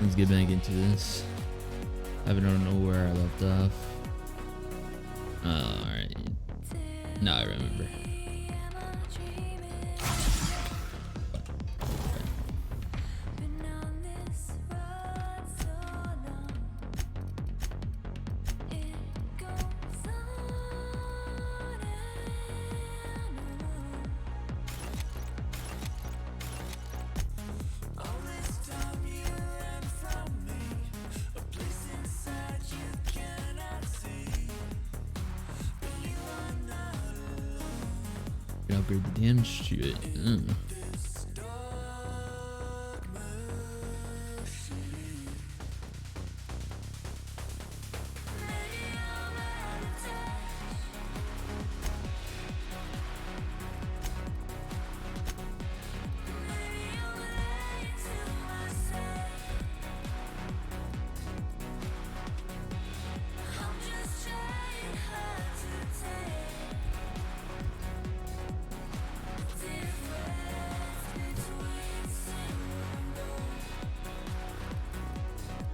Let's get back into this. I don't know where I left off. Alright. Now I remember. Upgrade the damage to it.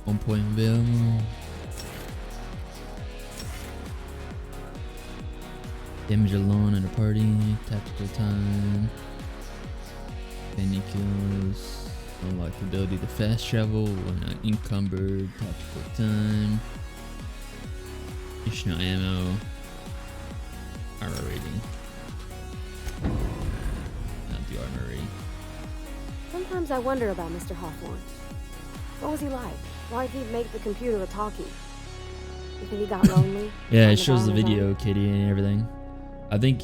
One point available. Damage alone in a party. Tactical time. Penny kills. Unlock the ability to fast travel when not encumbered. Tactical time. Additional ammo. Armor rating. Not the armor rating. Sometimes I wonder about Mr. Hawthorne. What was he like? Why did he make the computer a talkie? You think he got lonely? Yeah, it shows the video, Kitty, and everything. I think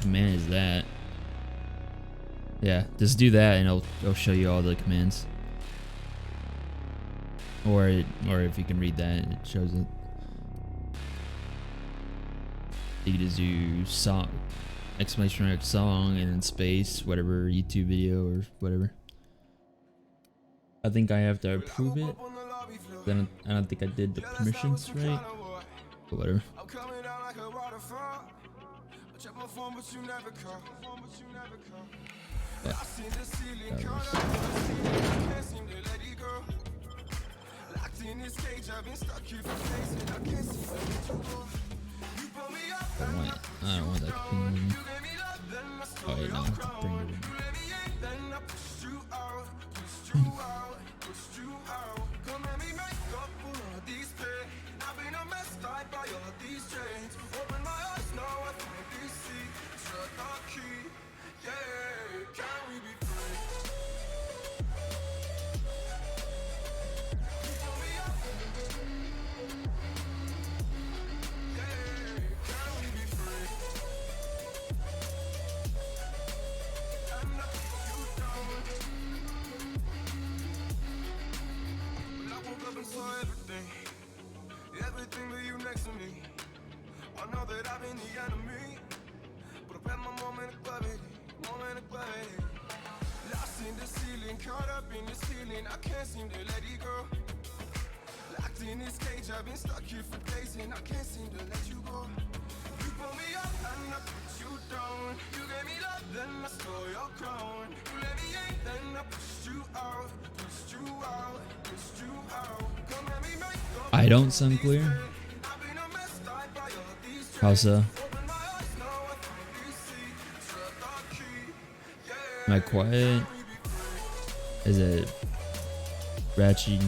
command is that. Yeah, just do that, and it'll show you all the commands. Or if you can read that, it shows it. You can just do song, exclamation mark song, and then space, whatever YouTube video or whatever. I think I have to approve it. Then I don't think I did the permissions right. But whatever. I don't want that thing. Oh wait, no, I have to bring it in. Everything but you next to me. I know that I've been the enemy, but I've had my moment of gravity, Lost in the ceiling, caught up in this feeling, I can't seem to let it go. Locked in this cage, I've been stuck here for days, and I can't seem to let you go. You pull me up and I put you down. You gave me love, then I stole your crown. You let me in, then I pushed you out. Come let me make up. I don't sound clear. How so? Am I quiet? Is it ratchet?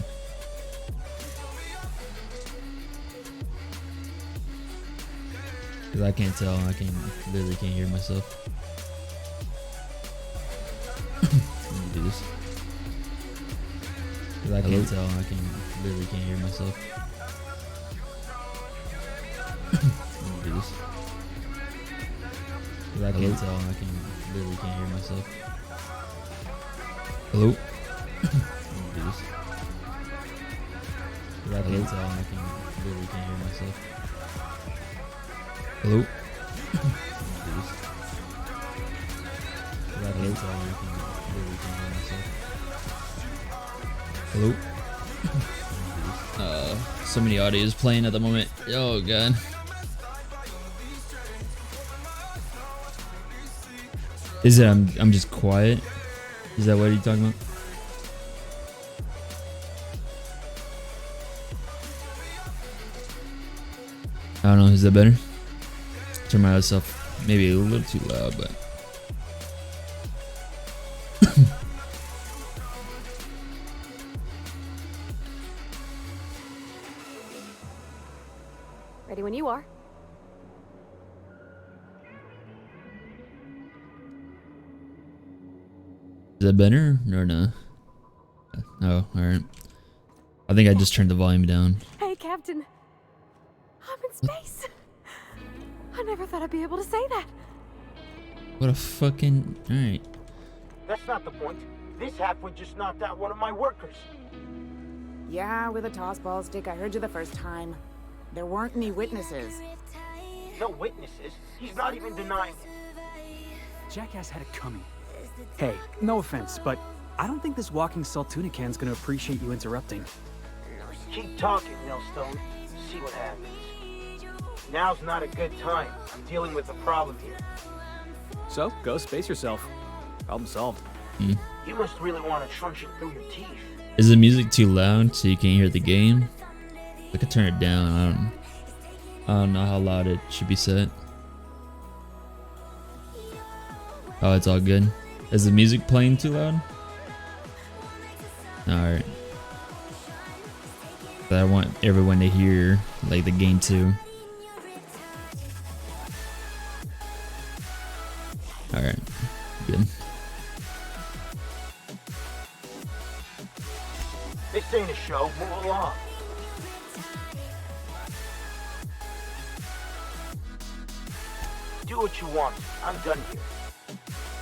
Cause I can't tell. I literally can't hear myself. Let me do this. Cause I can't tell. I literally can't hear myself. Let me do this. Cause I can't tell. I literally can't hear myself. Hello? Let me do this. Cause I can't tell. I literally can't hear myself. Hello? Hello? So many audios playing at the moment. Oh god. Is it I'm just quiet? Is that what you're talking about? I don't know. Is that better? Turn my other stuff maybe a little too loud, but. Ready when you are. Is that better or no? Oh, alright. I think I just turned the volume down. Hey, Captain. I'm in space. I never thought I'd be able to say that. What a fucking... Alright. That's not the point. This halfwit just knocked out one of my workers. Yeah, with a toss-ball stick. I heard you the first time. There weren't any witnesses. No witnesses. He's not even denying it. Jackass had it coming. Hey, no offense, but I don't think this walking saltuna can's gonna appreciate you interrupting. Keep talking, Millstone. See what happens. Now's not a good time. I'm dealing with a problem here. So, go space yourself. Problem solved. You must really want to truncheon through your teeth. Is the music too loud so you can't hear the game? I could turn it down. I don't know how loud it should be set. Oh, it's all good. Is the music playing too loud? Alright. I want everyone to hear like the game too. Alright. Good. This ain't a show. Move along. Do what you want. I'm done here.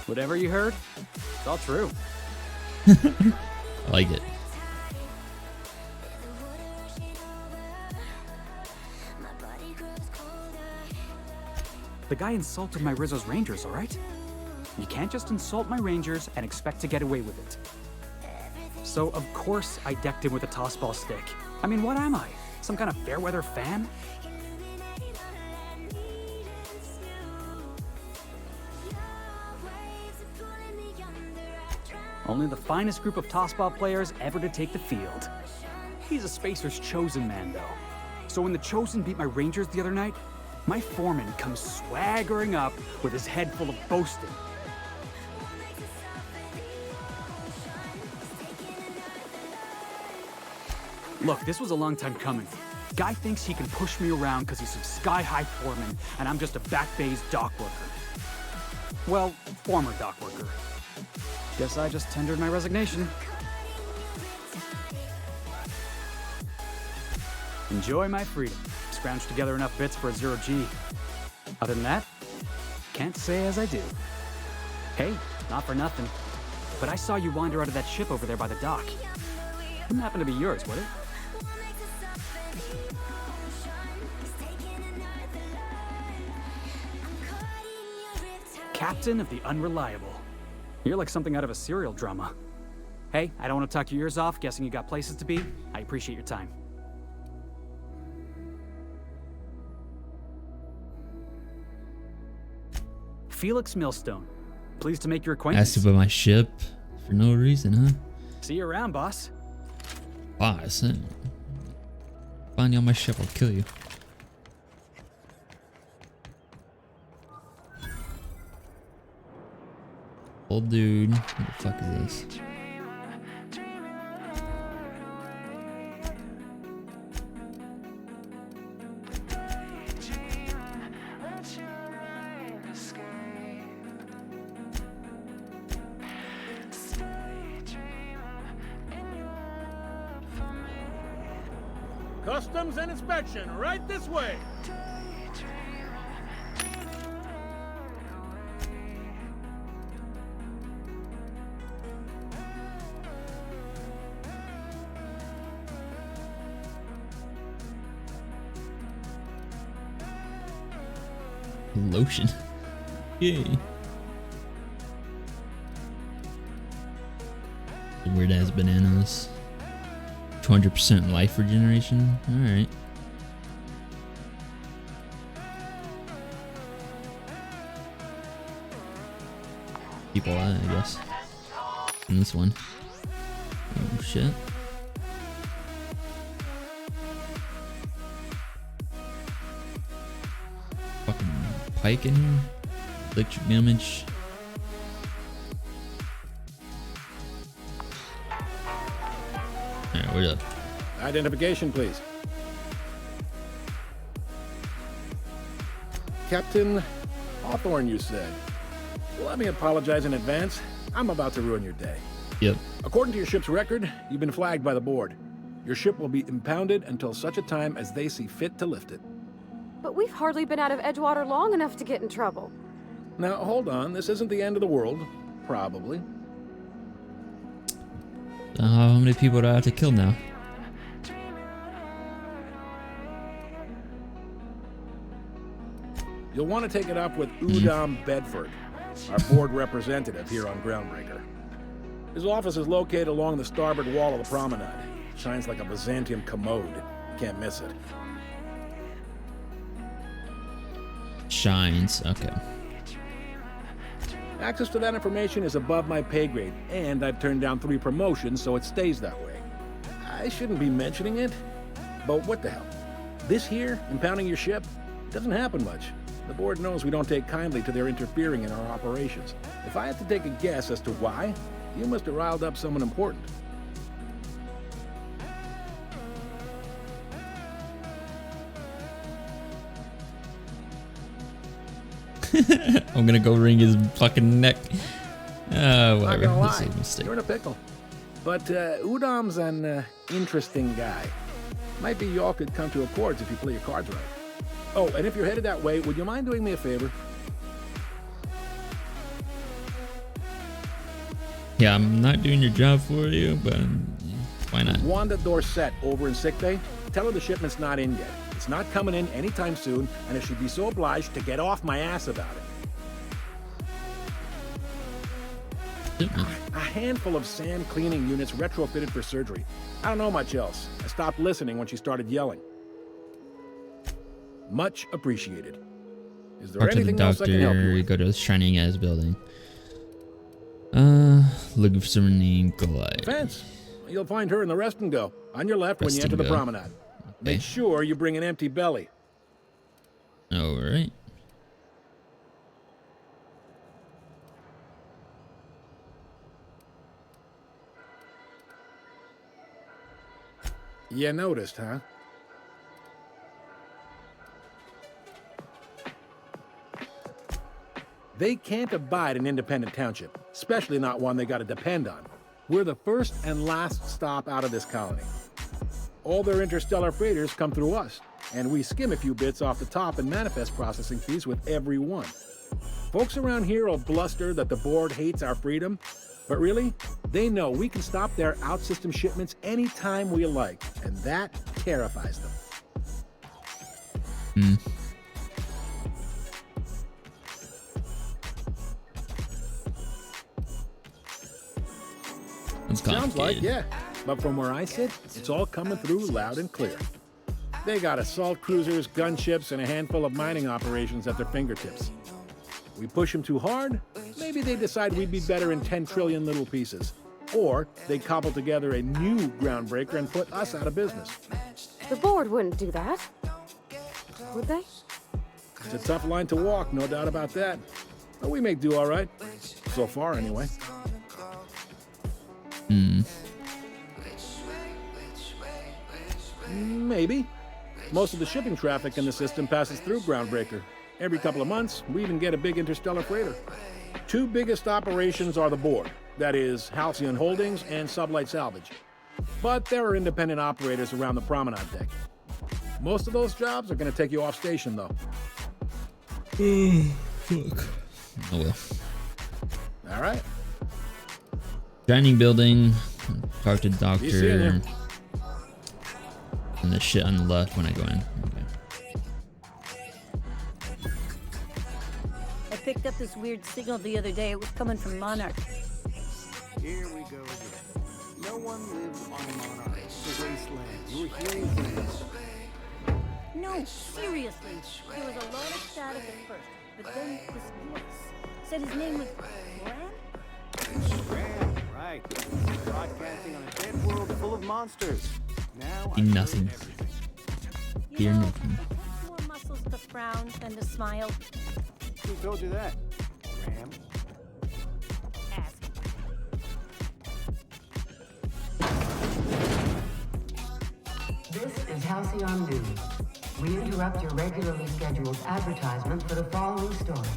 Whatever you heard, it's all true. I like it. The guy insulted my Rizzo's Rangers, alright? You can't just insult my Rangers and expect to get away with it. So, of course, I decked him with a tossball stick. I mean, what am I? Some kind of fair-weather fan? Only the finest group of tossball players ever to take the field. He's a Spacer's chosen man, though. So when the Chosen beat my Rangers the other night, my foreman comes swaggering up with his head full of boasting. Look, this was a long time coming. Guy thinks he can push me around because he's some sky-high foreman, and I'm just a back bay's dock worker. Well, former dock worker. Guess I just tendered my resignation. Enjoy my freedom. Scrounged together enough bits for a 0G. Other than that, can't say as I do. Hey, not for nothing, but I saw you wander out of that ship over there by the dock. Wouldn't happen to be yours, would it? Captain of the Unreliable. You're like something out of a serial drama. Hey, I don't want to talk your ears off, guessing you got places to be. I appreciate your time. Felix Millstone. Pleased to make your acquaintance. Asked about my ship for no reason, huh? See you around, boss. Boss, huh? Find you on my ship, I'll kill you. Old dude, what the fuck is this? Customs and inspection, right this way. Lotion. Yay. Weird ass bananas. 200% life regeneration. Alright. People, I guess. in this one. Oh shit. Fucking pike in here. Electric damage. Alright, we're up. Identification, please. Captain Hawthorne, you said. Well, let me apologize in advance. I'm about to ruin your day. Yep. According to your ship's record, you've been flagged by the board. Your ship will be impounded until such a time as they see fit to lift it. But we've hardly been out of Edgewater long enough to get in trouble. Now, hold on. This isn't the end of the world. Probably. How many people do I have to kill now? You'll want to take it up with Udom Bedford, our board representative here on Groundbreaker. His office is located along the starboard wall of the promenade. Shines like a Byzantium commode. Can't miss it. Shines. Okay. Access to that information is above my pay grade, and I've turned down 3 promotions, so it stays that way. I shouldn't be mentioning it, but what the hell? This here, impounding your ship, doesn't happen much. The board knows we don't take kindly to their interfering in our operations. If I had to take a guess as to why, you must have riled up someone important. I'm gonna go wring his fucking neck. Not Whatever. gonna This lie, is a mistake. you're in a pickle. But Udom's an interesting guy. Might be y'all could come to accords if you play your cards right. Oh, and if you're headed that way, would you mind doing me a favor? Yeah, I'm not doing your job for you, but why not? Wanda Dorset over in sickbay. Tell her the shipment's not in yet. It's not coming in anytime soon, and if she'd be so obliged to get off my ass about it. A handful of sand cleaning units retrofitted for surgery. I don't know much else. I stopped listening when she started yelling. Much appreciated. Is there Talk to the anything else I can help you doctor. with? Go to the Shining Eyes building. Looking for someone named Goliath. Fence. You'll find her in the rest and go. On your left when you Rest enter and the go. promenade. Make sure you bring an empty belly. All right. You noticed, huh? They can't abide an independent township, especially not one they gotta depend on. We're the first and last stop out of this colony. All their interstellar freighters come through us, and we skim a few bits off the top and manifest processing fees with every one. Folks around here will bluster that the board hates our freedom, but really, they know we can stop their out-system shipments anytime we like, and that terrifies them. That's Sounds like, complicated. yeah. But from where I sit, it's all coming through loud and clear. They got assault cruisers, gunships, and a handful of mining operations at their fingertips. We push them too hard, maybe they decide we'd be better in 10 trillion little pieces. Or they cobble together a new groundbreaker and put us out of business. The board wouldn't do that. Would they? It's a tough line to walk, no doubt about that. But we make do all right. So far, anyway. Maybe. Most of the shipping traffic in the system passes through Groundbreaker. Every couple of months, we even get a big interstellar freighter. 2 biggest operations are the board. That is, Halcyon Holdings and Sublight Salvage. But there are independent operators around the promenade deck. Most of those jobs are going to take you off station, though. Fuck. Oh well. All right. Shining building. Talk to the You see it doctor. there. And the shit on the left when I go in. Okay. I picked up this weird signal the other day. It was coming from Monarch. Here we go again. No one lives on Monarch. It's a wasteland. You were hearing things. No, seriously. There was a lot of static at first, but then this voice said his name was Graham? Graham, right. right. Broadcasting on a dead world full of monsters. Now Fear nothing. Fear nothing. More muscles to frown than to smile. Who told you that? Ram. Ask. This is Halcyon News. We interrupt your regularly scheduled advertisement for the following story.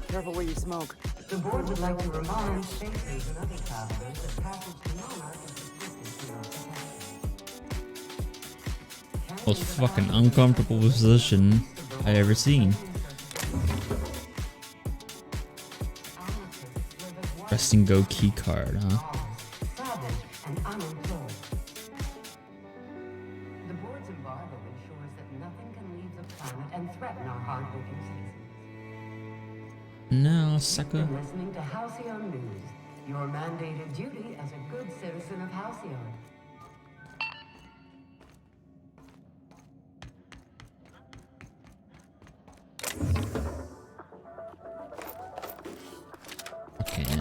Careful where you smoke. The board would like to remind spacers and other travelers that passage to Monarch is restricted to your protection. Most fucking uncomfortable position I ever seen. Rest and go key card, huh? Savage and unemployed. The board's embargo ensures that nothing can leave the planet and threaten our hardworking citizens. No, sucker. You're listening to Halcyon News, your mandated duty as a good citizen of Halcyon. Okay.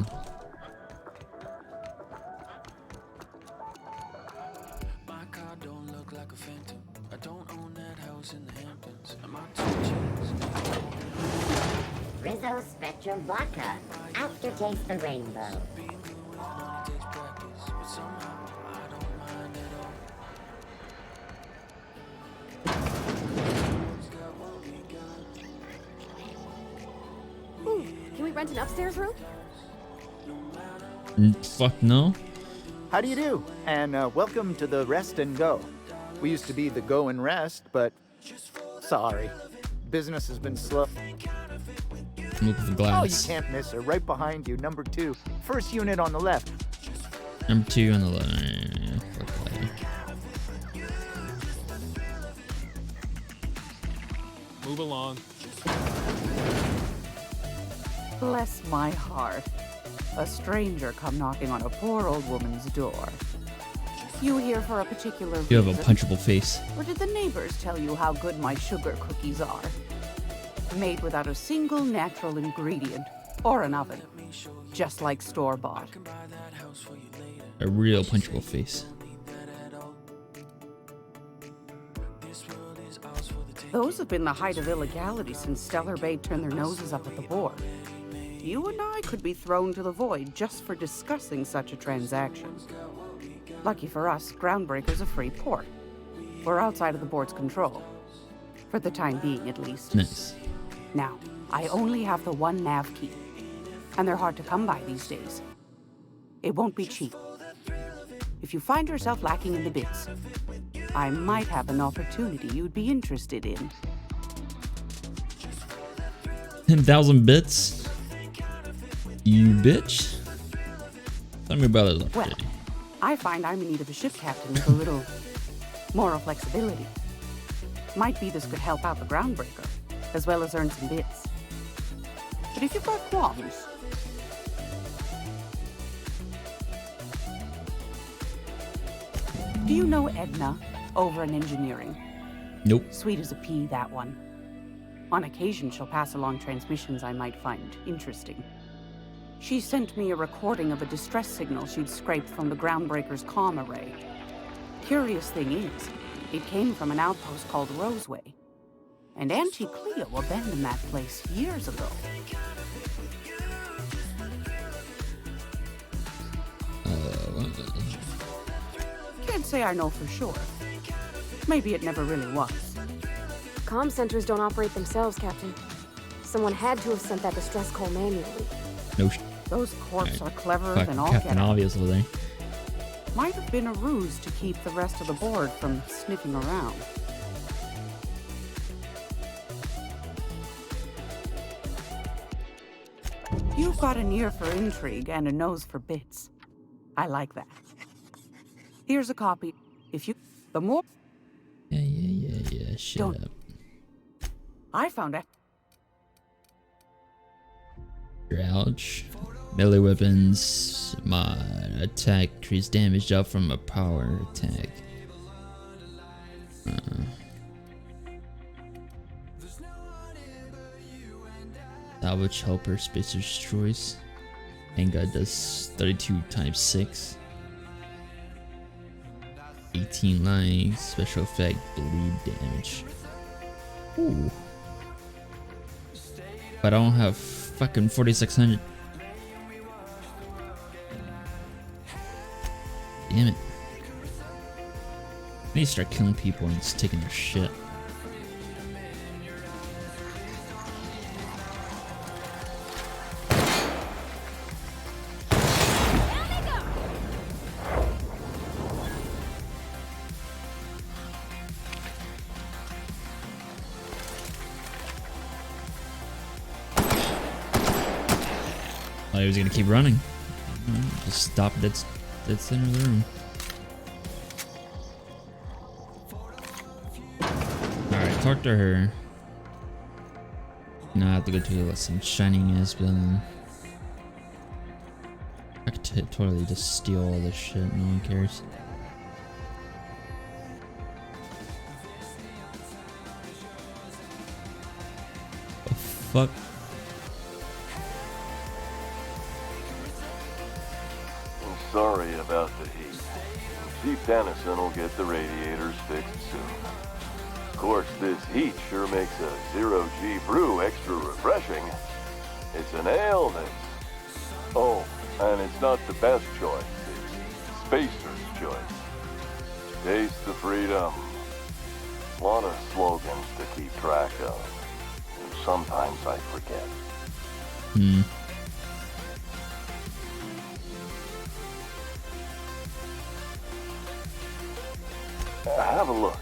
My car don't look like a phantom. I don't own that house in the Hamptons. And my two chains. Rizzo Spectrum Vodka. Aftertaste the rainbow. Being good with money takes practice, but somehow I don't mind at all. Ooh, can we rent an upstairs room? Fuck no. How do you do? And welcome to the Rest and Go. We used to be the Go and Rest, but sorry. Business has been slow. Look at the Oh, you glass. can't miss her. Right behind you, number 2. First unit on the left. Number 2 on the left. Yeah, fuck that. Move along. Bless my heart. A stranger come knocking on a poor old woman's door. You here for a particular You have a reason? punchable face. Or did the neighbors tell you how good my sugar cookies are? Made without a single natural ingredient or an oven. Just like store-bought. A real punchable face. Those have been the height of illegality since Stellar Bay turned their noses up at the board. You and I could be thrown to the void just for discussing such a transaction. Lucky for us, Groundbreaker's a free port. We're outside of the board's control. For the time being, at least. Nice. Now, I only have the one nav key. And they're hard to come by these days. It won't be cheap. If you find yourself lacking in the bits, I might have an opportunity you'd be interested in. 10,000 bits? You bitch? Tell me about it. Well, I find I'm in need of a ship captain with a little moral flexibility. Might be this could help out the Groundbreaker, as well as earn some bits. But if you've got qualms... Do you know Edna over in engineering? Nope. Sweet as a pea, that one. On occasion, she'll pass along transmissions I might find interesting. She sent me a recording of a distress signal she'd scraped from the Groundbreaker's comm array. Curious thing is, it came from an outpost called Roseway. And Auntie Cleo abandoned that place years ago. Can't say I know for sure. Maybe it never really was. Comm centers don't operate themselves, Captain. Someone had to have sent that distress call manually. No Those corps are cleverer Fucking than all Captain get out. Obvious over there. Might have been a ruse to keep the rest of the board from sniffing around. You've got an ear for intrigue and a nose for bits. I like that. Here's a copy. If you... The more... Yeah. Shut Don't- up. I found it. Ouch. Melee weapons. My attack increase damage up from a power attack. Salvage helper spacer destroys. Handgun does 32 times 6. 18 life, special effect, bleed damage. Ooh. But I don't have fucking 4600. Damn it. I need to start killing people and just taking their shit. Oh, he was gonna keep running. Just stop dead center of the room. Alright, talk to her. Now I have to go to some shininess building. I could totally just steal all this shit, no one cares. The fuck? I'm sorry about the heat. Chief Dennison will get the radiators fixed soon. Of course, this heat sure makes a 0G brew extra refreshing. It's an ale that's... Oh, and it's not the best choice. It's Spacer's choice. Taste the freedom. A lot of slogans to keep track of. And sometimes I forget. Have a look.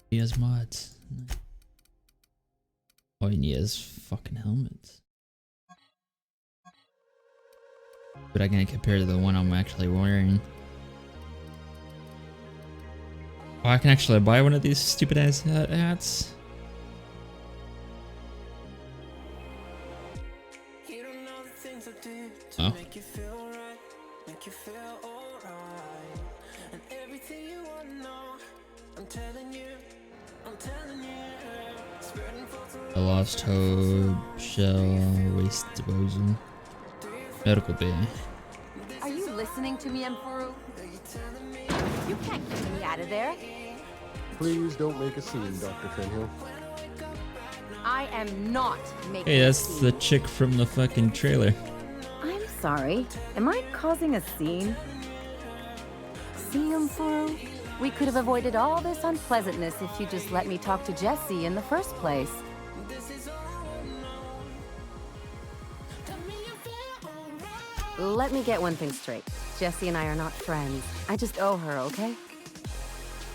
He has mods. Oh, and he has fucking helmets. But I can't compare to the one I'm actually wearing. Oh, I can actually buy one of these stupid ass hats. Oh. A lost hope, shell, waste disposal, medical bay. Are you listening to me, Emperor? You can't get me out of there. Please don't make a scene, Dr. Finhill. I am not making Hey, a that's scene. the chick from the fucking trailer. I'm sorry. Am I causing a scene? See, Emperor? We could have avoided all this unpleasantness if you just let me talk to Jesse in the first place. Let me get one thing straight. Jesse and I are not friends. I just owe her, okay?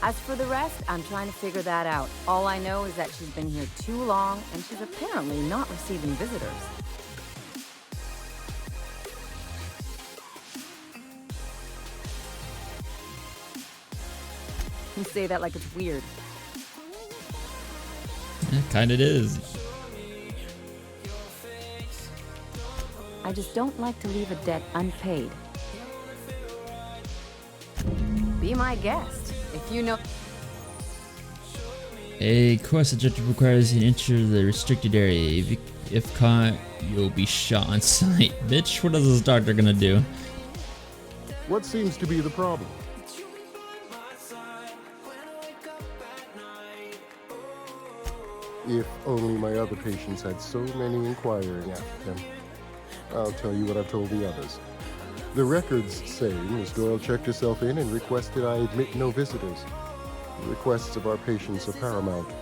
As for the rest, I'm trying to figure that out. All I know is that she's been here too long, and she's apparently not receiving visitors. You say that like it's weird. It kinda is. I just don't like to leave a debt unpaid. Be my guest, if you know... A course objective requires you to enter the restricted area. If caught, you'll be shot on sight. Bitch, what is this doctor gonna do? What seems to be the problem? If only my other patients had so many inquiring after them. I'll tell you what I've told the others. The records say Miss Doyle checked herself in and requested I admit no visitors. The requests of our patients are paramount.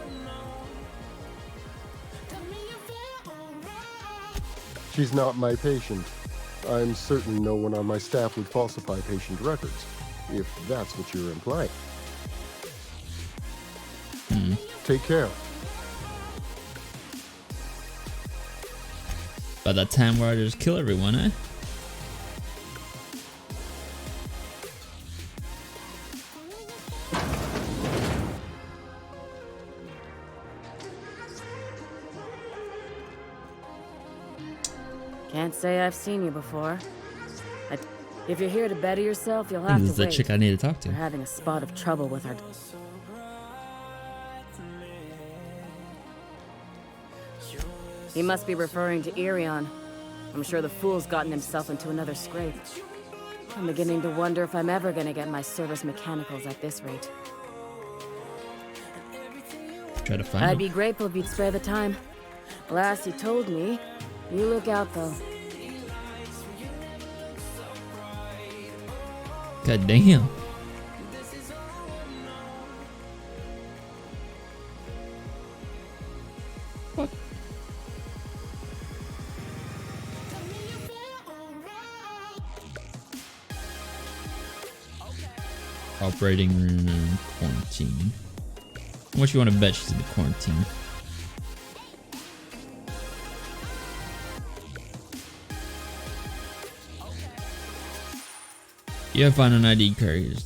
She's not my patient. I'm certain no one on my staff would falsify patient records, if that's what you're implying. Take care. By that time where I just kill everyone, eh? Can't say I've seen you before. If you're here to better yourself, you'll I think have this to is the wait. chick I need to talk to. We're having a spot of trouble with our... He must be referring to Irion. I'm sure the fool's gotten himself into another scrape. I'm beginning to wonder if I'm ever gonna get my service mechanicals at this rate. Try to find I'd him. be grateful if you'd spare the time. Last you told me, you look out though. God damn. Fuck. Operating room quarantine. How much you want to bet she's in the quarantine? You have found an ID card.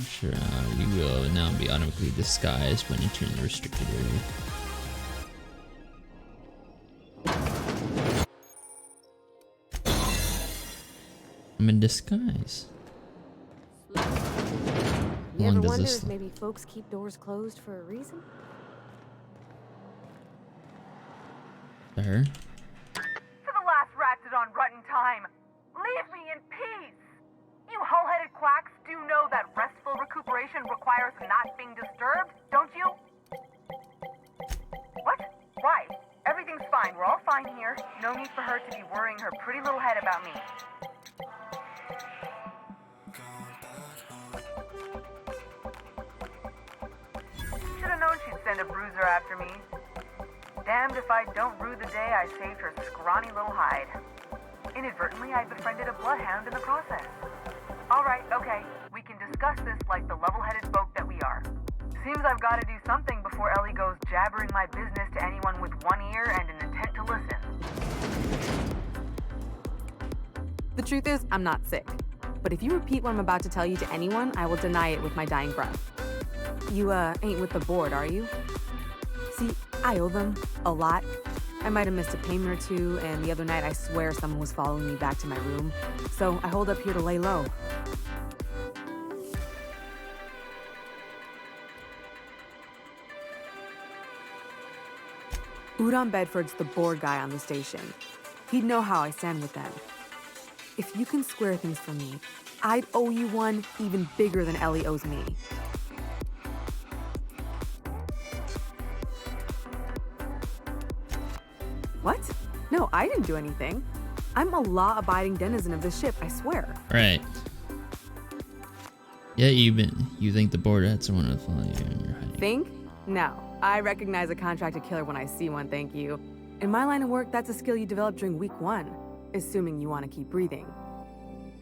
Sure, you will now be automatically disguised when entering the restricted area. I'm in disguise. You ever does wonder this if maybe folks keep doors closed for a reason? To her? For the last Ratdodon Rutten time, leave me in peace! You hull-headed quacks do know that restful recuperation requires not being disturbed, don't you? What? Why? Everything's fine. We're all fine here. No need for her to be worrying her pretty little head about me. Should've known she'd send a bruiser after me. Damned if I don't rue the day I saved her scrawny little hide. Inadvertently, I befriended a bloodhound in the process. Alright, okay. We can discuss this like the level-headed folk that we are. Seems I've got to do something before Ellie goes jabbering my business to anyone with one ear and an intent to listen. The truth is, I'm not sick. But if you repeat what I'm about to tell you to anyone, I will deny it with my dying breath. You, ain't with the board, are you? See, I owe them a lot. I might have missed a payment or two, and the other night I swear someone was following me back to my room. So I hold up here to lay low. Udon Bedford's the board guy on the station. He'd know how I stand with them. If you can square things for me, I'd owe you one even bigger than Ellie owes me. What? No, I didn't do anything. I'm a law-abiding denizen of this ship, I swear. Right. Yeah, you think the board had someone to follow you and you're hiding. Think? No. I recognize a contracted killer when I see one, thank you. In my line of work, that's a skill you develop during week 1, assuming you want to keep breathing.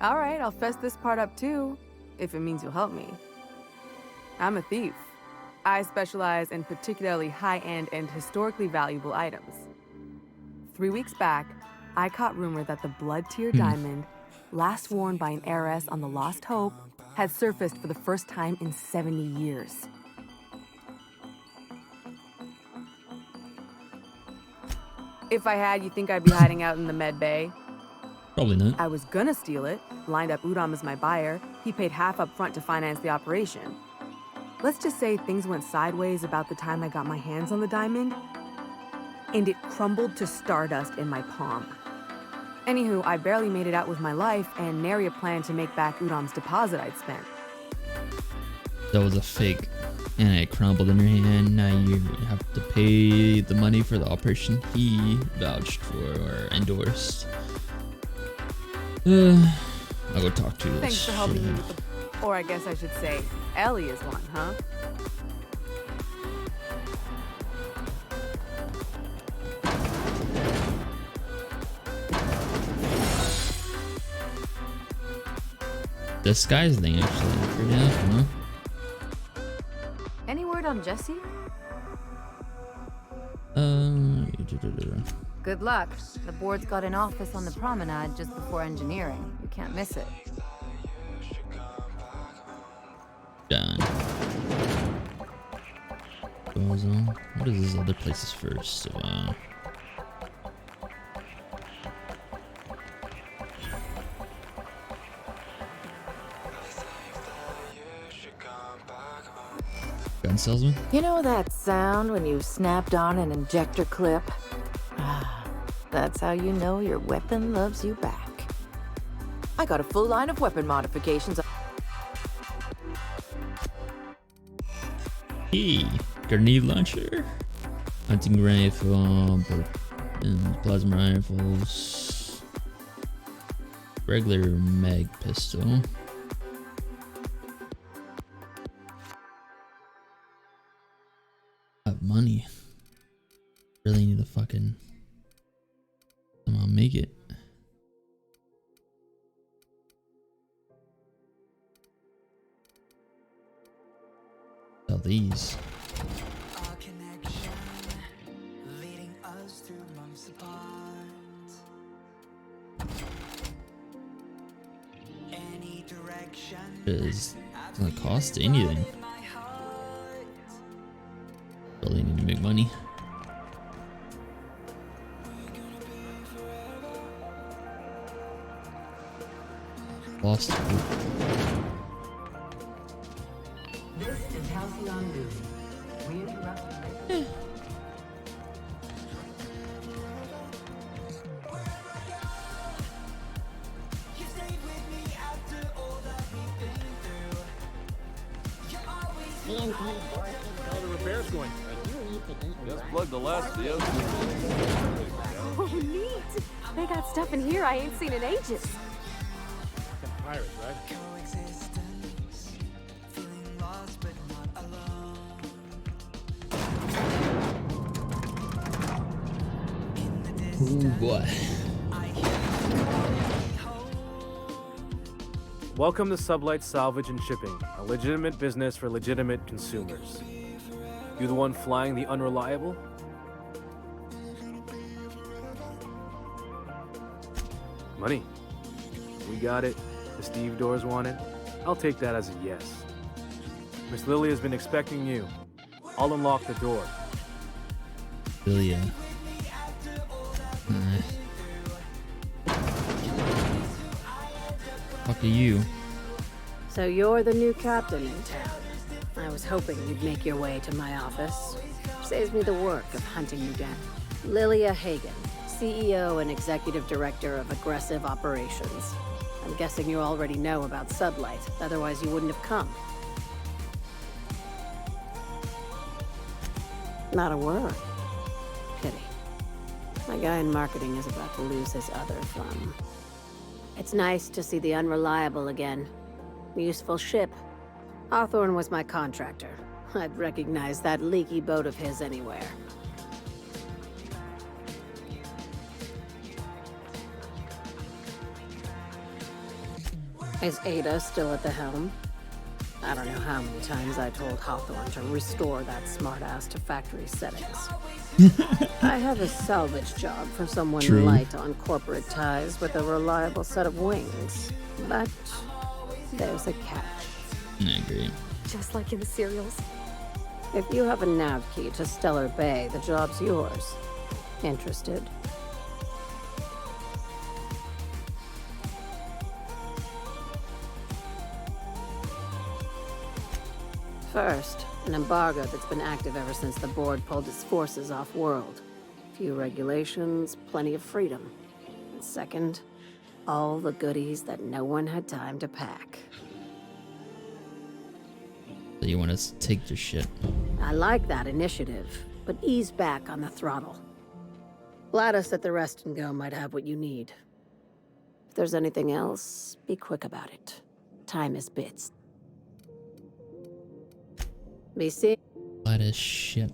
All right, I'll fess this part up too, if it means you'll help me. I'm a thief. I specialize in particularly high-end and historically valuable items. 3 weeks back, I caught rumor that the blood-tier diamond, last worn by an heiress on the Lost Hope, had surfaced for the first time in 70 years. If I had, you think I'd be hiding out in the med bay? Probably not. I was gonna steal it, lined up Udom as my buyer. He paid half up front to finance the operation. Let's just say things went sideways about the time I got my hands on the diamond, and it crumbled to stardust in my palm. Anywho, I barely made it out with my life, and nary a plan to make back Udom's deposit I'd spent. That was a fake, and it crumbled in your hand. Now you have to pay the money for the operation he vouched for or endorsed. I'll go talk to this. Thanks for helping me with the... Or I guess I should say, Ellie is one, huh? Disguise thing actually pretty helpful, huh? Any word on Jesse? Good luck. The board's got an office on the promenade just before engineering. You can't miss it. Done. Goes on. What is this other places first? Gun salesman? You know that sound when you snapped on an injector clip? That's how you know your weapon loves you back. I got a full line of weapon modifications. Hey, grenade launcher, hunting rifle, and plasma rifles, regular mag pistol. I have money. Really need to fucking somehow make it. Sell these. Doesn't cost anything. Really need to make money. Lost. This is Halcyon News. We interrupt. How the repairs going? Just plugged the last VOD. Oh, neat. They got stuff in here I ain't seen in ages. Pirates, right? Ooh boy. Welcome to Sublight Salvage and Shipping, a legitimate business for legitimate consumers. You the one flying the unreliable? Money. We got it. The Steve doors want it. I'll take that as a yes. Miss Lily has been expecting you. I'll unlock the door. Lilia. Fuck are you? So you're the new captain in town. I was hoping you'd make your way to my office. Saves me the work of hunting you down. Lilia Hagen, CEO and Executive Director of Aggressive Operations. I'm guessing you already know about Sublight, otherwise you wouldn't have come. Not a word. Pity. My guy in marketing is about to lose his other thumb. It's nice to see the Unreliable again. Useful ship. Hawthorne was my contractor. I'd recognize that leaky boat of his anywhere. Is Ada still at the helm? I don't know how many times I told Hawthorne to restore that smartass to factory settings. I have a salvage job for someone True. light on corporate ties with a reliable set of wings. But there's a catch. I agree. Just like in the serials. If you have a nav key to Stellar Bay, the job's yours. Interested? First, an embargo that's been active ever since the board pulled its forces off-world. Few regulations, plenty of freedom. And second, all the goodies that no one had time to pack. So you want us to take your shit? I like that initiative, but ease back on the throttle. Gladys at the Rest and Go might have what you need. If there's anything else, be quick about it. Time is bits. Be seen. What is shit?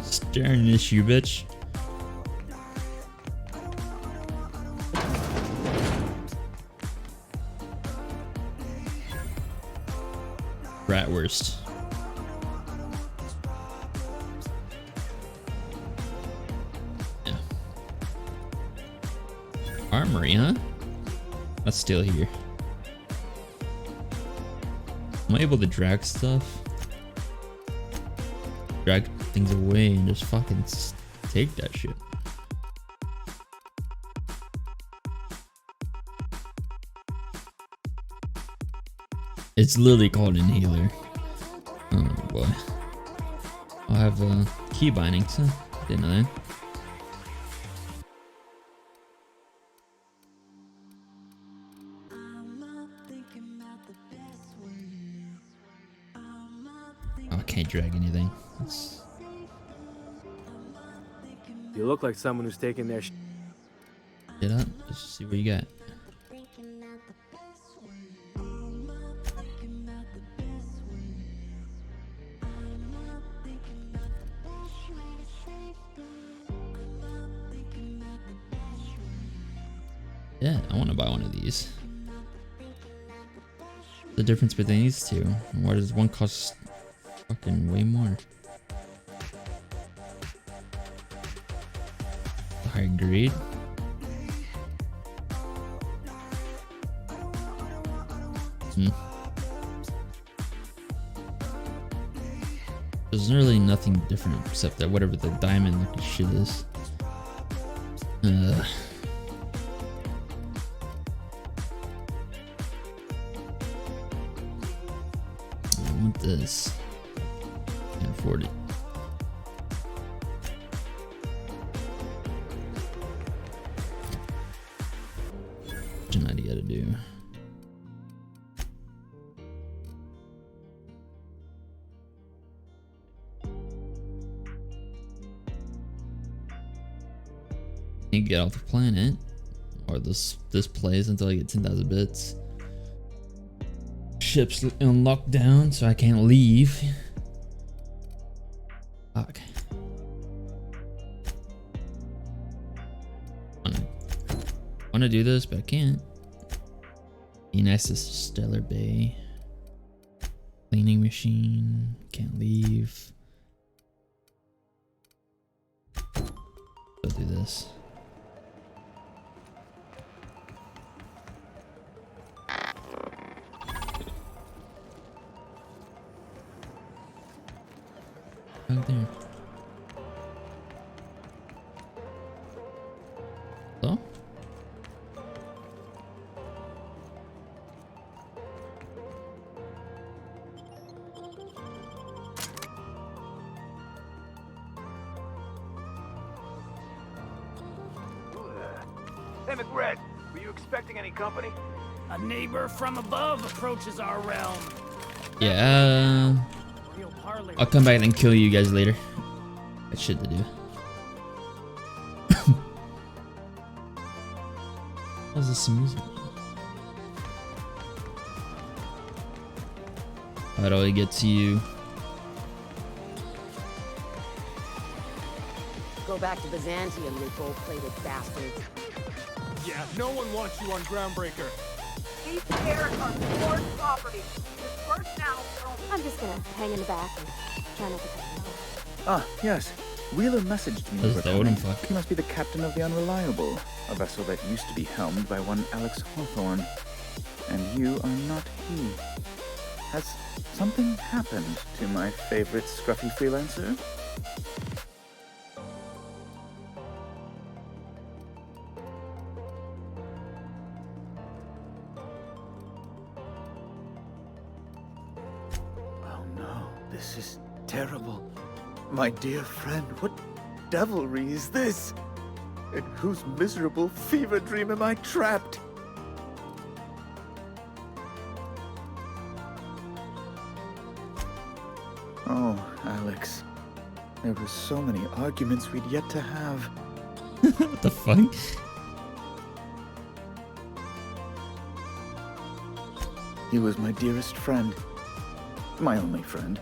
Staring at you, bitch. Bratwurst. Yeah. Armory, huh? That's still here. Am I able to drag stuff? Drag things away and just fucking take that shit. It's literally called inhaler. Oh boy. I'll have key bindings, huh? Didn't know that. Oh, I can't drag anything. You look like someone who's taking their Get up. Let's see what you got. Yeah, I want to buy one of these. The difference between these two. Why does one cost fucking way more? The higher grade. There's really nothing different except that whatever the diamond looking shit is. I want this. Can't afford it. What you gotta do? Get off the planet, or this plays until I get 10,000 bits. Ship's in lockdown, so I can't leave. Fuck. Want to do this, but I can't. Be nice to Stellar Bay. Cleaning machine. Can't leave. Go do this. Right there. Hello? Hey, McRed, were you expecting any company? A neighbor from above approaches our realm. Yeah. I'll come back and kill you guys later. Got shit to do. How's this music? How do I get to you? Go back to Byzantium, you gold-plated bastards. Yeah, no one wants you on Groundbreaker. These stairs are Ford property. Disperse now. I'm just gonna hang in the back and try not to cut you off. Ah, yes. Wheeler messaged me. That's the Odin fuck. He must be the captain of the Unreliable, a vessel that used to be helmed by one Alex Hawthorne. And you are not he. Has something happened to my favorite scruffy freelancer? This is terrible. My dear friend, what devilry is this? In whose miserable fever dream am I trapped? Oh, Alex. There were so many arguments we'd yet to have. What the fuck? He was my dearest friend. My only friend.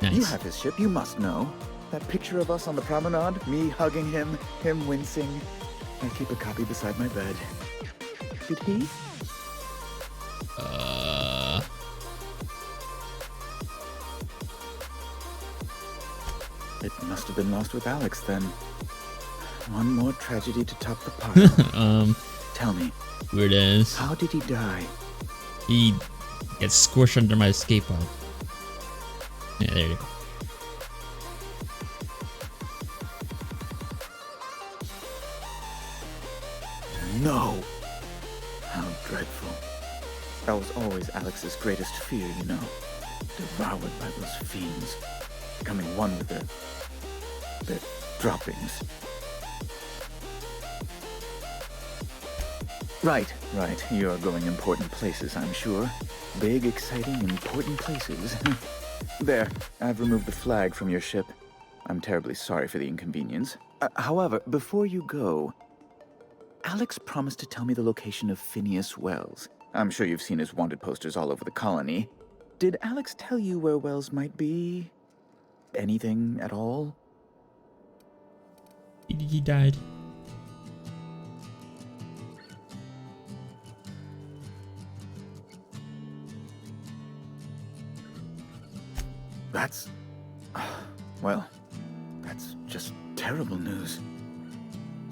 Nice. You have his ship, you must know. That picture of us on the promenade, me hugging him, him wincing. I keep a copy beside my bed. Did he? It must have been lost with Alex then. One more tragedy to top the pile. Tell me. Weird as. How did he die? He gets squished under my escape pod. Yeah, there you go. No! How dreadful. That was always Alex's greatest fear, you know. Devoured by those fiends. Becoming one with their droppings. Right. You're going important places, I'm sure. Big, exciting, important places. There, I've removed the flag from your ship. I'm terribly sorry for the inconvenience. However, before you go, Alex promised to tell me the location of Phineas Wells. I'm sure you've seen his wanted posters all over the colony. Did Alex tell you where Wells might be? Anything at all? He died. That's... well, that's just terrible news.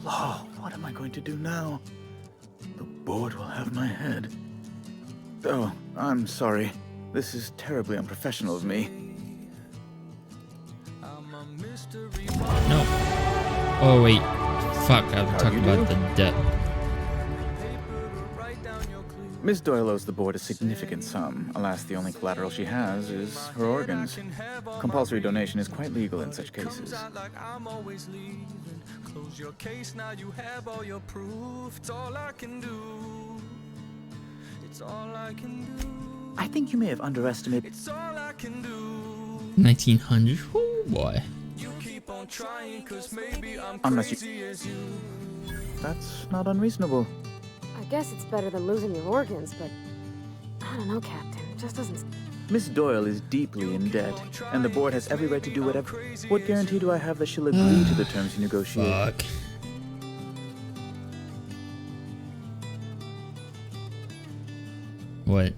Law, what am I going to do now? The board will have my head. Oh, I'm sorry. This is terribly unprofessional of me. No. Oh wait. Fuck, I have to talk about the debt. Miss Doyle owes the board a significant sum. Alas, the only collateral she has is her organs. Compulsory donation is quite legal in such cases. Close your case now, you have all your proof. It's all I can do. It's all I can do. I think you may have underestimated. It's all I can do. 1900. Oh boy. You keep on trying, 'cause maybe I'm Unless crazy as you. That's not unreasonable. I guess it's better than losing your organs, but I don't know, Captain. It just doesn't. Miss Doyle is deeply in debt, and the board has every right to do whatever. What guarantee do I have that she'll agree to the terms you negotiate? Fuck. What?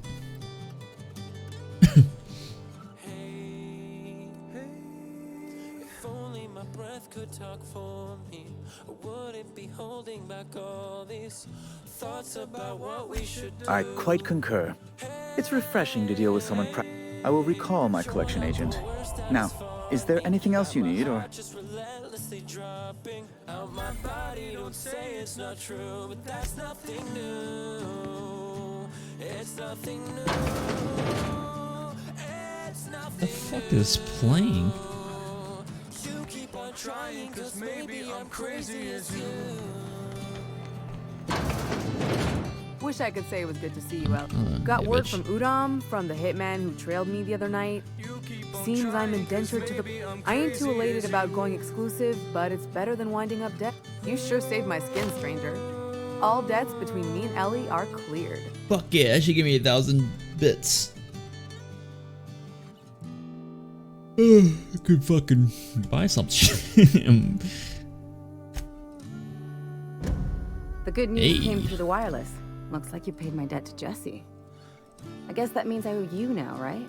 If only my breath could talk for me, I wouldn't be holding back all these thoughts about what we should do. I quite concur. It's refreshing to deal with someone I will recall my collection agent. Now, is there anything else you need, or... Just relentlessly dropping out my body. Don't say it's not true, but that's nothing new. It's nothing new. It's nothing The fuck is playing? You keep on trying, 'cause maybe I'm crazy as you. Wish I could say it was good to see you out. Got word from Udom, from the hitman who trailed me the other night. Seems I'm indentured to the... I ain't too elated about going exclusive, but it's better than winding up debt. You sure saved my skin, stranger. All debts between me and Ellie are cleared. Fuck yeah, she gave me 1,000 bits. I could fucking buy something. The good news Hey. came through the wireless. Looks like you paid my debt to Jesse. I guess that means I owe you now, right?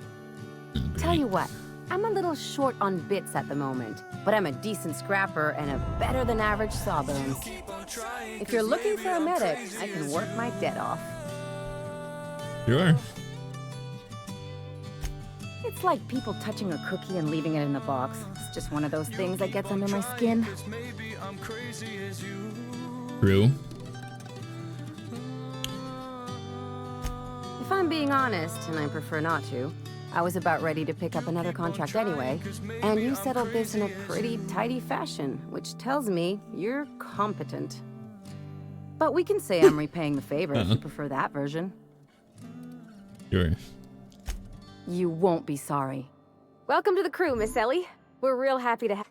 Tell you what, I'm a little short on bits at the moment, but I'm a decent scrapper and a better than average sawbones. If you're looking for a medic, I can work my debt off. Sure. It's like people touching a cookie and leaving it in the box. It's just one of those things that gets under my skin. True. If I'm being honest, and I prefer not to, I was about ready to pick up another contract anyway, and you settled this in a pretty tidy fashion, which tells me you're competent. But we can say I'm repaying the favor if you prefer that version. Sure. You won't be sorry. Welcome to the crew, Miss Ellie. We're real happy to have...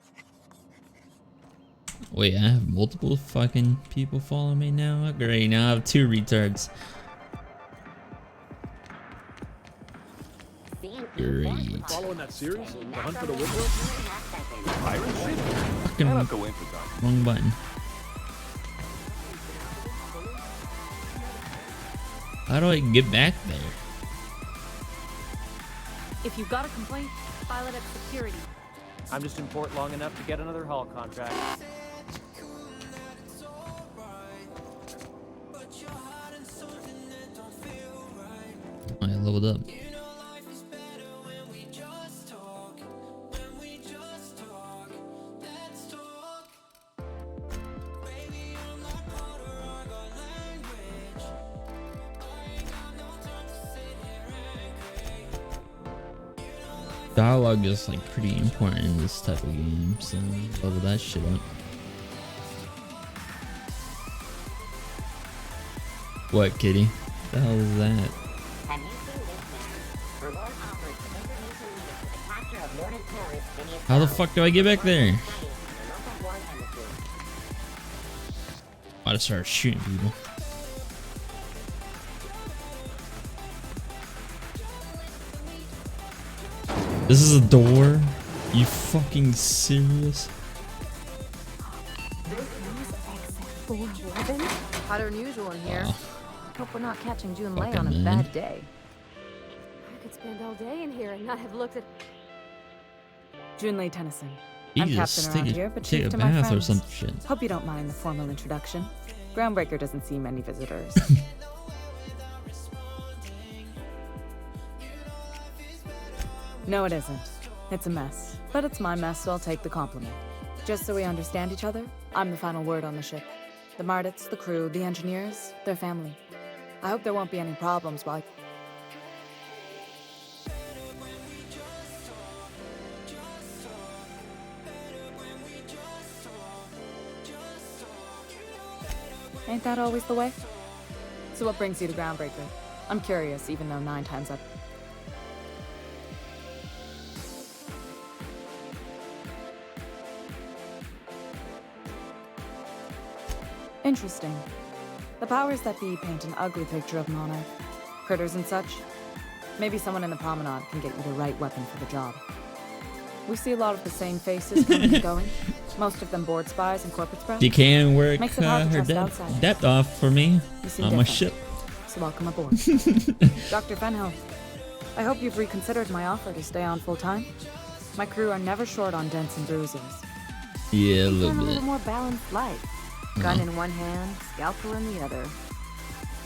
Wait, I have multiple fucking people following me now? Great, now I have 2 retards. Great. Following that series? The Hunt for the Woodward? Pirate ship? Fucking wrong button. How do I get back there? If you've got a complaint, file it at security. I'm just in port long enough to get another haul contract. I leveled up. Dialogue is like pretty important in this type of game, so level that shit up. What, kitty? What the hell is that? Have you seen this man? Reward offers for information needed for the capture of noted terrorists Phineas How the Brown. fuck do I get back there? Studies in the remote war hemisphere. I just started shooting people. This is a door? You fucking serious? Hotter than usual in here. Hope we're not catching June Lay Fucking on a man. bad day. I could spend all day in here and not have looked at... Junlei Tennyson. I'm Jesus, captain around take here, but a chief to my bath or friends. some shit. Hope you don't mind the formal introduction. Groundbreaker doesn't see many visitors. No, it isn't. It's a mess. But it's my mess, so I'll take the compliment. Just so we understand each other, I'm the final word on the ship. The Mardits, the crew, the engineers, their family. I hope there won't be any problems while Ain't that always the way? So what brings you to Groundbreaker? I'm curious, even though 9 times up. Interesting. The powers that be paint an ugly picture of Monarch. Critters and such. Maybe someone in the promenade can get you the right weapon for the job. We see a lot of the same faces coming and going. Most of them board spies and corporate spreads. You can work Makes it hard to her trust outsiders. debt off for me You seem on my different. ship. So welcome aboard. Dr. Fenhill, I hope you've reconsidered my offer to stay on full-time. My crew are never short on dents and bruises. Yeah, a And a little little bit. more balanced life. Gun in one hand, scalpel in the other.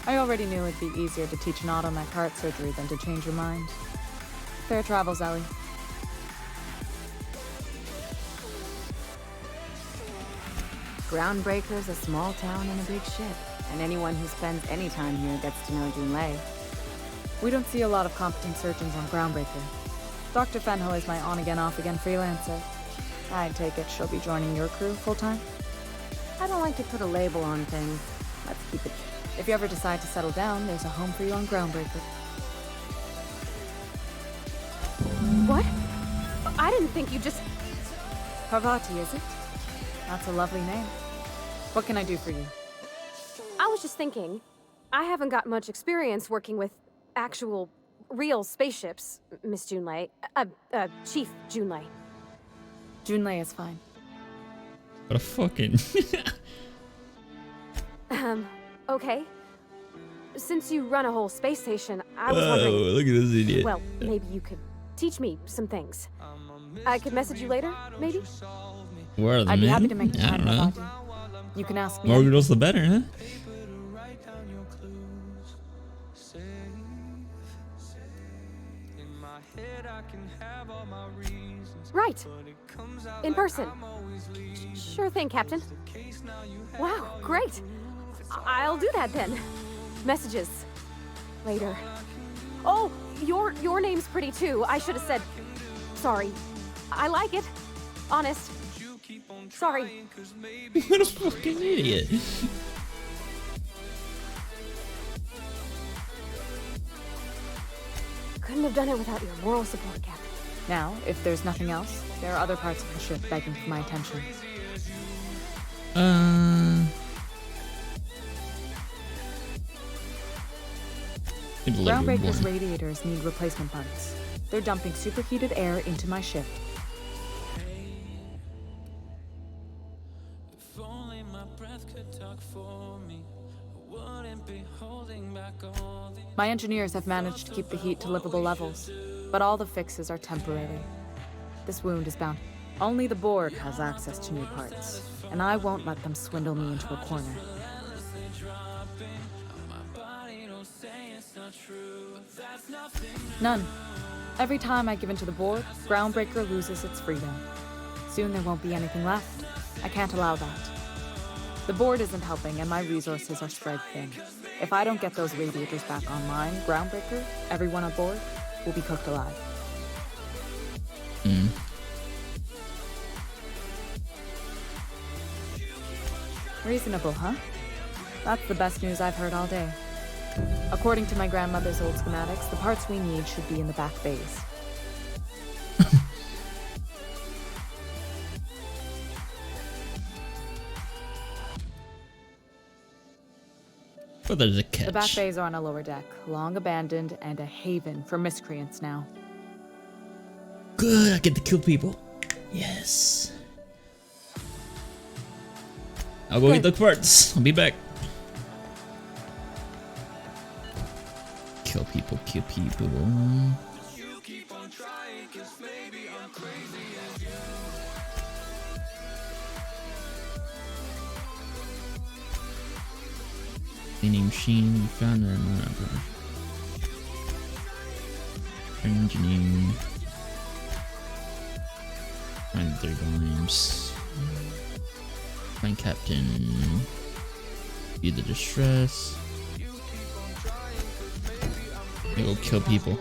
I already knew it'd be easier to teach an automac heart surgery than to change your mind. Fair travels, Ellie. Groundbreaker's a small town and a big ship, and anyone who spends any time here gets to know June Lay. We don't see a lot of competent surgeons on Groundbreaker. Dr. Fenhill is my on-again, off-again freelancer. I take it she'll be joining your crew full-time? I don't like to put a label on things. Let's keep it. If you ever decide to settle down, there's a home for you on Groundbreaker. What? I didn't think you just... Parvati, is it? That's a lovely name. What can I do for you? I was just thinking, I haven't got much experience working with actual, real spaceships, Miss Junlei. Chief Junlei. Junlei is fine. What a fucking... Okay. Since you run a whole space station, I was Oh, wondering... look at this idiot. Well, maybe you could teach me some things. I could message you later, maybe? Where are the I'd be men? happy to make the I time, don't know. Parvati. You can ask me. More girls the better, huh? Right. In person. Sure thing, Captain. Wow, great. I'll do that then. Messages. Later. Oh, your name's pretty too. I should have said... Sorry. I like it. Honest. Sorry. What a fucking idiot. Couldn't have done it without your moral support, Captain. Now, if there's nothing else, there are other parts of the ship begging for my attention. Groundbreaker's radiators need replacement parts. They're dumping superheated air into my ship. My engineers have managed to keep the heat to livable levels, but all the fixes are temporary. This wound is bound. Only the board has access to new parts, and I won't let them swindle me into a corner. None. Every time I give in to the board, Groundbreaker loses its freedom. Soon there won't be anything left. I can't allow that. The board isn't helping, and my resources are spread thin. If I don't get those radiators back online, Groundbreaker, everyone aboard, will be cooked alive. Reasonable, huh? That's the best news I've heard all day. According to my grandmother's old schematics, the parts we need should be in the back bays. But there's a catch. The back bays are on a lower deck, long abandoned and a haven for miscreants now. Good, I get to kill people. Yes. I'll go get the parts. I'll be back. Kill people, kill people. Cleaning machine, you found that number. Engineering. Find 3 volumes. Find captain. View the distress. Go kill people.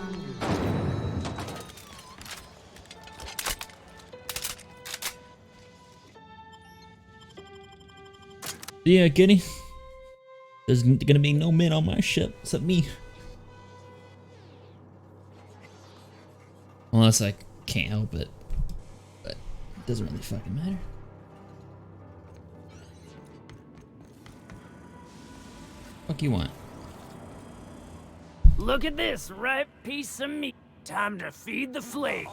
Yeah, Kitty. There's gonna be no men on my ship except me. Unless I can't help it. But it doesn't really fucking matter. Fuck you want? Look at this ripe piece of meat. Time to feed the flame.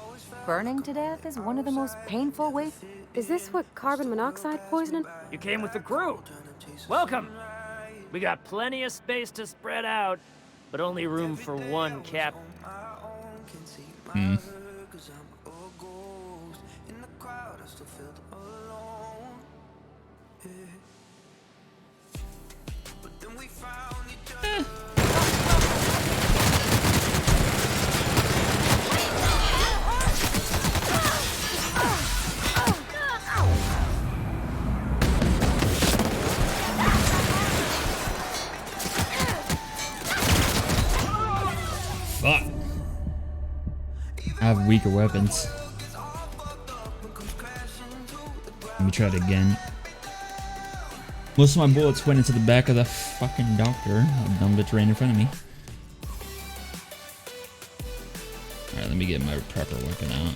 Burning to death is one of the most painful ways. Is this what carbon monoxide poisoning? You came with the crew. Welcome. We got plenty of space to spread out, but only room for one cap. Fuck. I have weaker weapons. Let me try it again. Most of my bullets went into the back of the fucking doctor. A dumb bitch right in front of me. Alright, let me get my proper weapon out.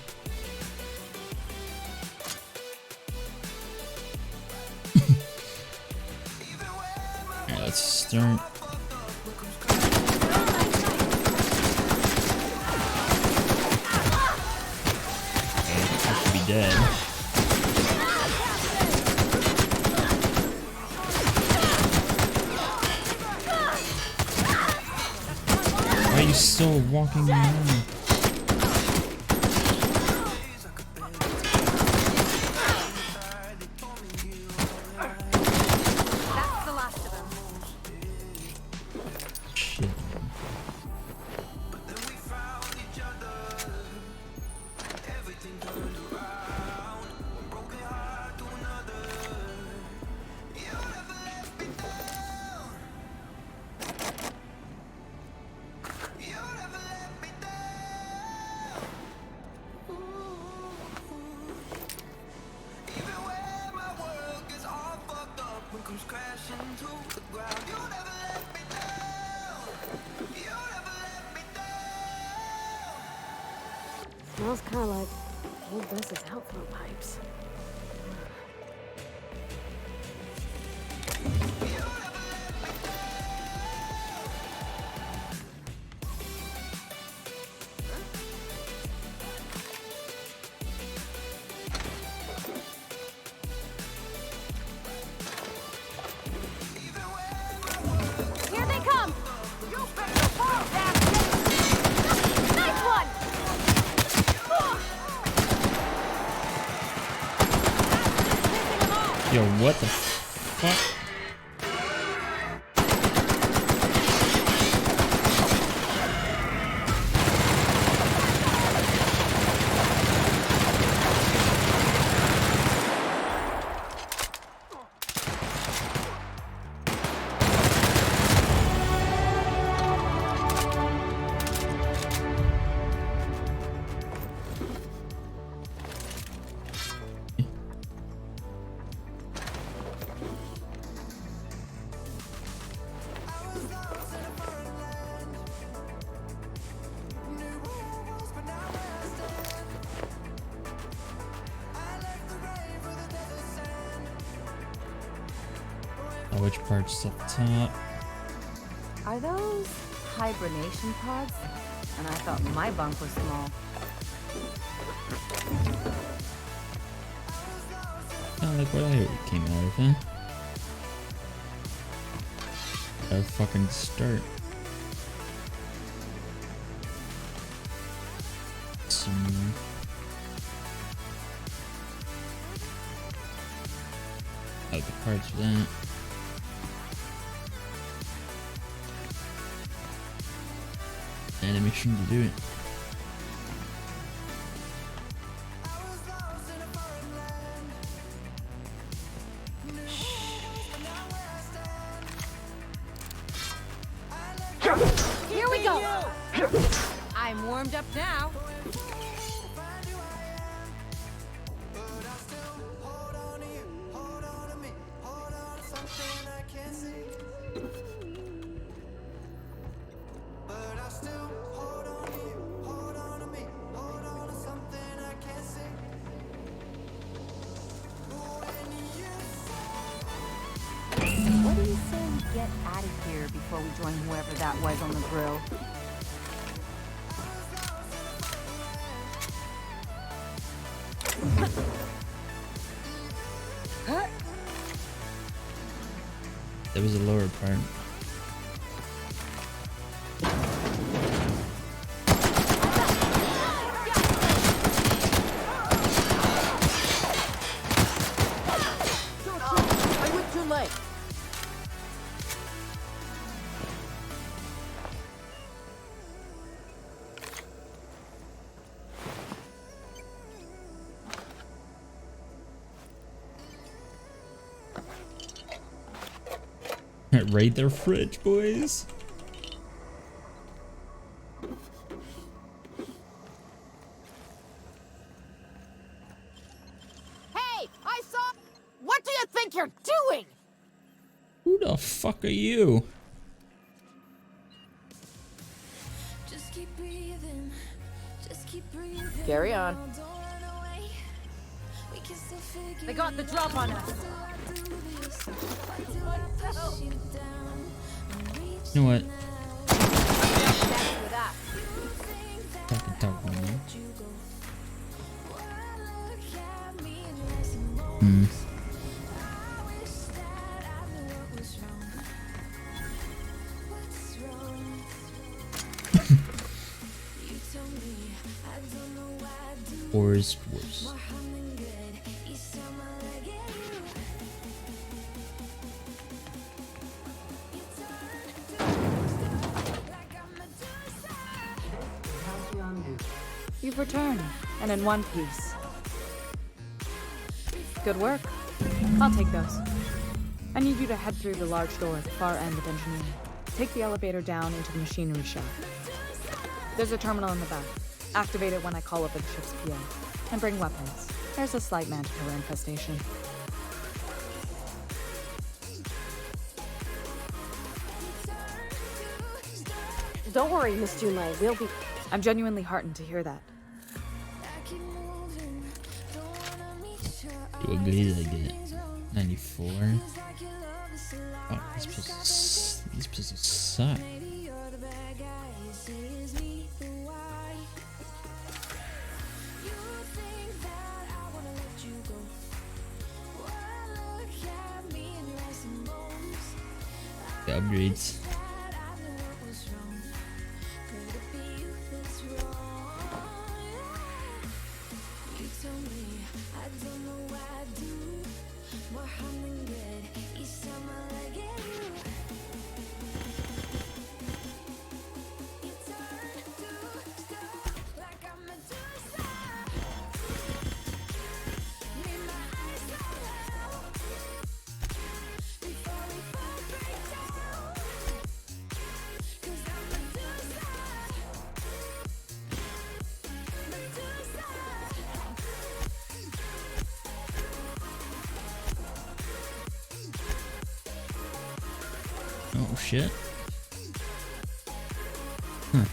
Alright, let's start. Dead. Why are you still walking around? That's the last of them. Shit. Smells kind of like old Bess's outflow pipes. Here they come! You better fall, bastard! Nice one! Yo, what the fuck? Oh, which part's at the top? Are those hibernation pods? And I thought my bunk was small. Kinda like what I came out of, huh? Gotta fucking start. Some... Oh, the parts for that. Animation to do it. Here we go! I'm warmed up now. What do you say we get out of here before we join whoever that was on the grill? There was a lower part. I went too late. Raid their fridge, boys. Hey, I saw. What do you think you're doing? Who the fuck are you? Just keep breathing. Just keep breathing. Carry on. They got the drop on us. You know what? Fucking talk on me. Worst. You've returned, and in one piece. Good work. I'll take those. I need you to head through the large door at the far end of engineering. Take the elevator down into the machinery shop. There's a terminal in the back. Activate it when I call over the ship's PA. And bring weapons. There's a slight manticore infestation. Don't worry, Miss Junlei. We'll be... I'm genuinely heartened to hear that. What grade did I get? 94? Oh, these pistols suck. The upgrades. Oh shit. Huh.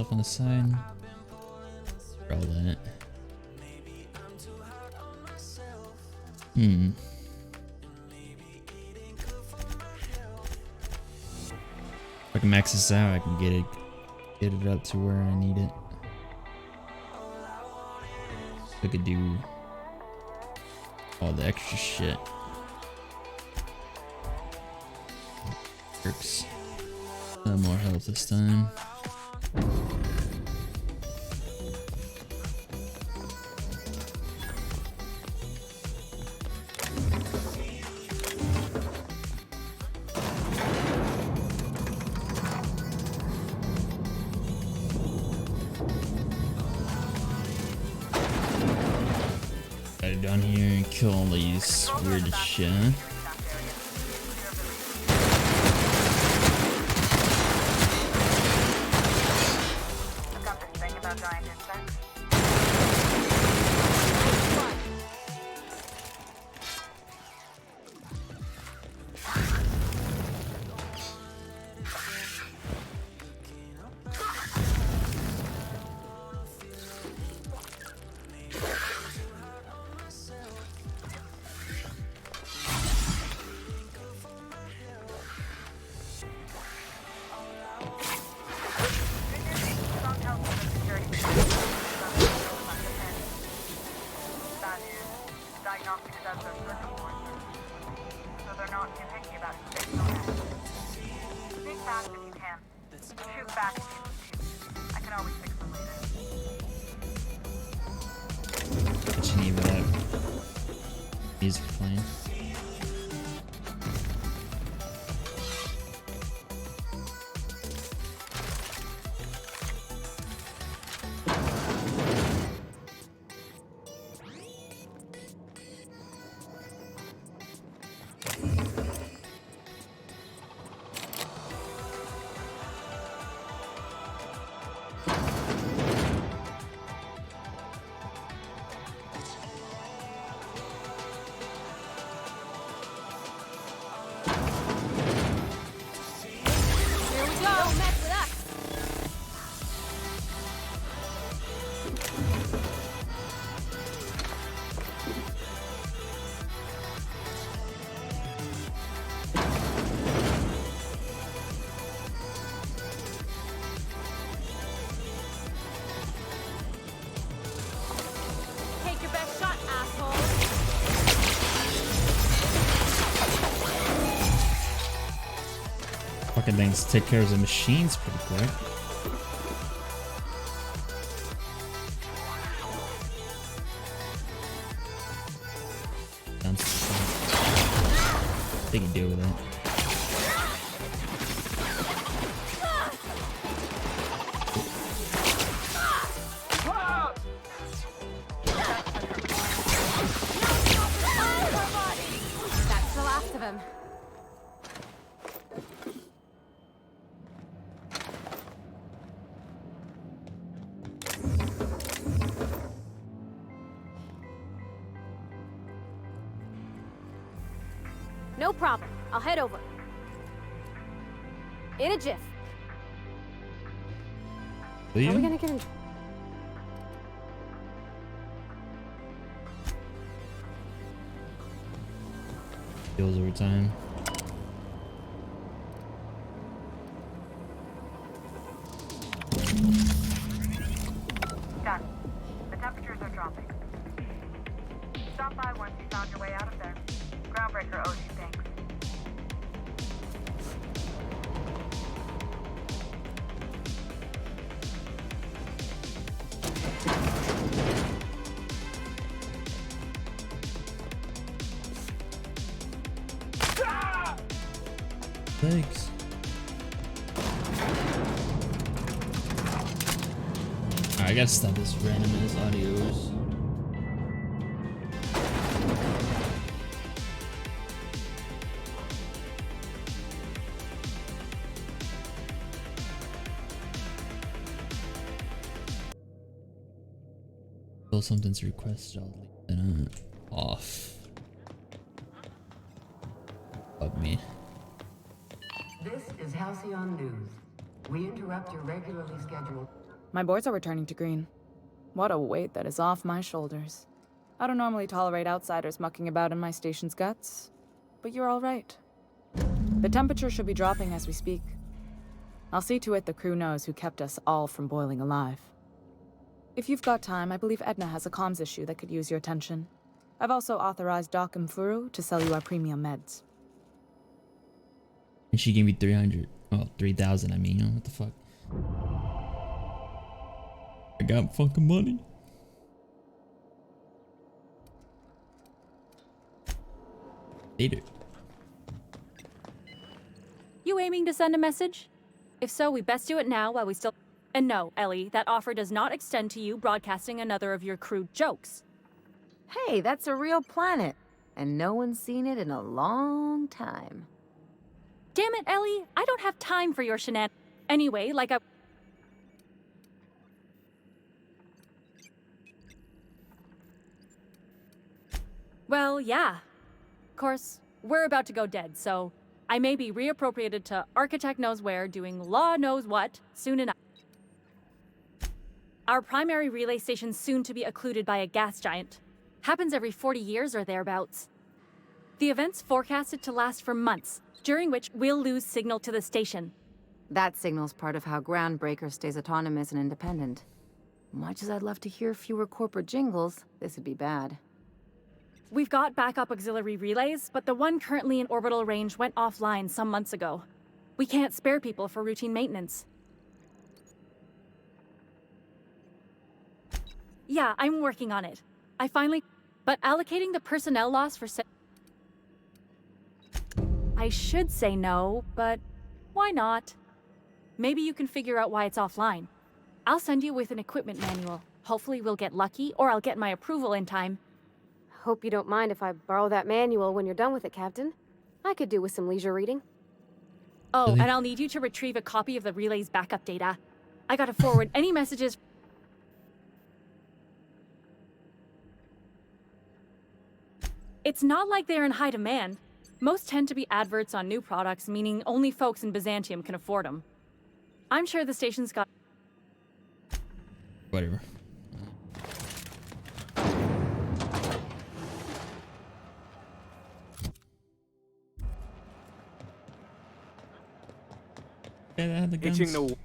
stuff on the side. All that. If I can max this out, I can get it up to where I need it. I could do all the extra shit. Works. More health this time. Got it down here and kill all these weird shit. Music playing. Fucking things take care of the machines pretty quick. They can deal with that. That's the last of him. No problem. I'll head over. In a jiff. Are we gonna get in? Kills over time. Done. The temperatures are dropping. Stop by once you found your way out of there. Groundbreaker owes you thanks. Thanks. Alright, I gotta stop this random ass audios. Until something's requested, I'll leave it off. Fuck me. This is Halcyon News. We interrupt your regularly scheduled... My boards are returning to green. What a weight that is off my shoulders. I don't normally tolerate outsiders mucking about in my station's guts, but you're all right. The temperature should be dropping as we speak. I'll see to it the crew knows who kept us all from boiling alive. If you've got time, I believe Edna has a comms issue that could use your attention. I've also authorized Doc and Furu to sell you our premium meds. And she gave me 300. Oh, 3,000, I mean. What the fuck? I got fucking money. Later. You aiming to send a message? If so, we best do it now while we still... And no, Ellie, that offer does not extend to you broadcasting another of your crude jokes. Hey, that's a real planet. And no one's seen it in a long time. Damn it, Ellie, I don't have time for your shenanigans. Anyway, like I... Well, yeah. Of course, we're about to go dead, so I may be reappropriated to architect knows where, doing law knows what, soon enough. Our primary relay station's soon to be occluded by a gas giant. Happens every 40 years or thereabouts. The event's forecasted to last for months, during which we'll lose signal to the station. That signal's part of how Groundbreaker stays autonomous and independent. Much as I'd love to hear fewer corporate jingles, this would be bad. We've got backup auxiliary relays, but the one currently in orbital range went offline some months ago. We can't spare people for routine maintenance. Yeah, I'm working on it. But allocating the personnel loss for I should say no, but why not? Maybe you can figure out why it's offline. I'll send you with an equipment manual. Hopefully we'll get lucky, or I'll get my approval in time. Hope you don't mind if I borrow that manual when you're done with it, Captain. I could do with some leisure reading. Oh, and I'll need you to retrieve a copy of the relay's backup data. I gotta forward any messages. It's not like they're in high demand. Most tend to be adverts on new products, meaning only folks in Byzantium can afford them. I'm sure the station's got... Whatever. Yeah, they had the guns.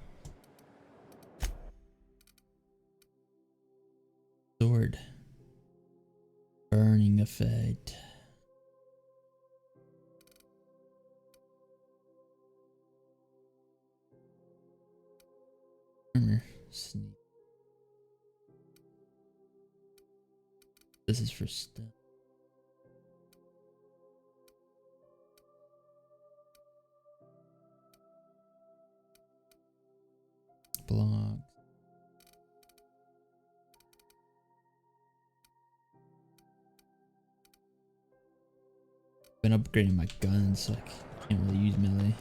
Sword. Burning effect. Armor. Sneak. This is for stuff. Blogs. Been upgrading my guns, so I can't really use melee.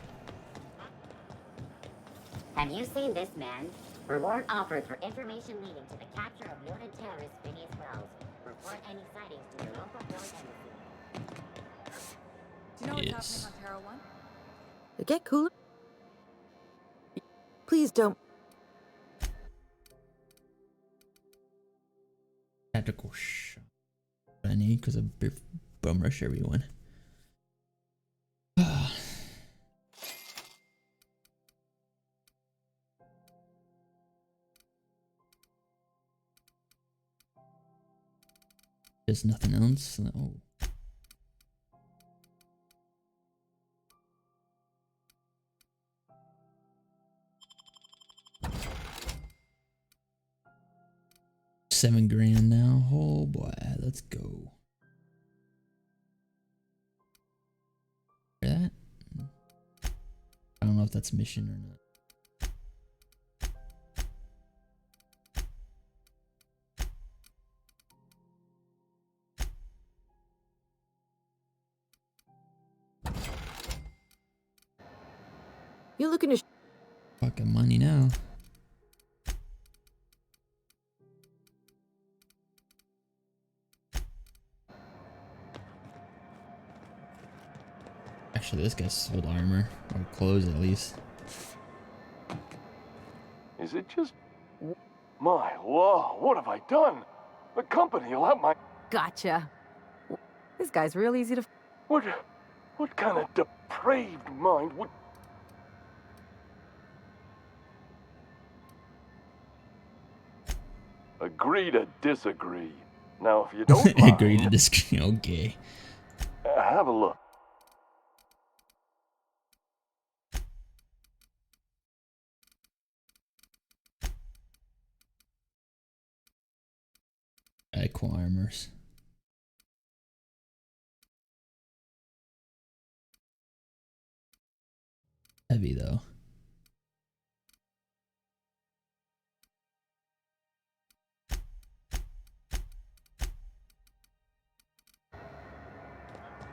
Have you seen this man? Reward offered for information leading to the capture of noted terrorist Phineas Wells. Report any sightings to your local foreign embassy. Do you know what's happening on Terra 1? Get cooler. Please don't. Tactical shot. I need because I bum rush everyone. There's nothing else. No. $7,000 now. Oh boy, let's go. Hear that? I don't know if that's mission or not. You're looking to Fucking money now. Actually, this guy's sold armor or clothes at least. Is it just My law, what have I done? The company will have my... Gotcha. This guy's real easy to... What kind of depraved mind would... Agree to disagree. Now, if you don't Agree to mind, disagree. Okay. have a look. Aqua armors. Heavy though.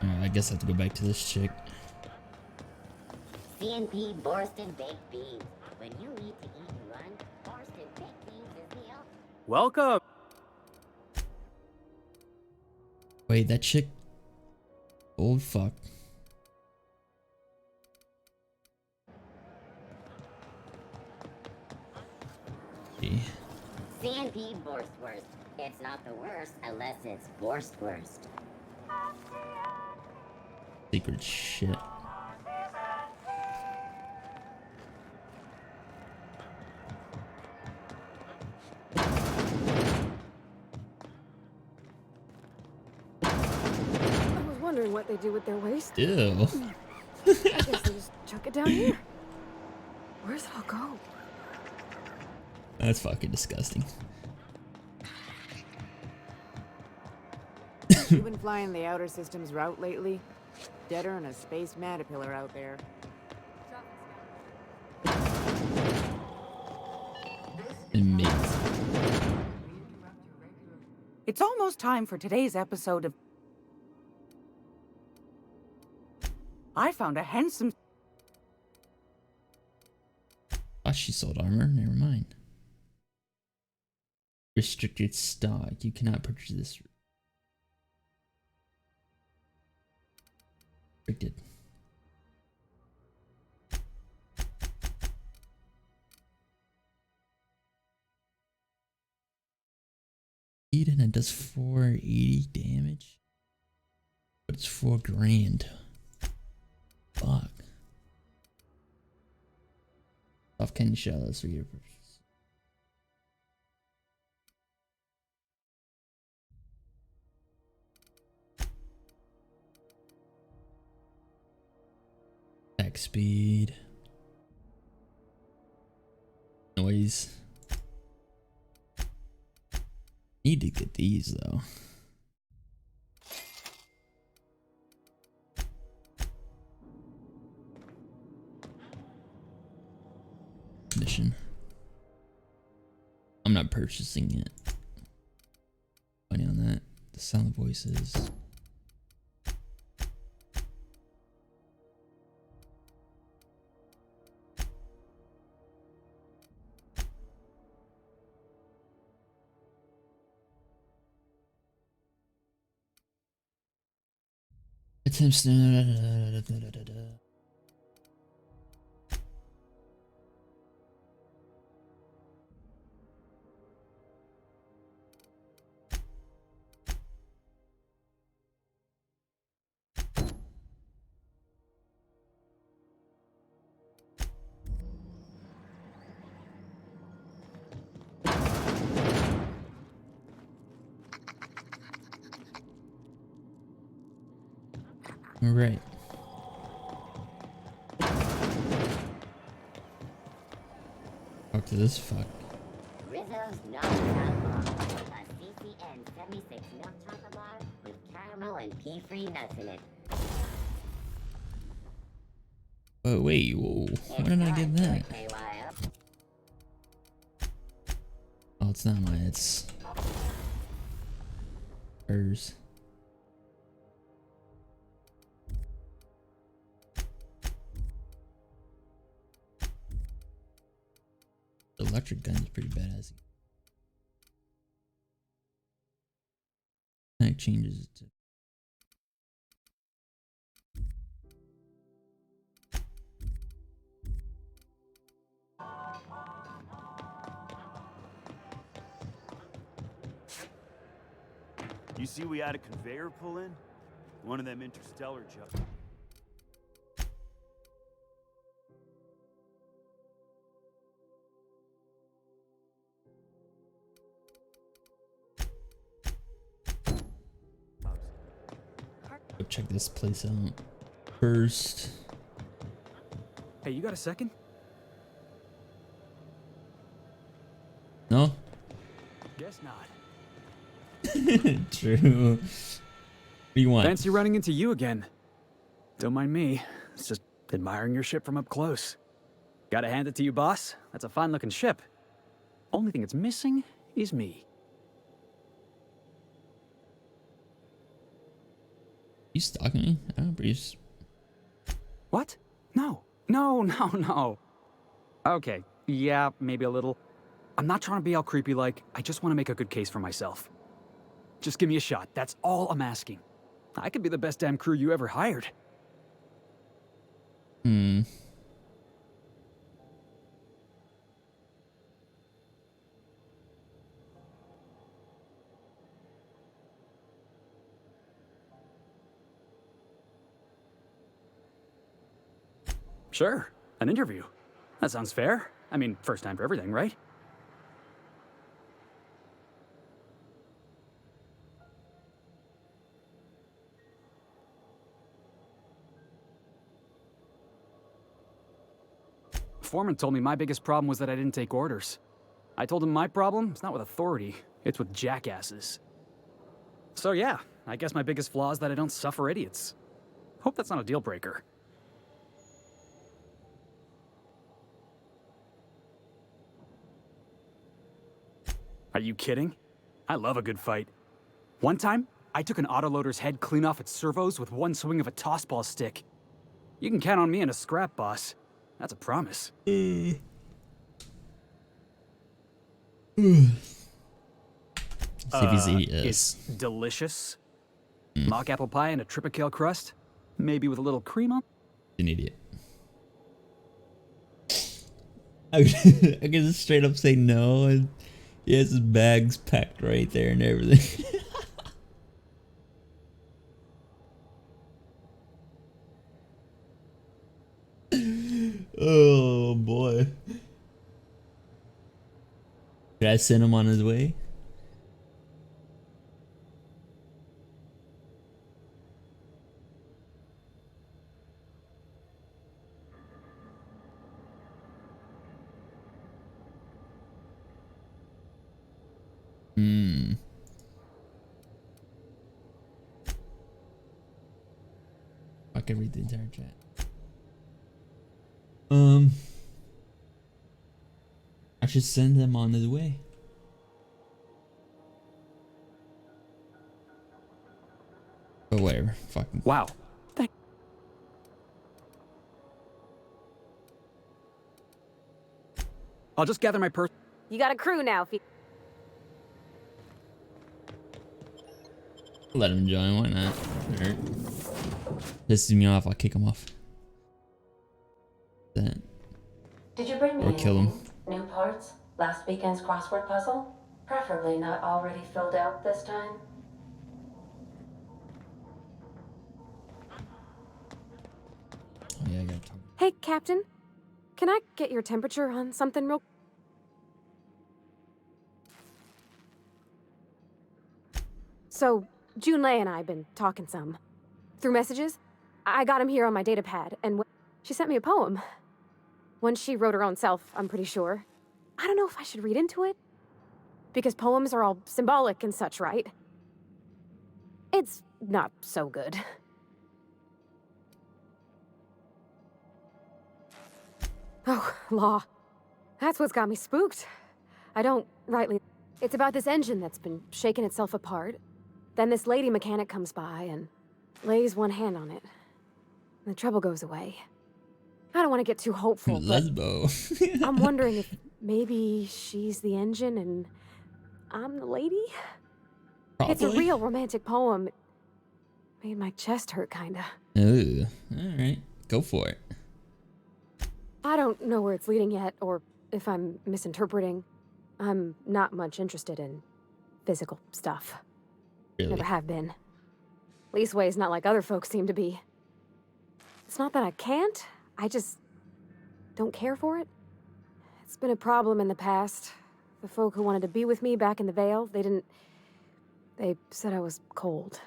I guess I have to go back to this chick. CNP Borston Baked Beans. When you need to eat and run, Borston Baked Beans is the ultimate. Welcome. Wait, that chick. Old fuck. CNP Borstwurst. It's not the worst unless it's Borstwurst. Secret shit. I was wondering what they do with their waste. Ew. I guess they just chuck it down here. Where's it all go? That's fucking disgusting. You been flying the outer systems route lately? Deader than a space matapillar out there. Amazing. It's almost time for today's episode of... I found a handsome... Oh, she sold armor? Never mind. Restricted stock. You cannot purchase this. Restricted. And it does 480 damage. But it's 4 grand. Fuck. Off candy shallows for your purchase. Attack speed. Noise. Need to get these though. Mission. I'm not purchasing it. Money on that. The sound of voices. Attempts. Right. Talk to this fuck. Rizzo's Knock Chocolate. A CCN 76 milk chocolate bar with caramel and pea-free nuts in it. Oh wait, whoa. Why did I get that? Oh, it's not mine, it's hers. The electric gun is pretty badass. That changes it to You see we had a conveyor pull in? One of them interstellar jobs. Go check this place out first. Hey, you got a second? No? Guess not. True. What do you want? Fancy running into you again. Don't mind me. It's just admiring your ship from up close. Gotta hand it to you, boss. That's a fine-looking ship. Only thing it's missing is me. You stalking me? I don't Breeze. What? No. No. Okay, yeah, maybe a little. I'm not trying to be all creepy like. I just want to make a good case for myself. Just give me a shot. That's all I'm asking. I could be the best damn crew you ever hired. Sure, an interview. That sounds fair. I mean, first time for everything, right? Foreman told me my biggest problem was that I didn't take orders. I told him my problem is not with authority, it's with jackasses. So yeah, I guess my biggest flaw is that I don't suffer idiots. Hope that's not a deal breaker. Are you kidding? I love a good fight. One time, I took an autoloader's head clean off its servos with one swing of a tossball stick. You can count on me in a scrap, boss. That's a promise. It's delicious. Mock apple pie and a tripicale crust, maybe with a little cream on. An idiot. I can just straight up say no, and he has his bags packed right there and everything. Oh boy. Should I send him on his way? I can read the entire chat. I should send him on his way. But whatever. Fucking. Wow. I'll just gather my purse. You got a crew now. Let him join. Why not? Alright. Pisses me off. I'll kick him off. That. Did you bring me Or kill him. new parts? Last weekend's crossword puzzle? Preferably not already filled out this time. Oh, yeah, I gotta talk. Hey, Captain. Can I get your temperature on something real? So, Junlei and I have been talking some. Through messages. I got him here on my data pad, and she sent me a poem. One she wrote her own self, I'm pretty sure. I don't know if I should read into it. Because poems are all symbolic and such, right? It's not so good. Oh, law. That's what's got me spooked. I don't rightly... It's about this engine that's been shaking itself apart. Then this lady mechanic comes by and lays one hand on it. And the trouble goes away. I don't want to get too hopeful, but Lesbo. I'm wondering if maybe she's the engine and I'm the lady? Probably. It's a real romantic poem. It made my chest hurt, kinda. Ooh. Alright. Go for it. I don't know where it's leading yet, or if I'm misinterpreting. I'm not much interested in physical stuff. Really? Never have been. Leastway's not like other folks seem to be. It's not that I can't, I just don't care for it. It's been a problem in the past. The folk who wanted to be with me back in the Vale, they said I was cold.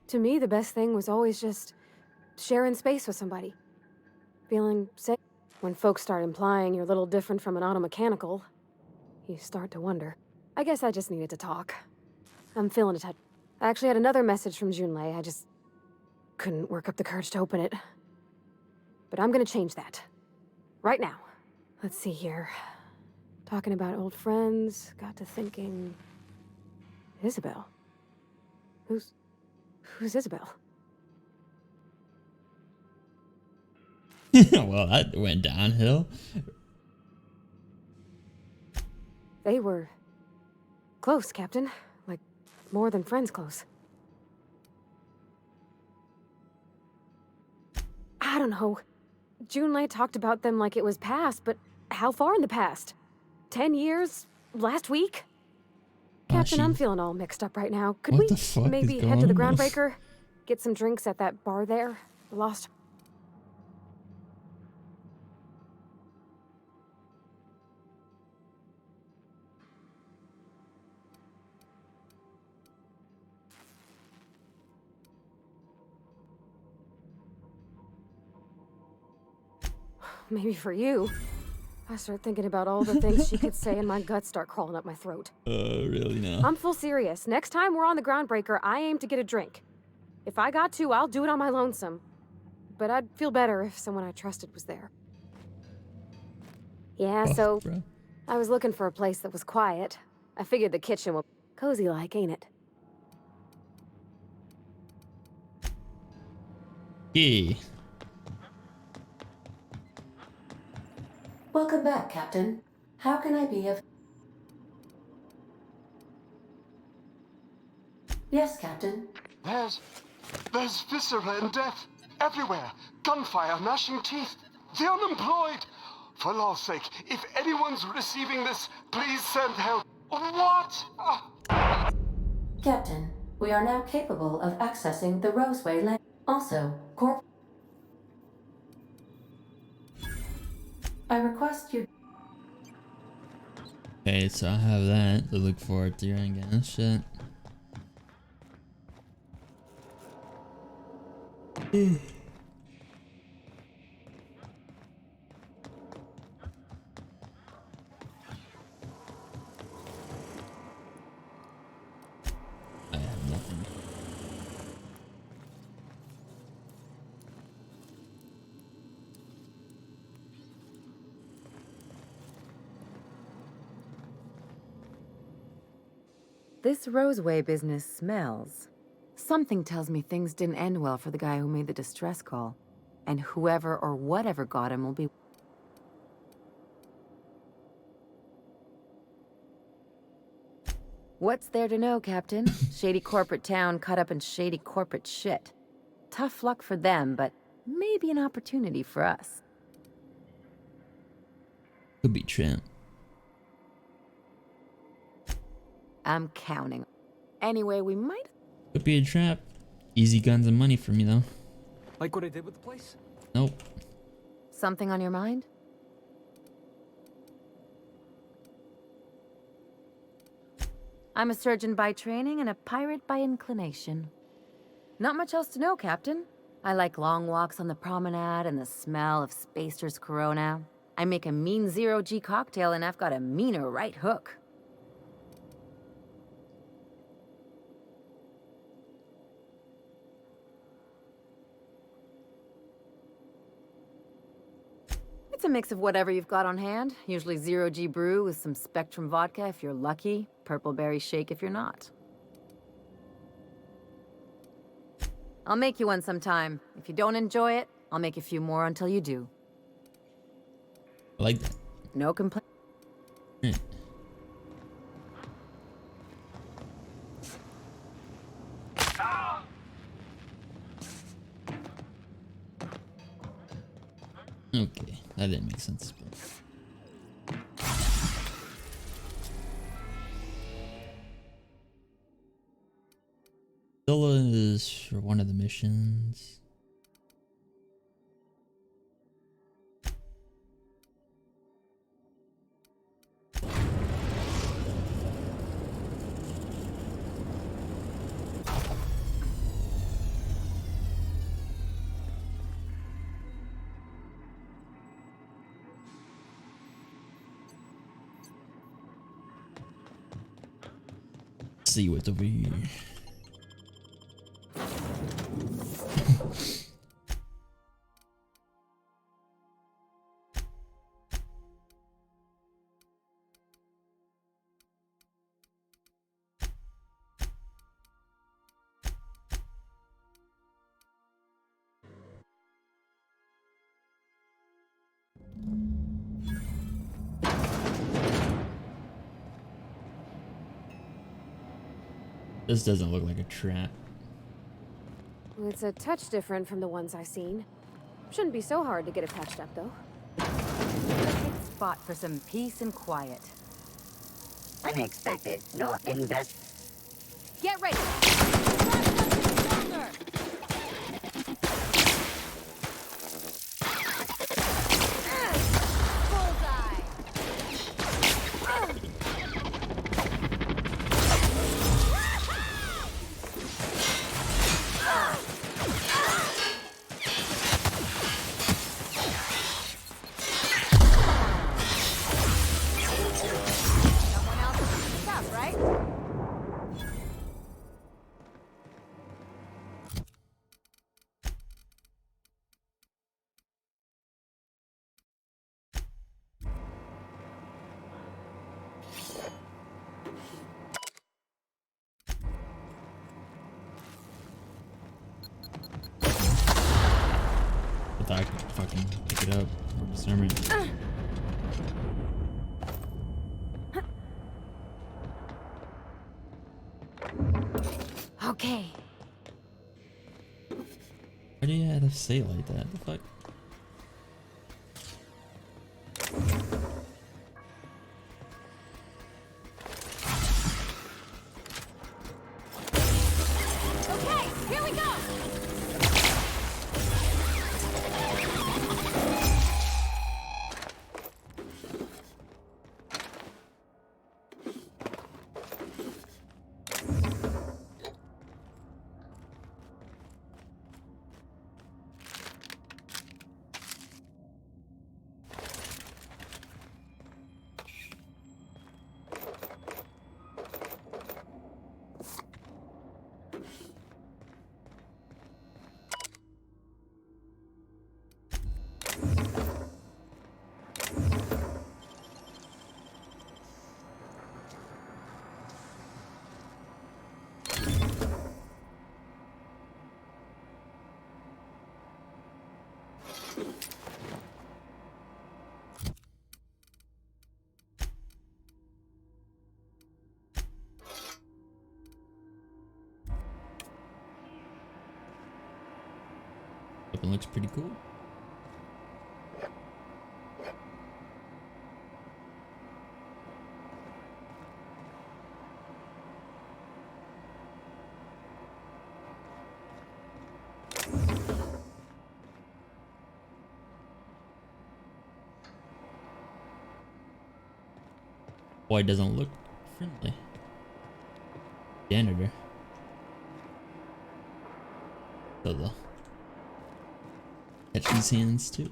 To me, the best thing was always just sharing space with somebody. Feeling safe. When folks start implying you're a little different from an automechanical, you start to wonder. I guess I just needed to talk. I'm feeling a touch. I actually had another message from Junlei. I just couldn't work up the courage to open it. But I'm gonna change that. Right now. Let's see here. Talking about old friends, got to thinking... Isabel? Who's Isabel? Well, that went downhill. They were... close, Captain. Like, more than friends close. I don't know. Junlei talked about them like it was past, but how far in the past? 10 years? Last week? Captain, I'm feeling all mixed up right now. Could we maybe head to the Groundbreaker? Get some drinks at that bar there? The Lost... Maybe for you. I start thinking about all the things she could say and my guts start crawling up my throat. Really now? I'm full serious. Next time we're on the Groundbreaker, I aim to get a drink. If I got to, I'll do it on my lonesome. But I'd feel better if someone I trusted was there. Yeah, so I was looking for a place that was quiet. I figured the kitchen would cozy like, ain't it? Yeah. Welcome back, Captain. How can I be of... Yes, Captain. There's viscera and death everywhere. Gunfire, gnashing teeth. The unemployed. For law's sake, if anyone's receiving this, please send help. What? Captain, we are now capable of accessing the Roseway land. Also, I request you... Okay, so I have that to look forward to again. Shit. I have nothing. This Roseway business smells. Something tells me things didn't end well for the guy who made the distress call. And whoever or whatever got him will be... What's there to know, Captain? Shady corporate town caught up in shady corporate shit. Tough luck for them, but maybe an opportunity for us. Could be Trent. I'm counting. Anyway, we might... Could be a trap. Easy guns and money for me, though. Like what I did with the place? Nope. Something on your mind? I'm a surgeon by training and a pirate by inclination. Not much else to know, Captain. I like long walks on the promenade and the smell of Spacer's Corona. I make a mean zero-G cocktail and I've got a meaner right hook. It's a mix of whatever you've got on hand. Usually zero-G brew with some Spectrum vodka if you're lucky, purple berry shake if you're not. I'll make you one sometime. If you don't enjoy it, I'll make a few more until you do. I like that. No complaint. Okay, that didn't make sense. Zilla is for one of the missions. See what's over here. This doesn't look like a trap. It's a touch different from the ones I've seen. Shouldn't be so hard to get it patched up, though. Perfect spot for some peace and quiet. Unexpected, no invest. Get ready! I thought I could fucking pick it up. Discernment. Okay. Why do you have to say it like that? The fuck? Okay, here we go! Weapon looks pretty cool. Why it doesn't look friendly? Janitor. So though. Catch these hands too.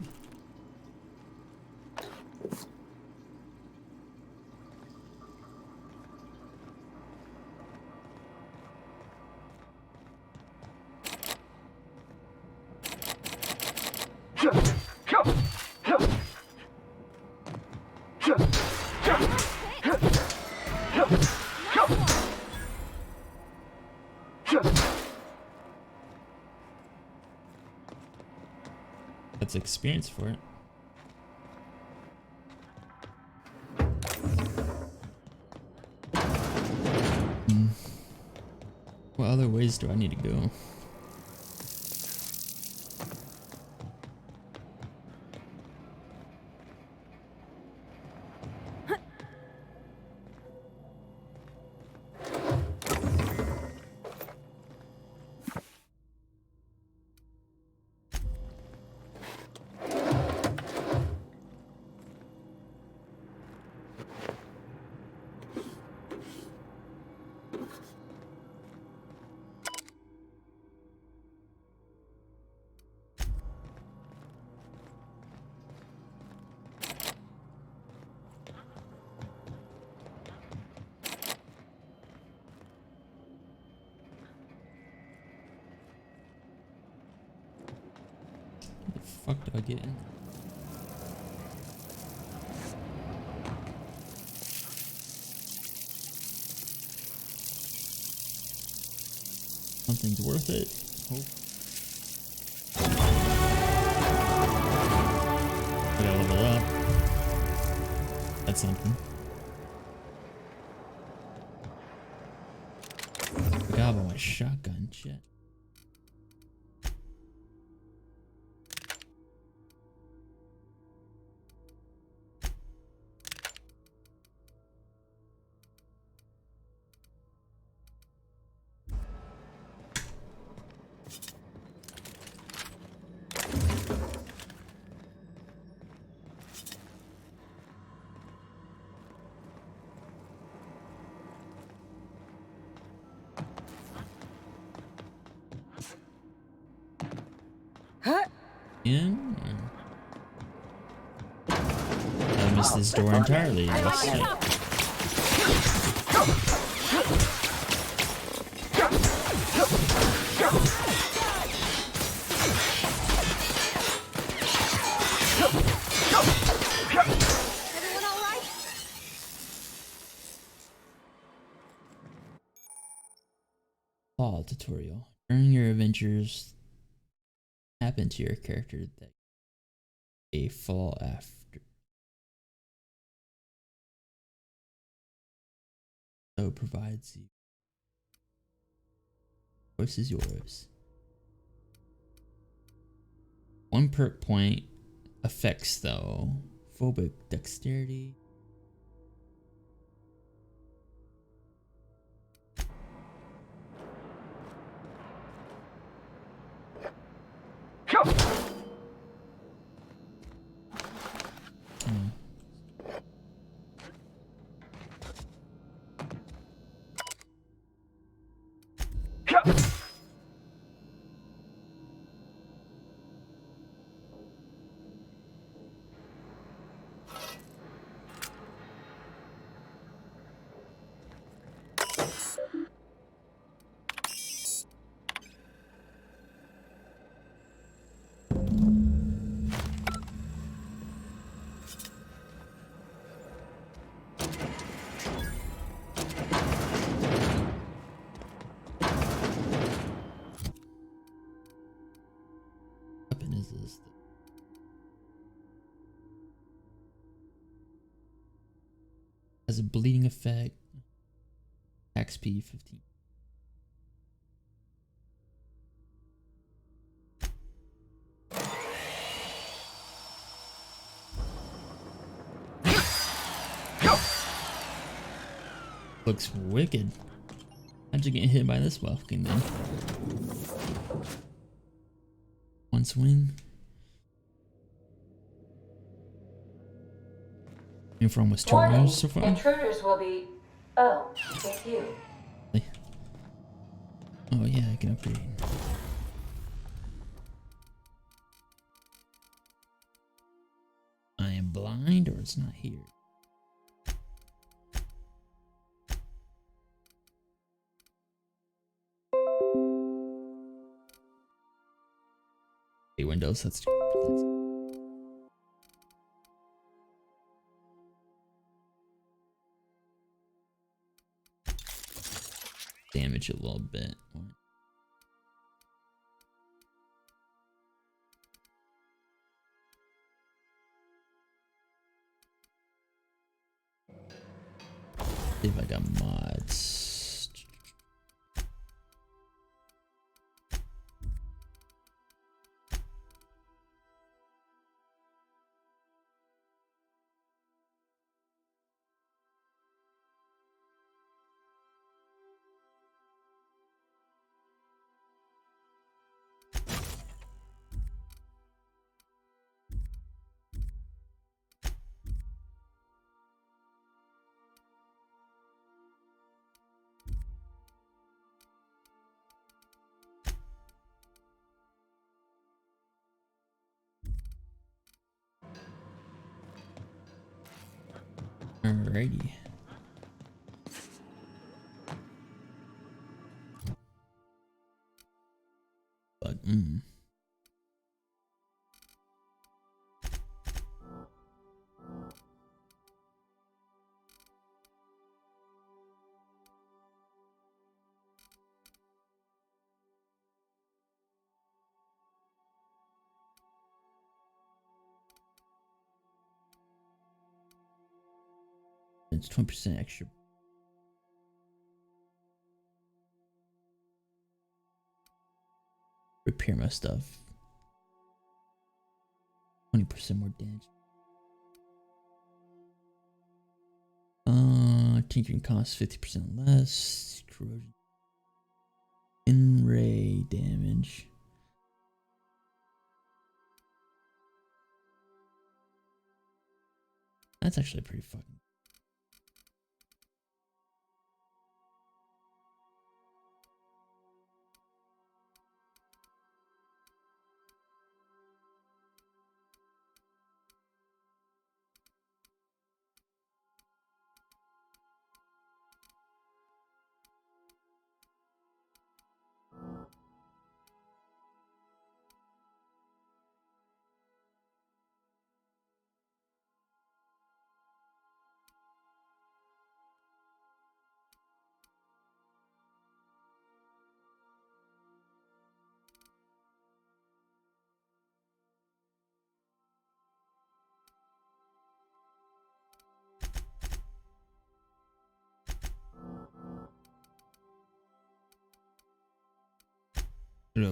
That's experience for it. What other ways do I need to go? What the fuck do I get in? Something's worth it. Hope. I gotta level up. That's something. Forgot about my shotgun. Shit. In? I missed this door entirely. What's that? Everyone all right? Fall tutorial. During your adventures, happen to your character that a fall after. So provides you. Choice is yours. 1 perk point. Effects though. Phobic dexterity. Weapon is this? Has a bleeding effect. XP 15. Looks wicked. How'd you get hit by this fucking thing? One swing. Uniform was 2 rounds so far. Intruders will be... Oh, it's you. Oh yeah, I can upgrade. I am blind or it's not here. Hey Windows, that's damage a little bit. What? See if I got mods. Alrighty. But it's 20% extra. Repair my stuff. 20% more damage. Tinkering costs 50% less. Corrosion. In-ray damage. That's actually pretty fucking.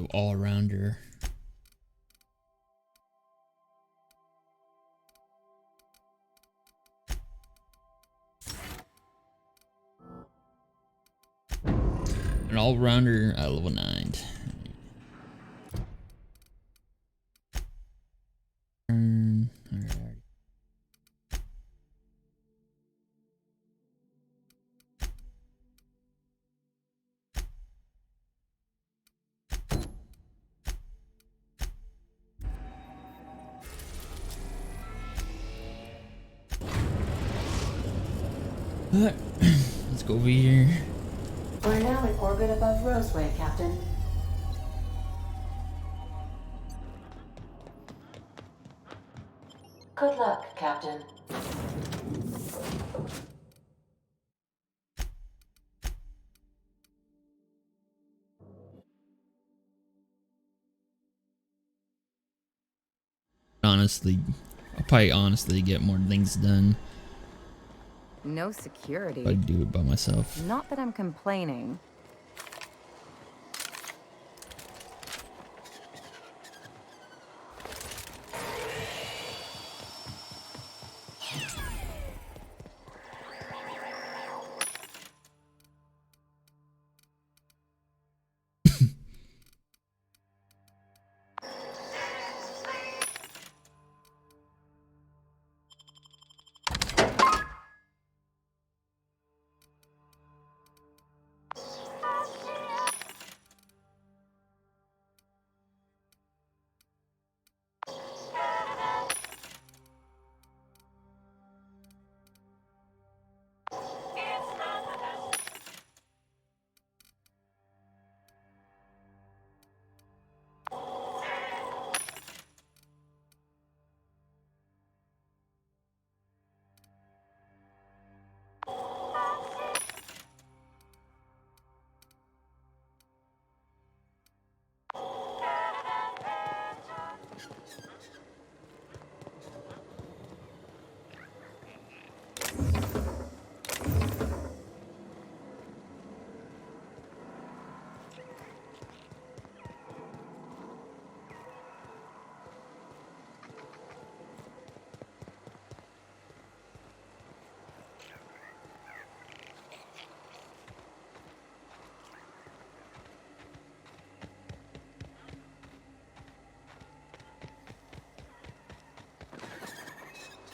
All-rounder. An all-rounder at level 9. Alright. Let's go over here. We're now in orbit above Roseway, Captain. Good luck, Captain. Honestly, I'll probably honestly get more things done No security. if I do it by myself. Not that I'm complaining.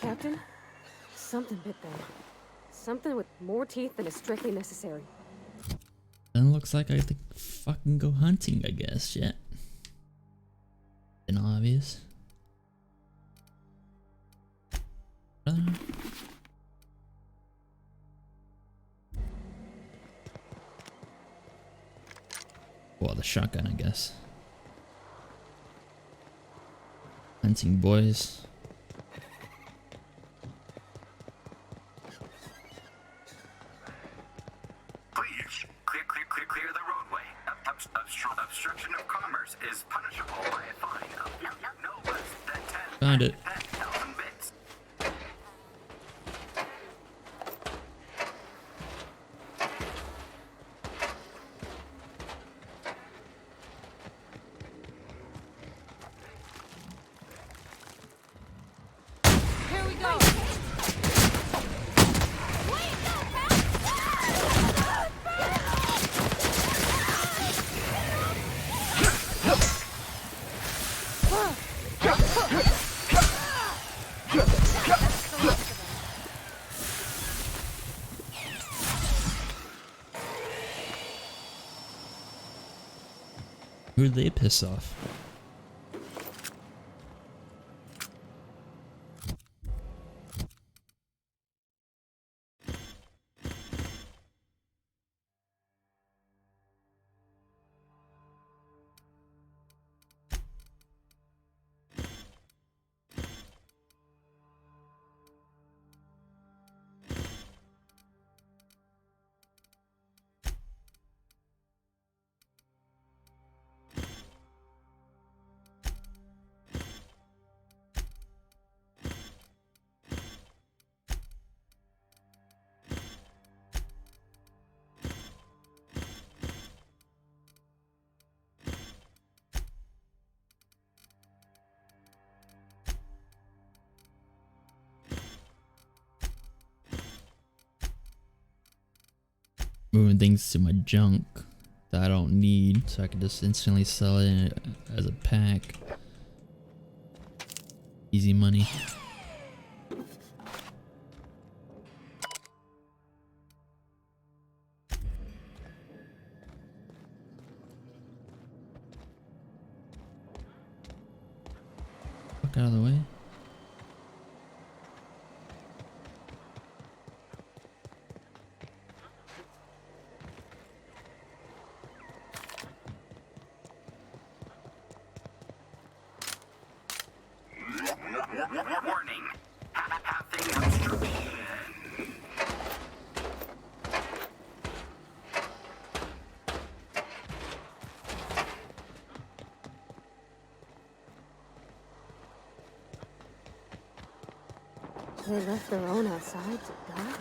Captain? Something bit them. Something with more teeth than is strictly necessary. Then looks like I have to fucking go hunting, I guess. Yeah. Been obvious. Well, the shotgun, I guess. Hunting boys. Please, clear the roadway. Obstruction of commerce is punishable by a fine of no less than 10,000 Found it. bits. Here we go. Who'd they piss off? Moving things to my junk that I don't need, so I can just instantly sell it as a pack. Easy money. Fuck out of the way. Warning. Pathing obstruction. They left their own outside to die?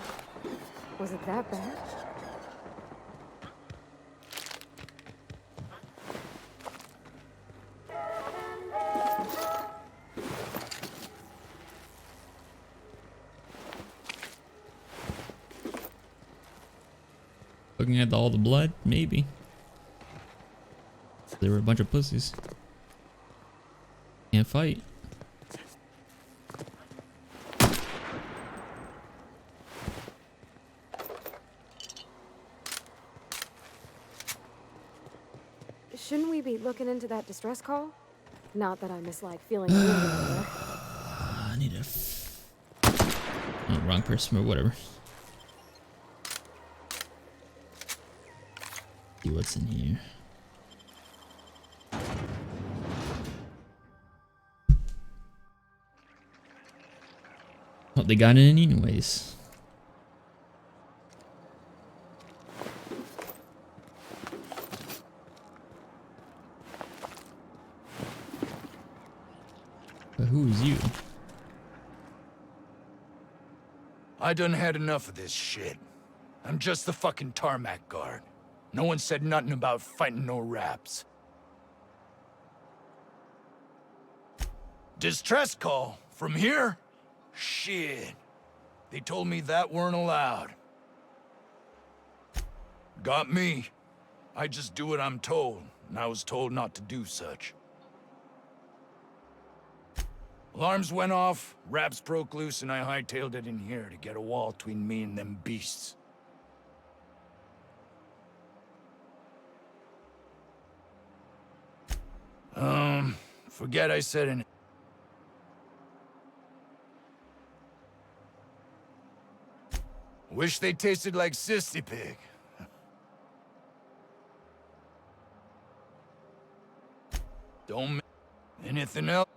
Was it that bad? Looking at all the blood, maybe. They were a bunch of pussies. Can't fight. Shouldn't we be looking into that distress call? Not that I mislike feeling really there. I need a oh, wrong person or whatever. See what's in here. Oh, they got it in anyways. But who is you? I done had enough of this shit. I'm just the fucking tarmac guard. No one said nothing about fighting no raps. Distress call? From here? Shit. They told me that weren't allowed. Got me. I just do what I'm told, and I was told not to do such. Alarms went off, wraps broke loose, and I hightailed it in here to get a wall between me and them beasts. Forget I said anything. Wish they tasted like Sissy Pig. Don't anything else?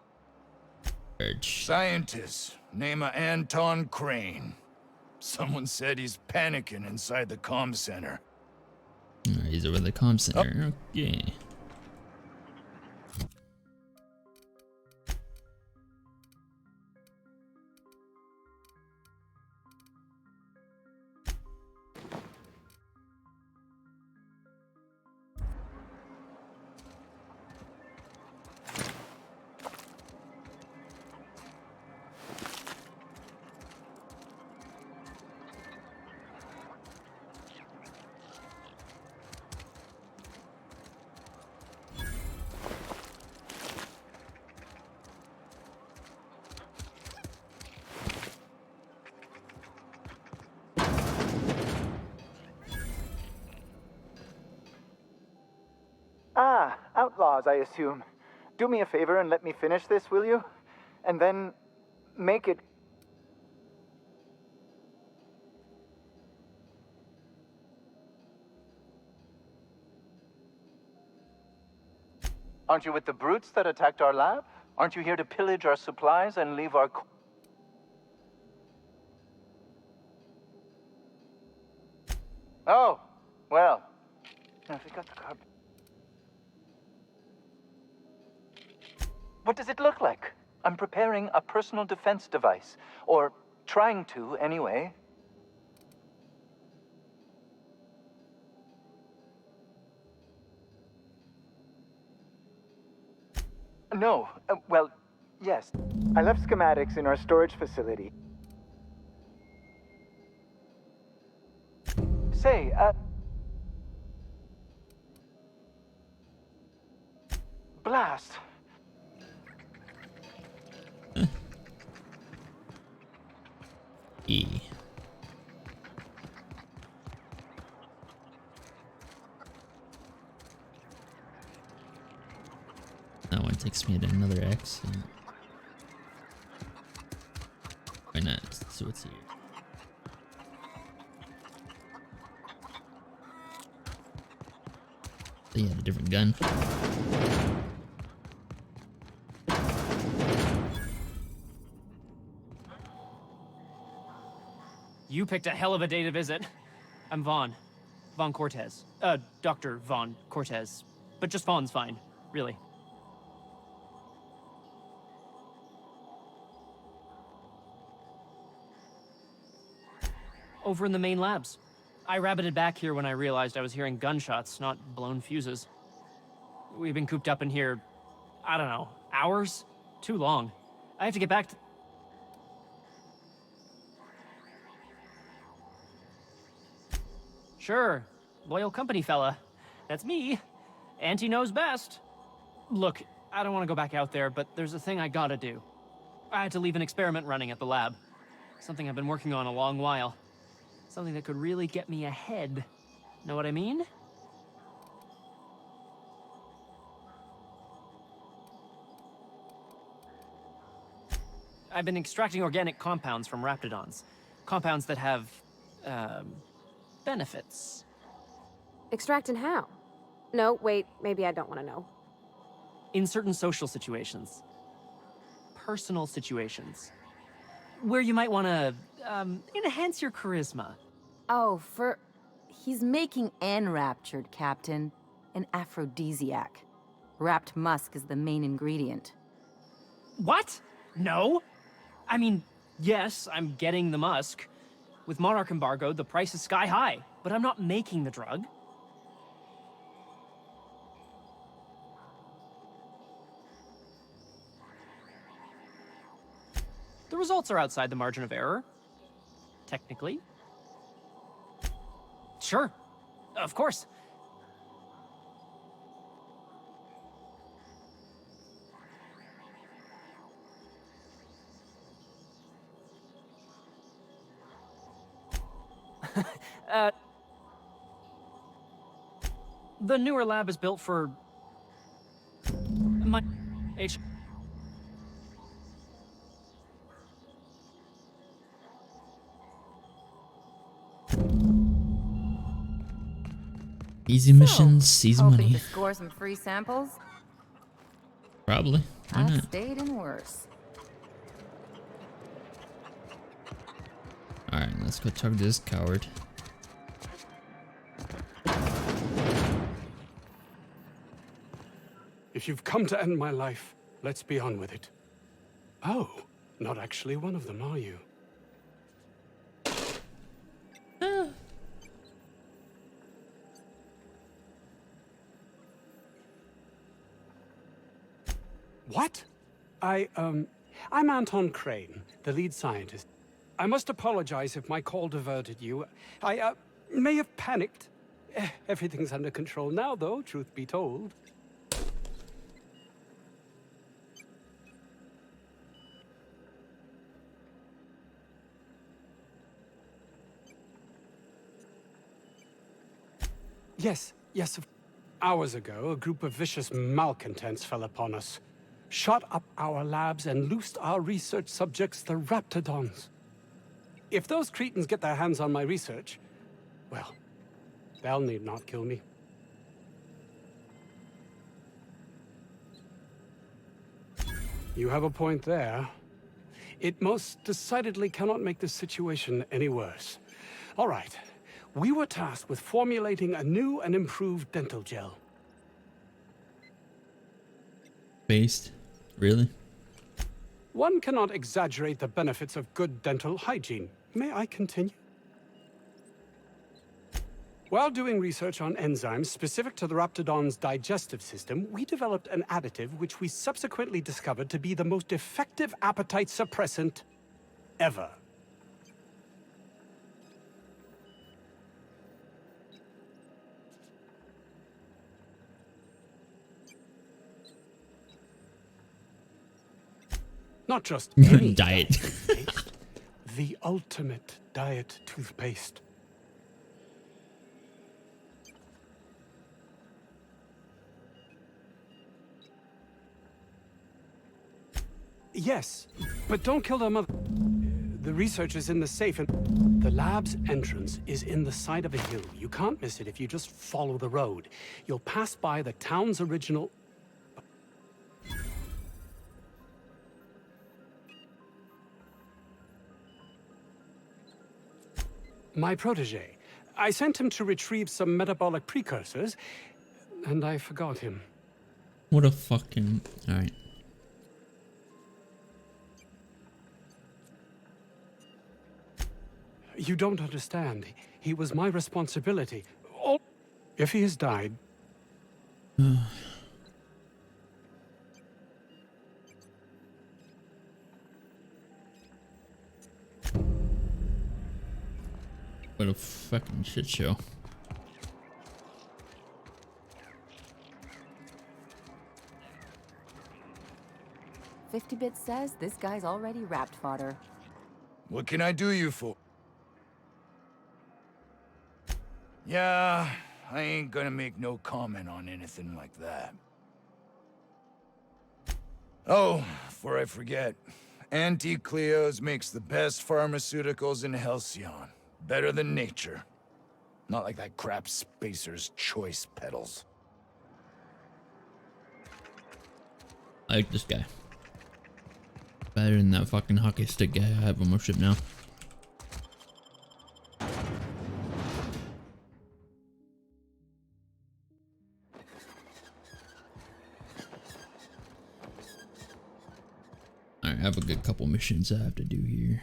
Scientist, name of Anton Crane. Someone said he's panicking inside the comm center. He's over the comm center. Okay. Ah, outlaws, I assume. Do me a favor and let me finish this, will you? And then make it... Aren't you with the brutes that attacked our lab? Aren't you here to pillage our supplies and leave our... Oh, well. Now, if we got the carb... What does it look like? I'm preparing a personal defense device. Or trying to, anyway. No. Well, yes. I left schematics in our storage facility. Say, blast. E. That one takes me to another exit. Why not? Let's see what's here. They had a different gun. You picked a hell of a day to visit. I'm Vaughn. Vaughn Cortez. Dr. Vaughn Cortez. But just Vaughn's fine, really. Over in the main labs. I rabbited back here when I realized I was hearing gunshots, not blown fuses. We've been cooped up in here, I don't know, hours? Too long. I have to get back to... Sure, loyal company fella. That's me. Auntie knows best. Look, I don't want to go back out there, but there's a thing I gotta do. I had to leave an experiment running at the lab. Something I've been working on a long while. Something that could really get me ahead. Know what I mean? I've been extracting organic compounds from raptidons. Compounds that have, benefits. Extracting how? No, wait, maybe I don't want to know. In certain social situations. Personal situations. Where you might want to, enhance your charisma. Oh, he's making enraptured, Captain. An aphrodisiac. Wrapped musk is the main ingredient. What? No? I mean, yes, I'm getting the musk. With Monarch embargo, the price is sky high, but I'm not making the drug. The results are outside the margin of error. Technically. Sure. Of course. The newer lab is built for my H. Easy missions, easy Hoping money. to score some free samples? Probably. Why I've not? stayed in worse. Alright, let's go talk to this coward. If you've come to end my life, let's be on with it. Oh, not actually one of them, are you? What? I'm Anton Crane, the lead scientist. I must apologize if my call diverted you. I may have panicked. Everything's under control now, though, truth be told. Yes. Hours ago, a group of vicious malcontents fell upon us, shot up our labs, and loosed our research subjects, the Raptidons. If those cretins get their hands on my research, well, they'll need not kill me. You have a point there. It most decidedly cannot make this situation any worse. All right. We were tasked with formulating a new and improved dental gel. Based? Really? One cannot exaggerate the benefits of good dental hygiene. May I continue? While doing research on enzymes specific to the Raptidon's digestive system, we developed an additive which we subsequently discovered to be the most effective appetite suppressant ever. Not just any diet. toothpaste, the ultimate diet toothpaste. Yes, but don't kill their mother. The research is in the safe, and the lab's entrance is in the side of a hill. You can't miss it if you just follow the road. You'll pass by the town's original... My protege. I sent him to retrieve some metabolic precursors, and I forgot him. What a fucking... Alright. You don't understand. He was my responsibility. Oh, if he has died... What a fucking shit show. $50 says this guy's already wrapped fodder. What can I do you for? Yeah, I ain't gonna make no comment on anything like that. Oh, before I forget, Auntie Cleo's makes the best pharmaceuticals in Halcyon. Better than nature. Not like that crap Spacer's Choice pedals. I like this guy. Better than that fucking hockey stick guy I have on my ship now. Alright, I have a good couple missions I have to do here.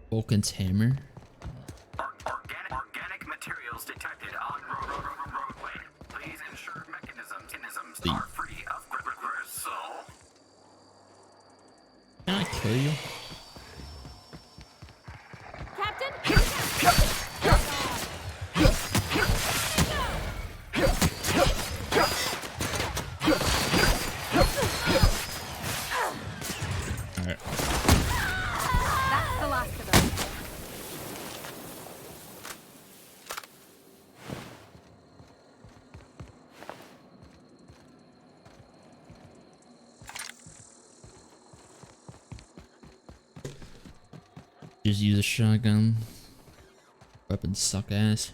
Vulcan's hammer. Organic materials detected on roadway. Please ensure mechanisms are free of reversal. Can I kill you? Just use a shotgun. Weapons suck ass.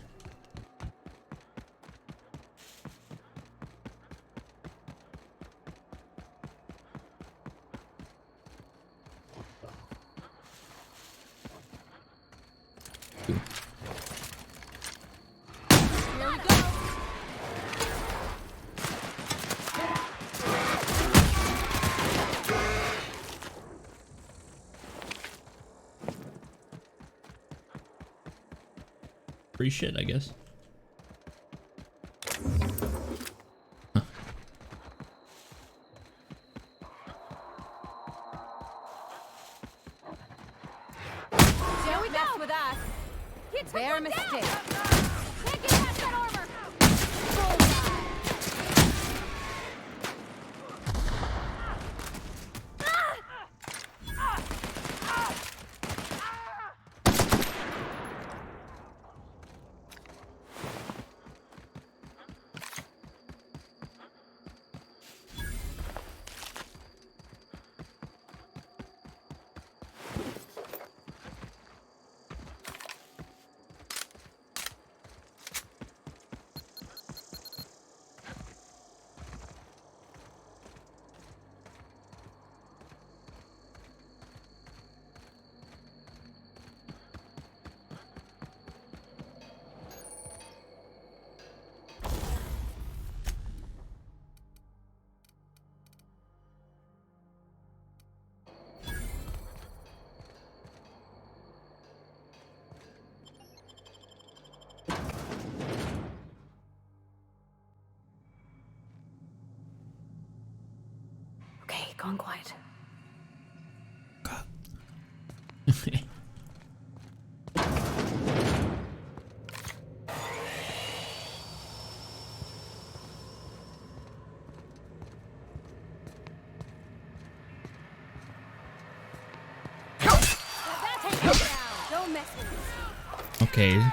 Free shit, I guess. Huh. Don't mess with us. Bear mistake. Can't get past that armor. Okay, gone quiet. Don't mess with me. Okay.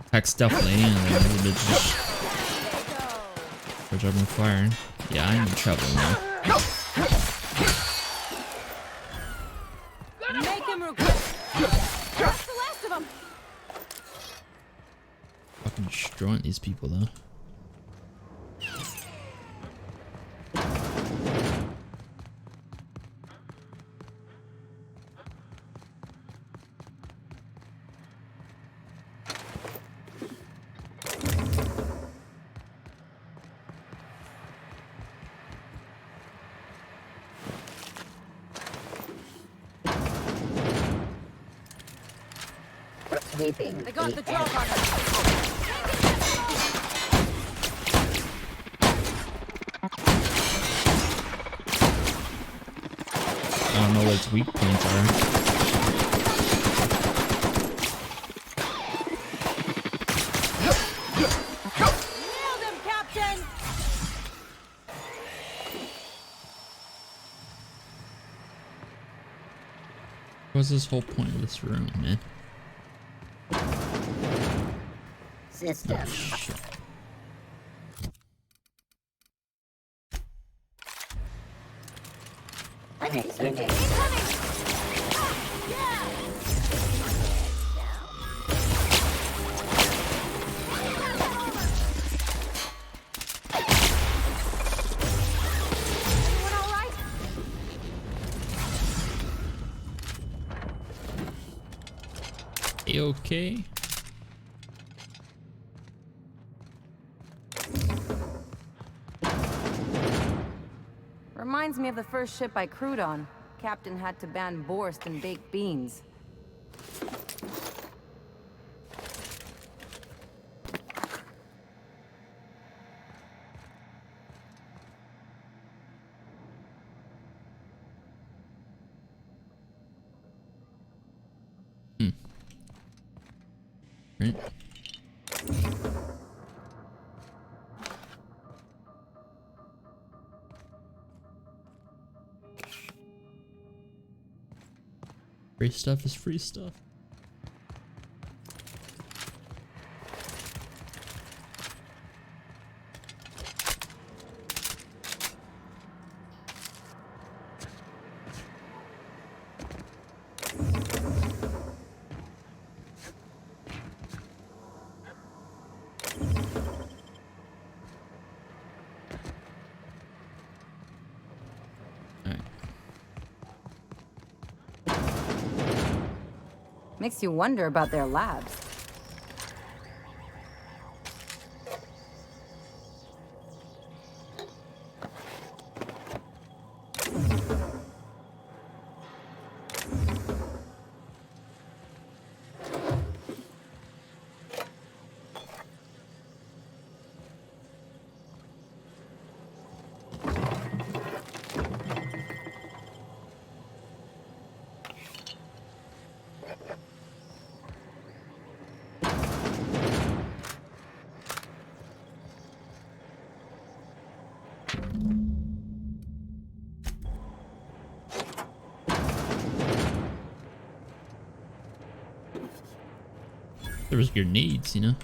Attack stealthily and then the bitch just starts opening fire. Yeah, I'm in trouble now. Make him regret. That's the last of them. Fucking destroying these people though. Sweeping. I got the drop on him. I don't know what its weak points are. Nailed him, Captain. What's this whole point of this room, man? System. Oh, shit. Okay. Reminds me of the first ship I crewed on. Captain had to ban borscht and baked beans. Right. Free stuff is free stuff. Makes you wonder about their labs. There was your needs, you know.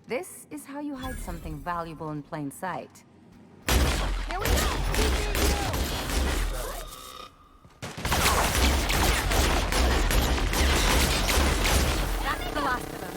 This is how you hide something valuable in plain sight. That's the last of them.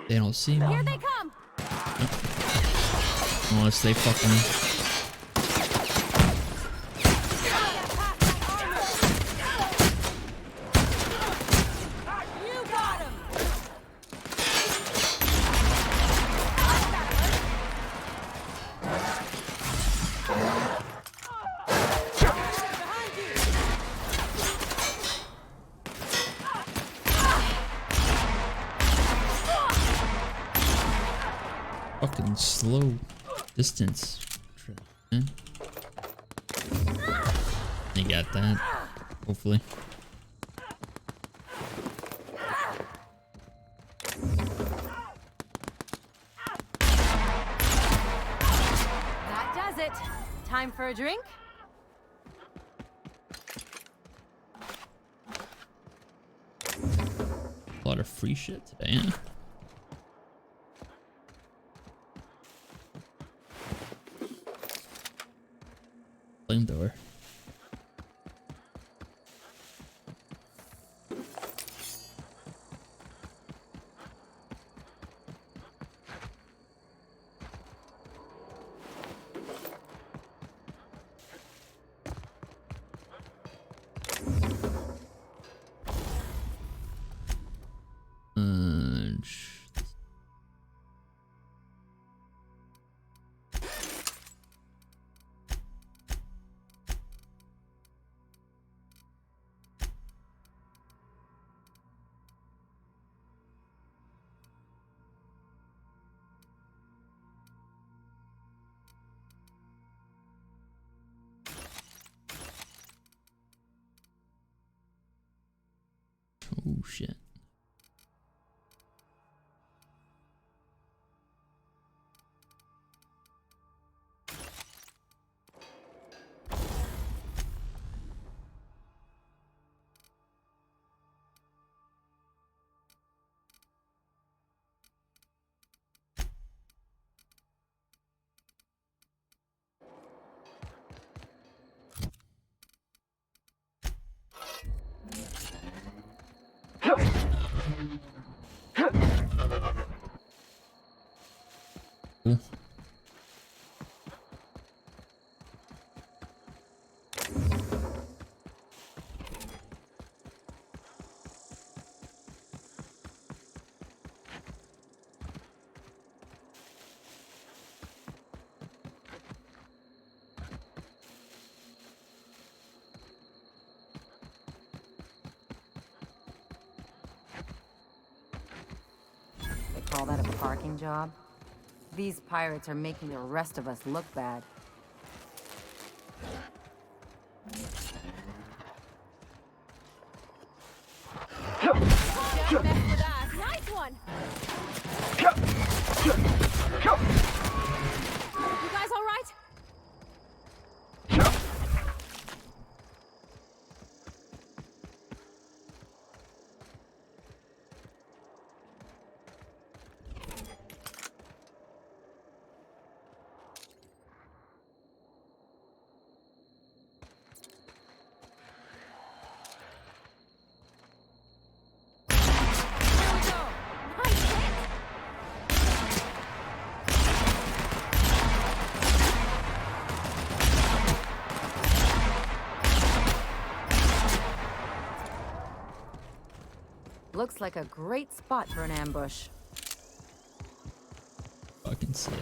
They don't see me. Here they come. Unless they fucking. Fucking slow distance. Man. They got that. Hopefully. That does it. Time for a drink? A lot of free shit today, huh? Flamethrower. Oh shit. Cool. They call that a parking job? These pirates are making the rest of us look bad. Nice one! You guys all right? Looks like a great spot for an ambush. Fucking silly.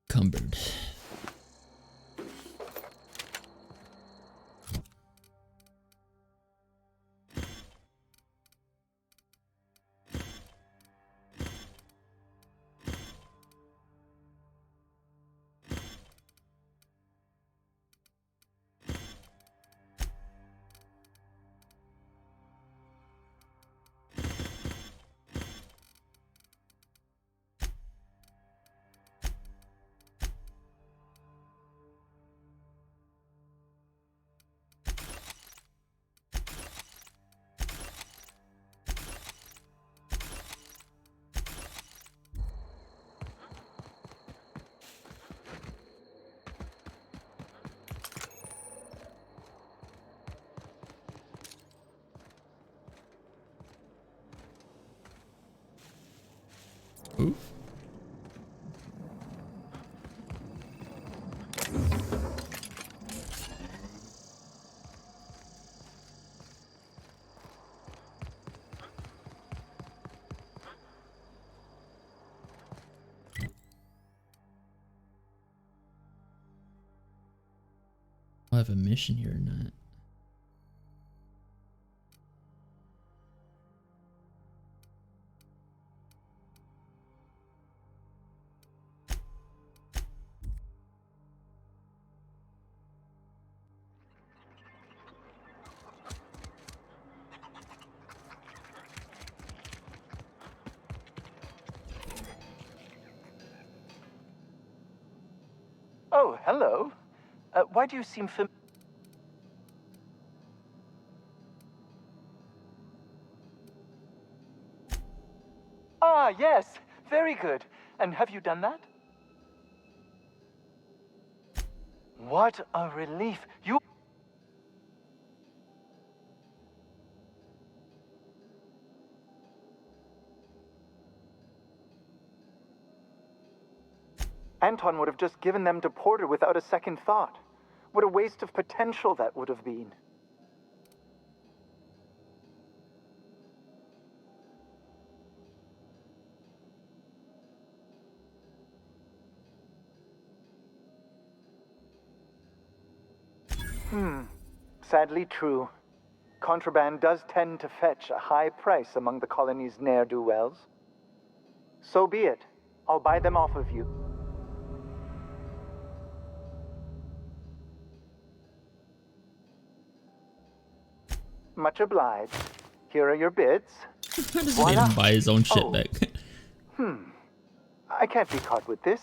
Cumbered. Oof. I have a mission here or not. Oh, hello. Why do you seem familiar? Ah, yes. Very good. And have you done that? What a relief. You... Anton would have just given them to Porter without a second thought. What a waste of potential that would have been. Sadly true. Contraband does tend to fetch a high price among the colony's ne'er-do-wells. So be it. I'll buy them off of you. Much obliged. Here are your bits. How does he even buy his own shit back? I can't be caught with this.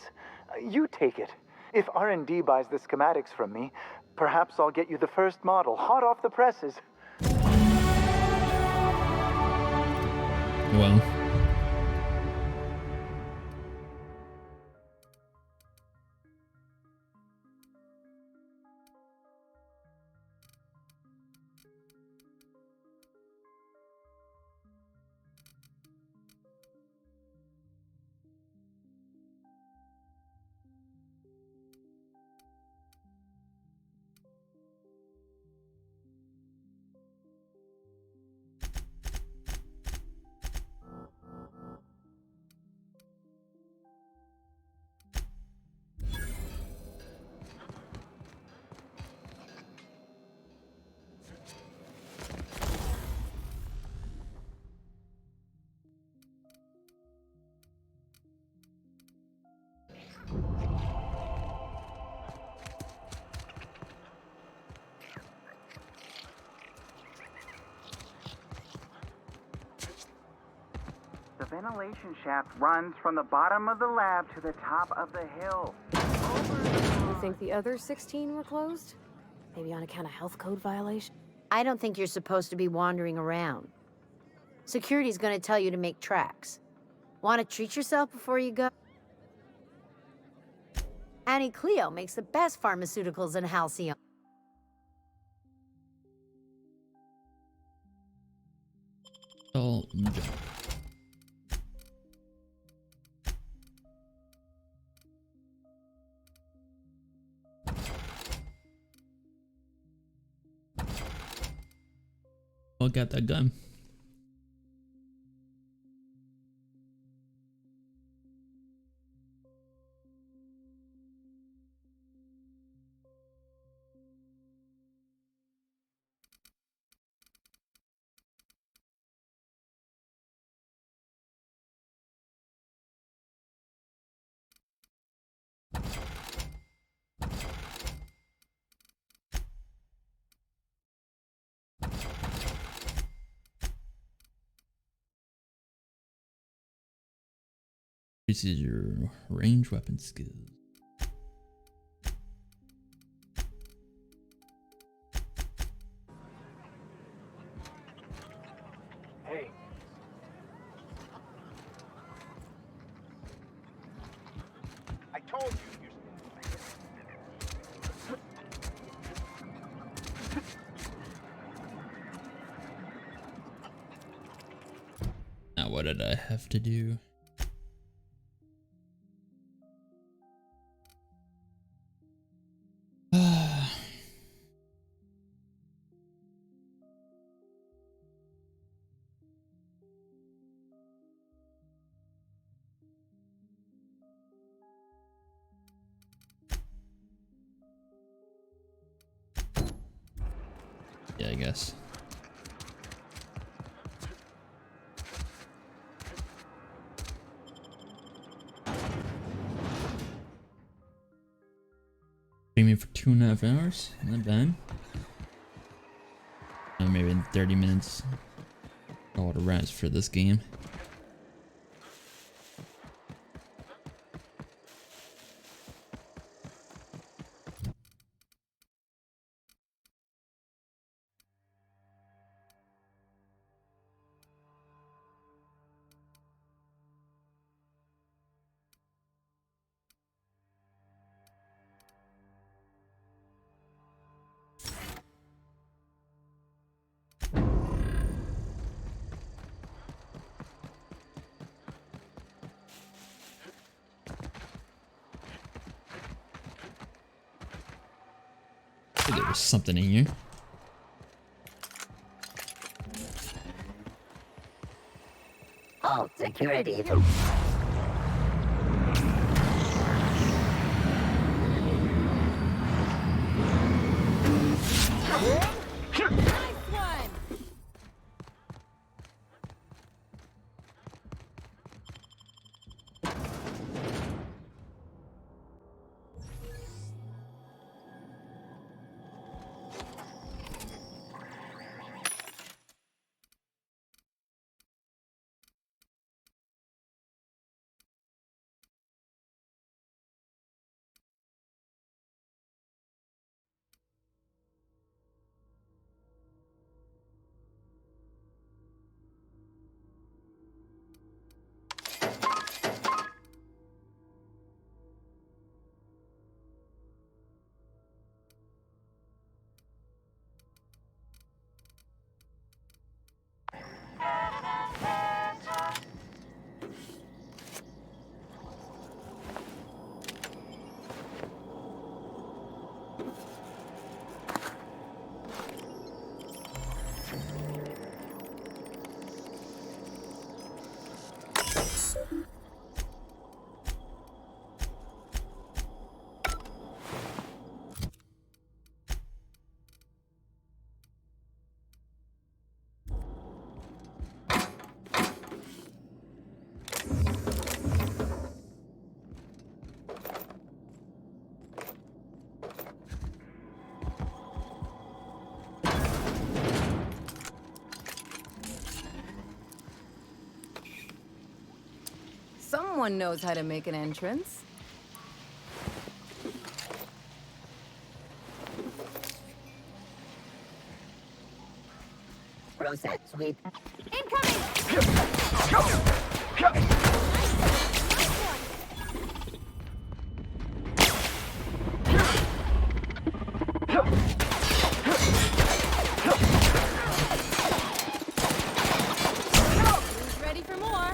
You take it. If R&D buys the schematics from me, perhaps I'll get you the first model, hot off the presses. Well. The ventilation shaft runs from the bottom of the lab to the top of the hill. You think the other 16 were closed? Maybe on account of health code violation? I don't think you're supposed to be wandering around. Security's gonna tell you to make tracks. Want to treat yourself before you go? Annie Cleo makes the best pharmaceuticals in Halcyon. Oh, I got that gun. This is your range weapon skills. Hey. I told you. Now what did I have to do? Yeah, I guess. Streaming for 2.5 hours, not bad. Maybe in 30 minutes. Call it a rest for this game. There was something in here. Halt security. Someone knows how to make an entrance. Process sweep. Who's ready for more?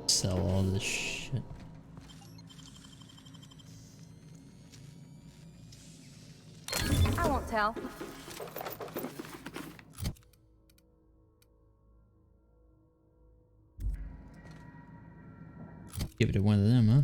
Sell all this shit. I won't tell. Give it to one of them, huh?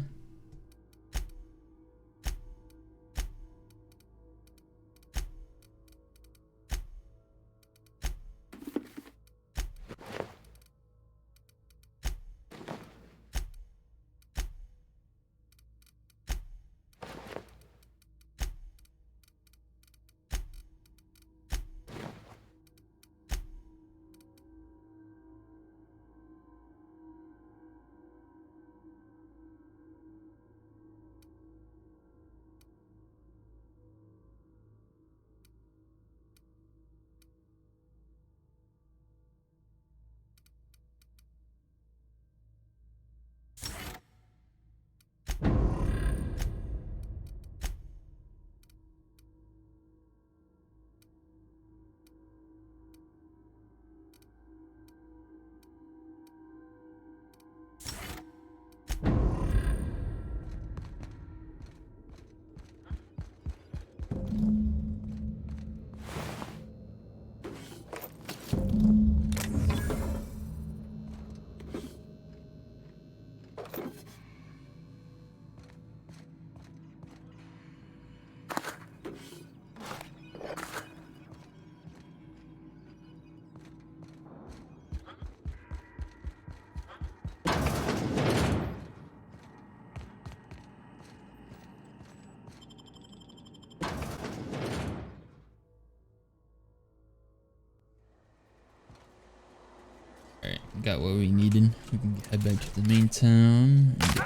Alright, got what we needed. We can head back to the main town and get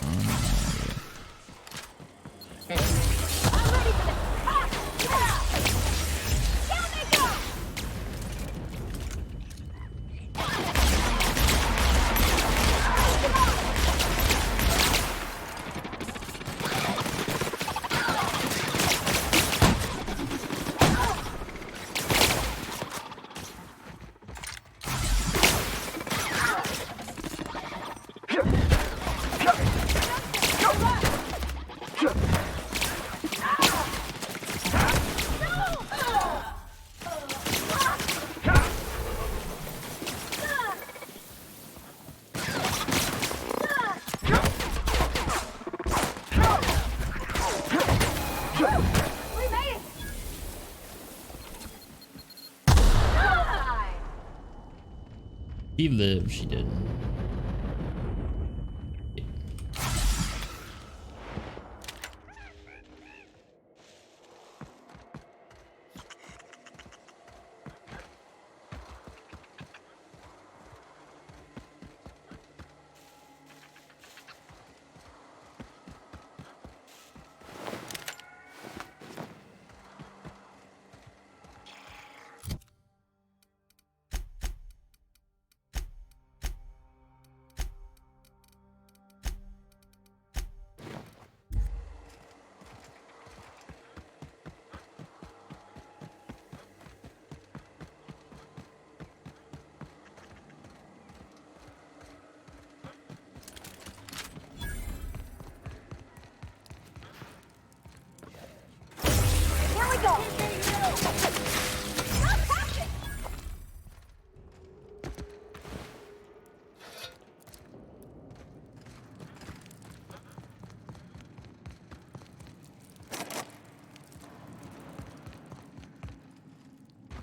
on our way. She lived, she didn't.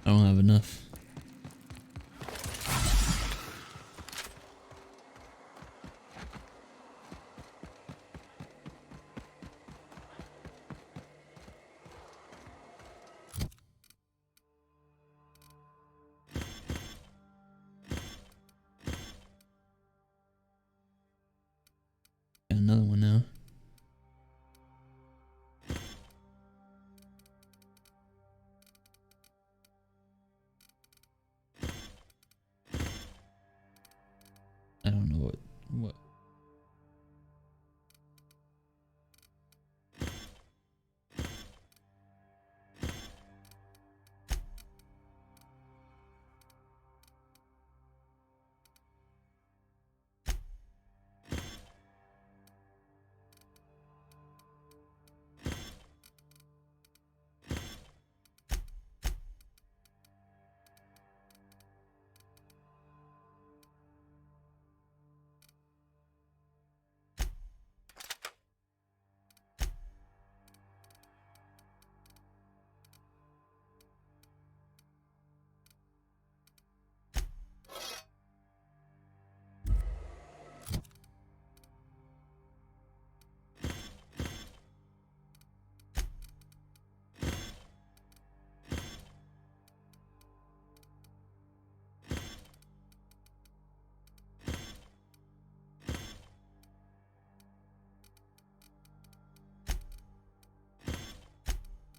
I don't have enough. Got another one now. I don't know what.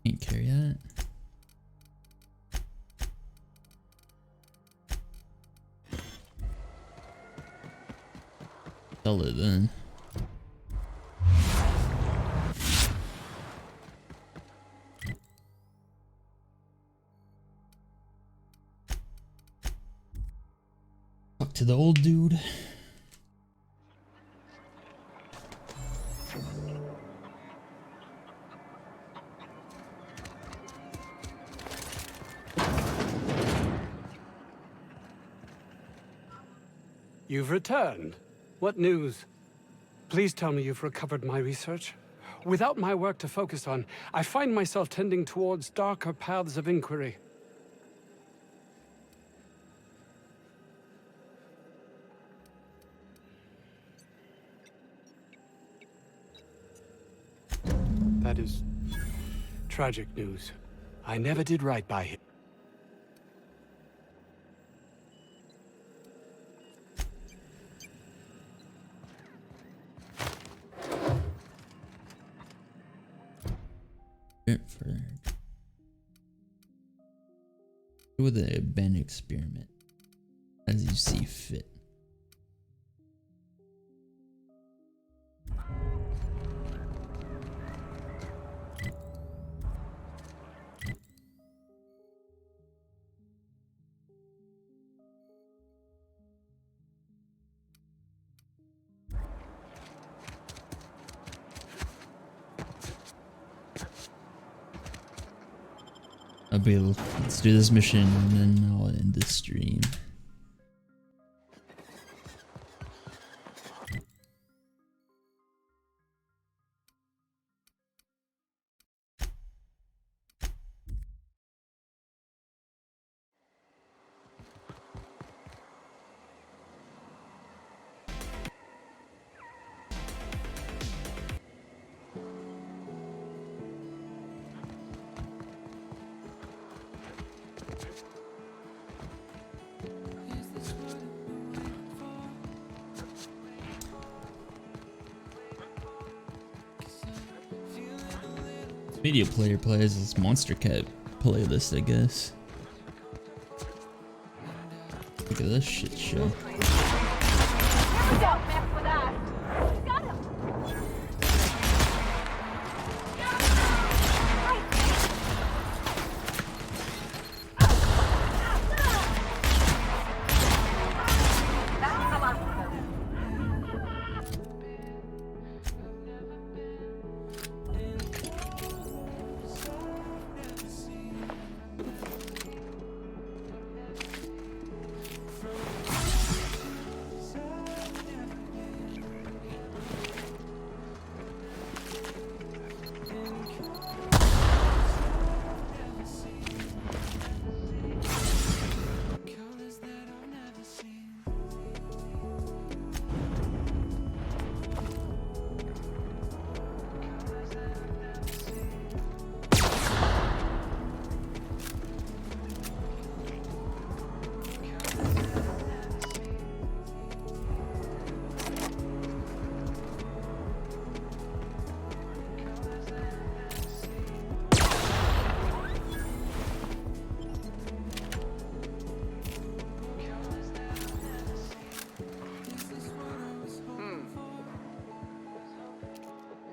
Can't carry that. Sell it then. Talk to the old dude. You've returned. What news? Please tell me you've recovered my research. Without my work to focus on, I find myself tending towards darker paths of inquiry. That is tragic news. I never did right by him. With a Ben experiment as you see fit. Let's do this mission and then I'll end the stream. Media player plays this Monster Cat playlist, I guess. Look at this shit show.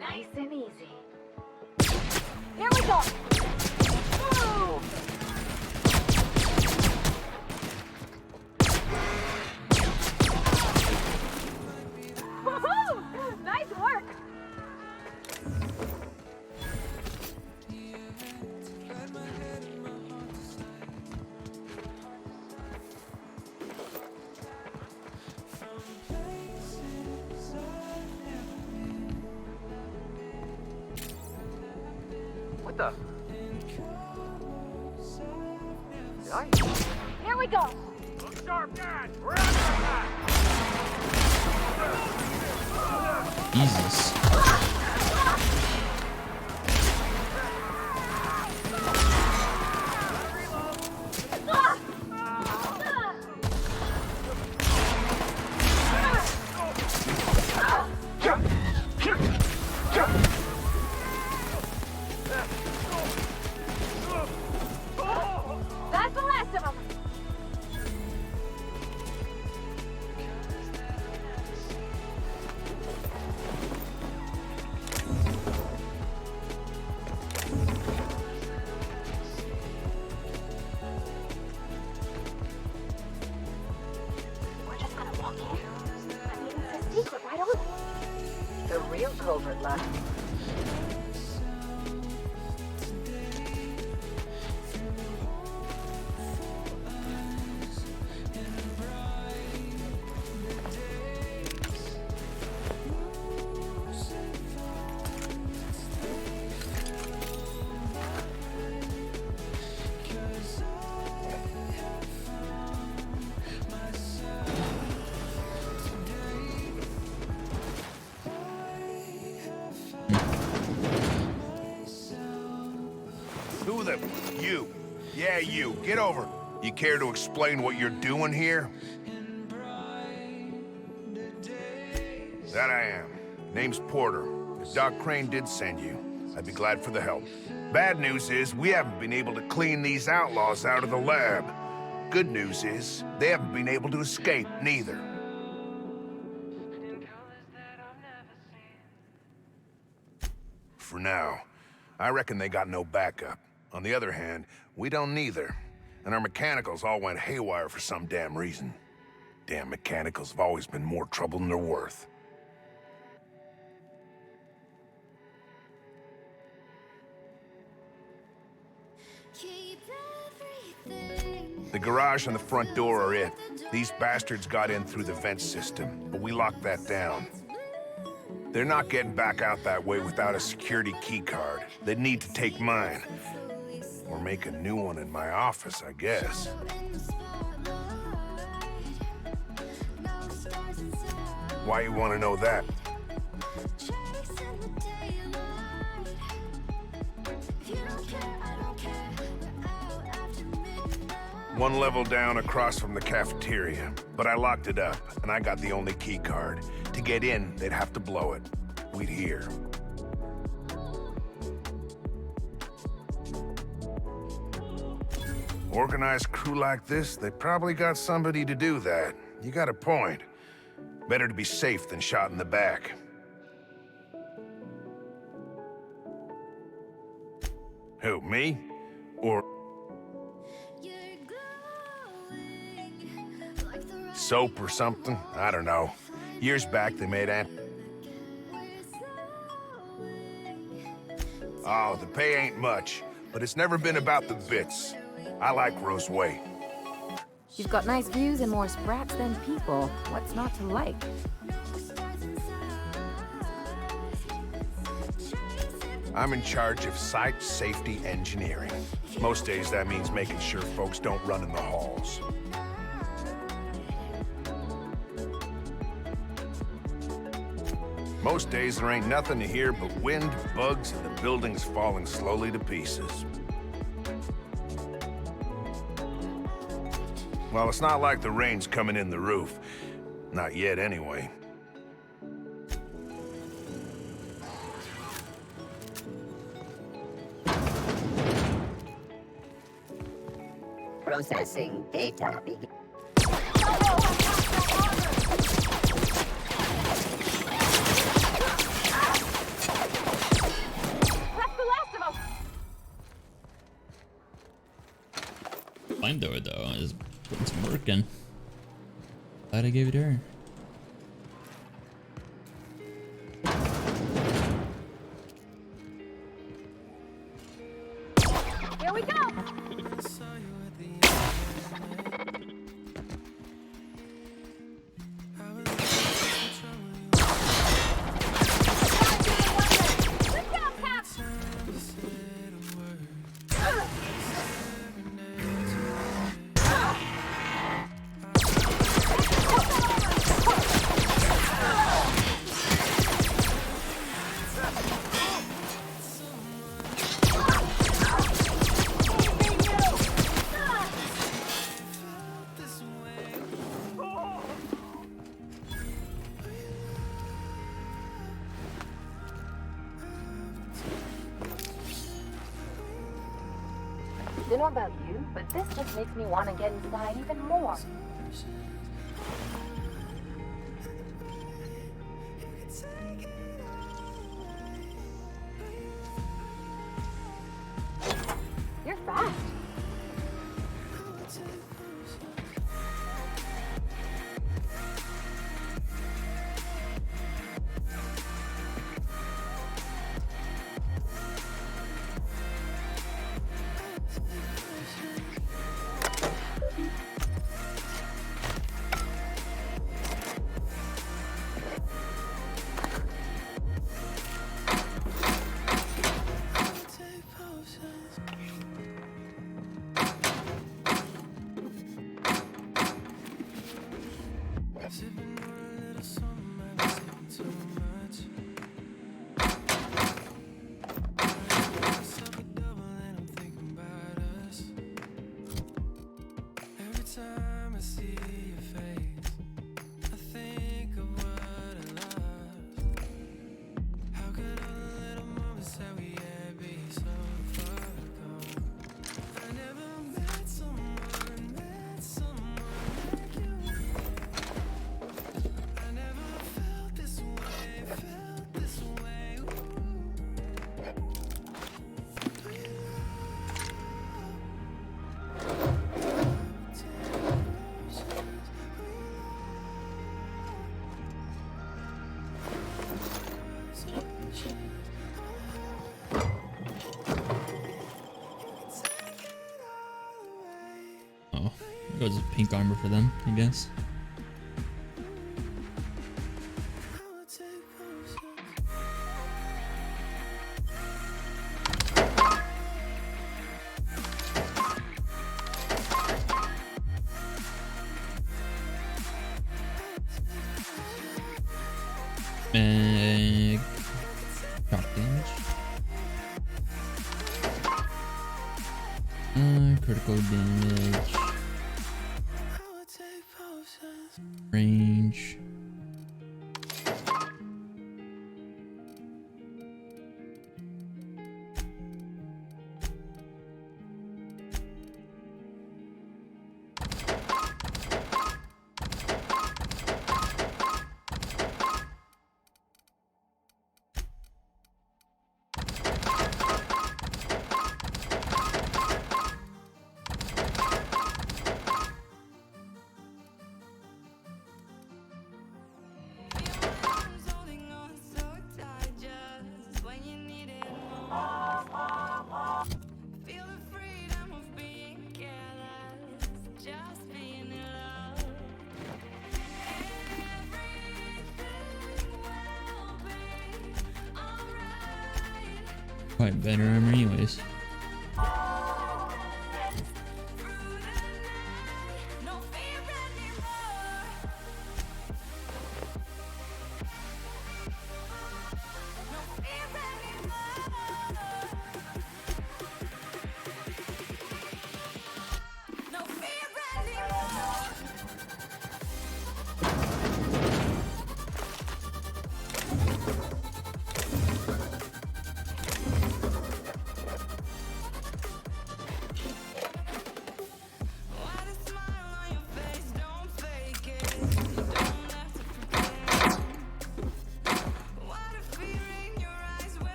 Nice and easy. Here we go! Woo! Woohoo! Nice work! What the? Here we go! Look sharp, guys! We're out Jesus. That's the last of them! We're just gonna walk in. I mean, it's a secret, right on? The real culprit left. Who the... You. Yeah, you. Get over. You care to explain what you're doing here? That I am. Name's Porter. If Doc Crane did send you, I'd be glad for the help. Bad news is, we haven't been able to clean these outlaws out of the lab. Good news is, they haven't been able to escape, neither. For now. I reckon they got no backup. On the other hand, we don't neither. And our mechanicals all went haywire for some damn reason. Damn mechanicals have always been more trouble than they're worth. The garage and the front door are it. These bastards got in through the vent system, but we locked that down. They're not getting back out that way without a security key card. They'd need to take mine. Or make a new one in my office, I guess. Why you want to know that? One level down across from the cafeteria, but I locked it up, and I got the only key card. To get in, they'd have to blow it. We'd hear. Organized crew like this, they probably got somebody to do that. You got a point. Better to be safe than shot in the back. Who, me? Or... soap or something? I don't know. Years back, they made Oh, the pay ain't much, but it's never been about the bits. I like Rose Way. You've got nice views and more sprats than people. What's not to like? I'm in charge of site safety engineering. Most days that means making sure folks don't run in the halls. Most days there ain't nothing to hear but wind, bugs, and the buildings falling slowly to pieces. Well, it's not like the rain's coming in the roof. Not yet, anyway. Processing data. Flamethrower though is putting some work in. Glad I gave it to her. Here we go! Don't know about you, but this just makes me want to get inside even more. You're fast. Oh, there goes pink armor for them, I guess. Meg. Shock damage. Critical damage. Range. Quite better armor anyways.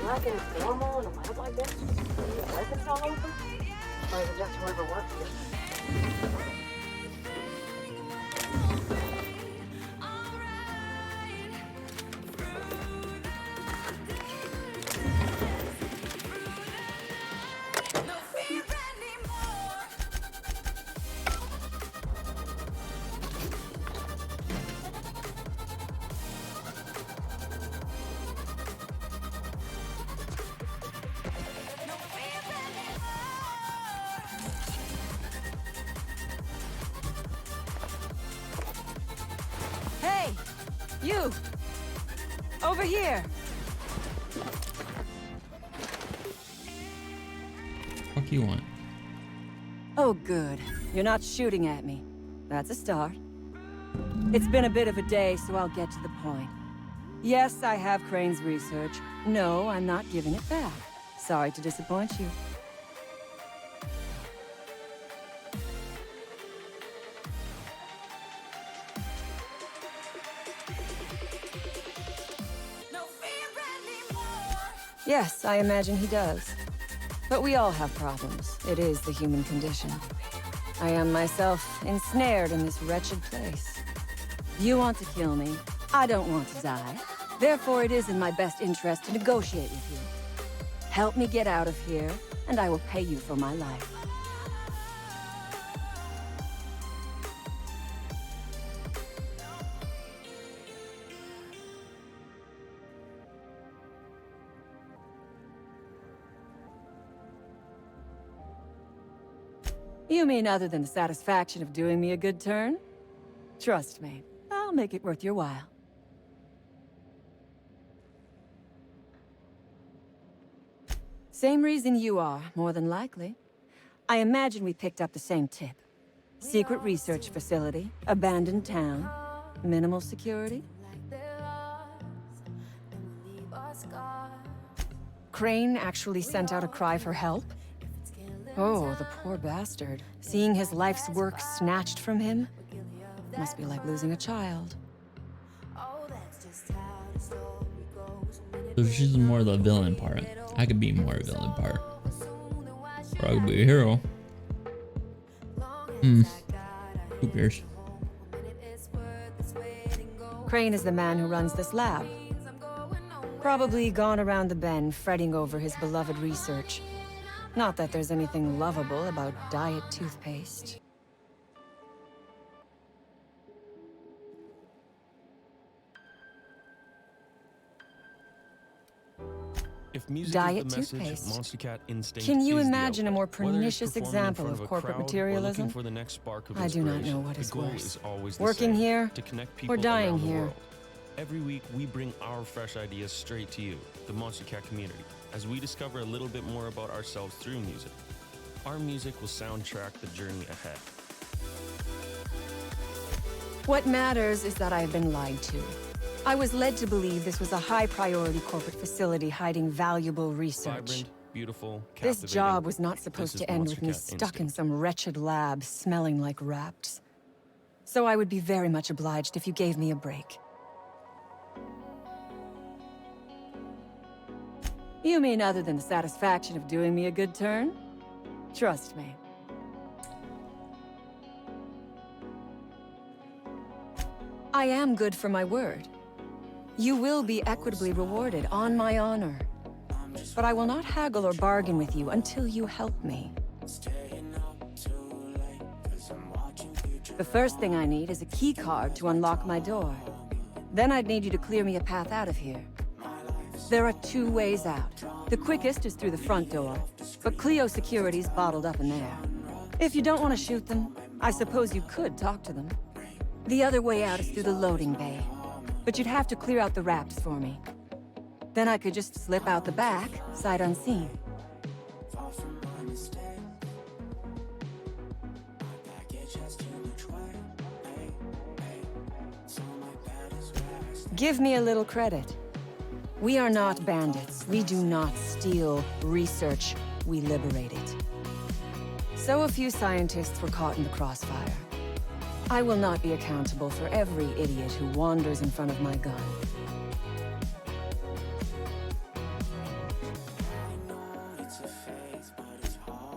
Reckon it's normal in a lab like this? Weapons all over? Or is it just whoever works here? Hey! You! Over here! What you want? Oh, good. You're not shooting at me. That's a start. It's been a bit of a day, so I'll get to the point. Yes, I have Crane's research. No, I'm not giving it back. Sorry to disappoint you. Yes, I imagine he does. But we all have problems. It is the human condition. I am myself ensnared in this wretched place. You want to kill me. I don't want to die. Therefore, it is in my best interest to negotiate with you. Help me get out of here, and I will pay you for my life. You mean other than the satisfaction of doing me a good turn? Trust me, I'll make it worth your while. Same reason you are, more than likely. I imagine we picked up the same tip. Secret research facility, abandoned town, minimal security. Crane actually sent out a cry for help? Oh, the poor bastard. Seeing his life's work snatched from him must be like losing a child. So she's more the villain part. I could be more villain part. Or I could be a hero. Who cares? Crane is the man who runs this lab. Probably gone around the bend fretting over his beloved research. Not that there's anything lovable about diet toothpaste. If music Diet is the message, toothpaste. Monster Cat Instinct Can you is the imagine a more outlet. Whether it's pernicious performing in example front of a corporate crowd or materialism? looking for the next spark of I do not know inspiration, what is the goal worse. is always the Working same, here to connect people or dying around the here. world. Every week, we bring our fresh ideas straight to you, the Monster Cat community, as we discover a little bit more about ourselves through music. Our music will soundtrack the journey ahead. What matters is that I have been lied to. I was led to believe this was a high-priority corporate facility hiding valuable research. Vibrant, beautiful, This captivating. job was not supposed This is to end with Monster me Cat stuck in Instinct. some wretched lab smelling like rats. So I would be very much obliged if you gave me a break. You mean other than the satisfaction of doing me a good turn? Trust me. I am good for my word. You will be equitably rewarded, on my honor. But I will not haggle or bargain with you until you help me. The first thing I need is a key card to unlock my door. Then I'd need you to clear me a path out of here. There are 2 ways out. The quickest is through the front door, but Cleo security's bottled up in there. If you don't want to shoot them, I suppose you could talk to them. The other way out is through the loading bay, but you'd have to clear out the wraps for me. Then I could just slip out the back, sight unseen. Give me a little credit. We are not bandits. We do not steal research. We liberate it. So a few scientists were caught in the crossfire. I will not be accountable for every idiot who wanders in front of my gun.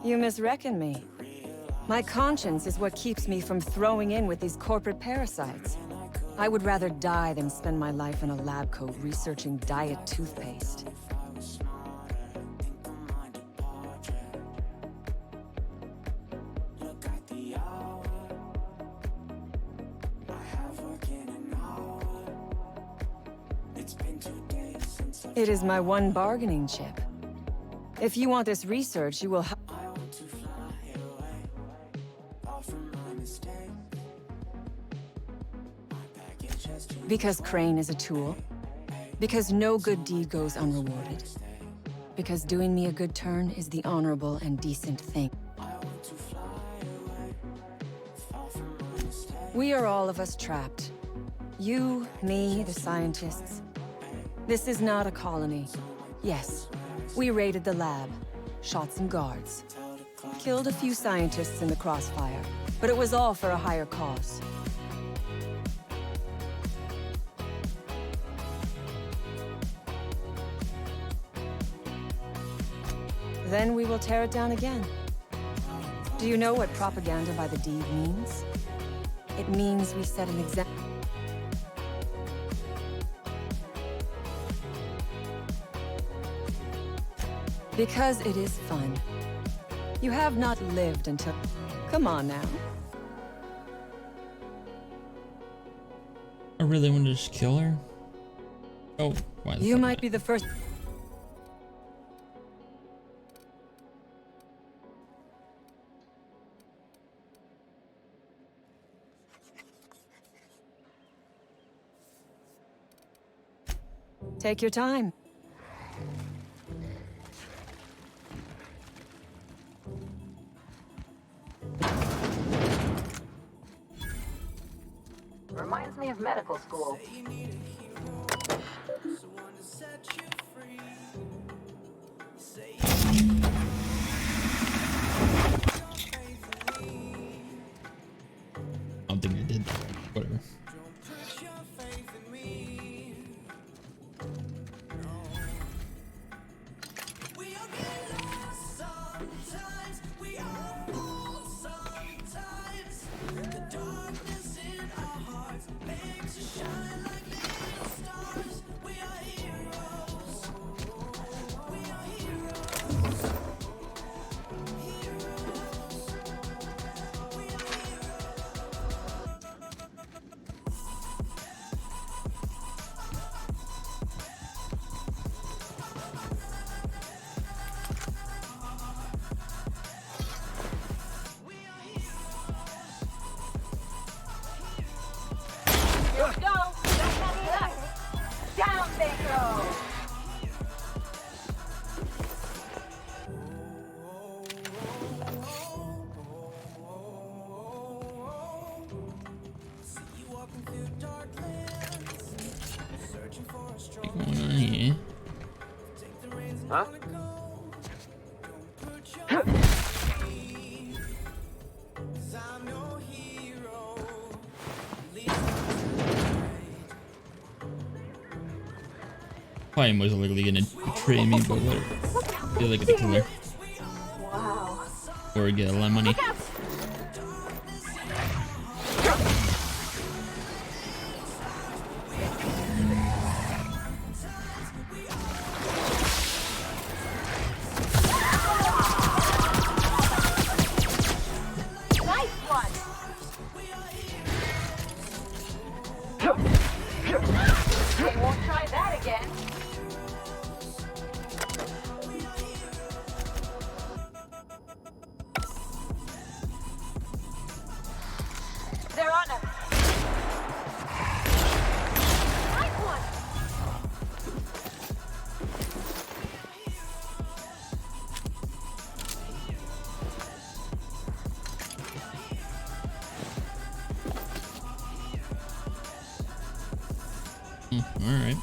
You misreckon me. My conscience is what keeps me from throwing in with these corporate parasites. I would rather die than spend my life in a lab coat researching diet toothpaste. It is my one bargaining chip. If you want this research, you will have... Because Crane is a tool. Because no good deed goes unrewarded. Because doing me a good turn is the honorable and decent thing. We are all of us trapped. You, me, the scientists. This is not a colony. Yes, we raided the lab, shot some guards, killed a few scientists in the crossfire, but it was all for a higher cause. Then we will tear it down again. Do you know what propaganda by the deed means? It means we set an example. Because it is fun. You have not lived until... Come on now. I really want to just kill her. Oh, why the You fuck might not? be the first... Take your time. Reminds me of medical school. I don't think I did that. Whatever. Down they go! What's going on here? Huh? Probably most likely gonna betray me, but whatever. Feel like a killer. Wow. Or get a lot of money. Alright.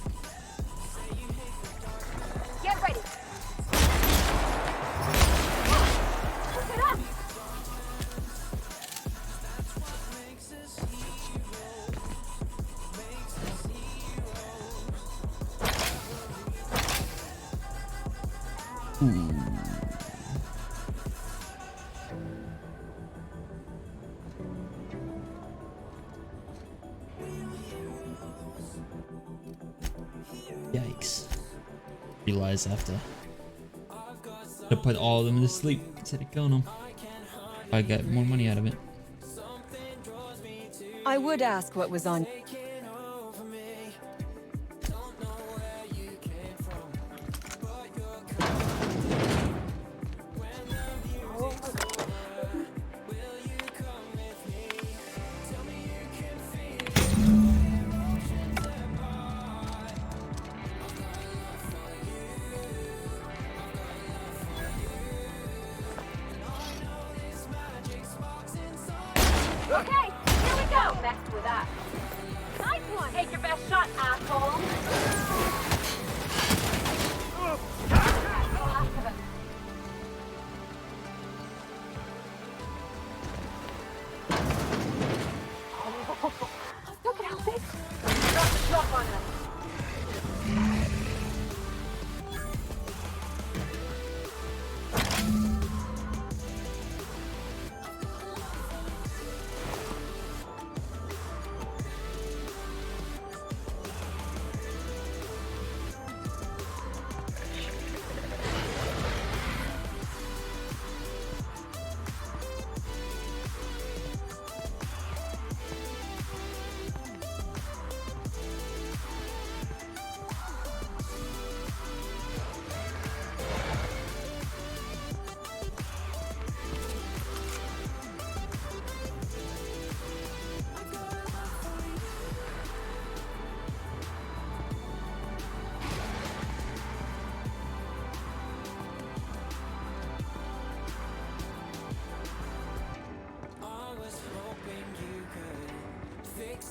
Get ready. Look it up. Yikes. Realize I have to put all of them to sleep instead of killing them. I get more money out of it. I would ask what was on. Okay, here we go. Next with that. Nice one. Take your best shot, asshole. Look at how big. Drop the drop on us.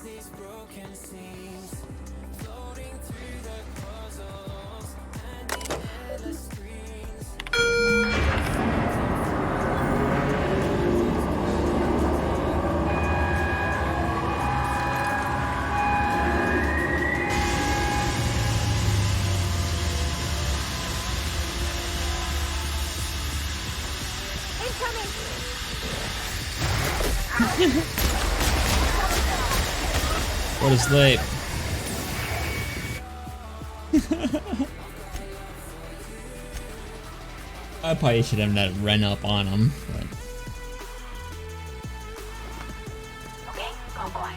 These broken seams floating through the puzzles and the endless screens. Go to sleep. I probably should have not run up on him, but Okay, go boy.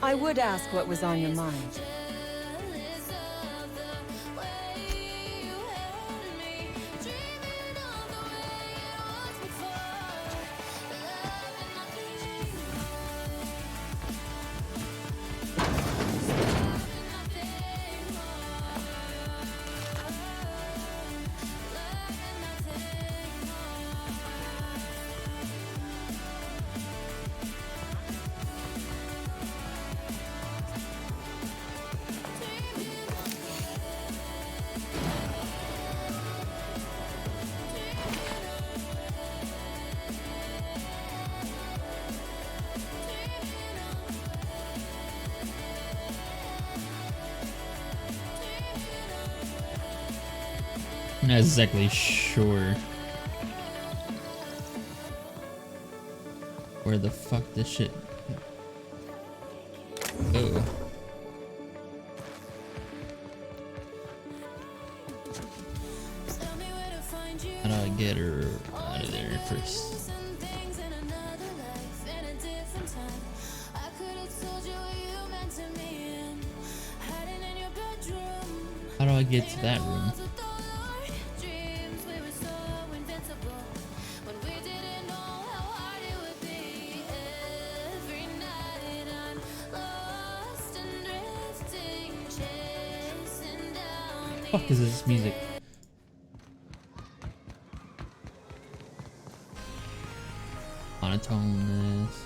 I would ask what was on your mind. I'm not exactly sure where the fuck this shit. Oh. How do I get her out of there first? How do I get to that room? What the fuck is this music? Monotone this.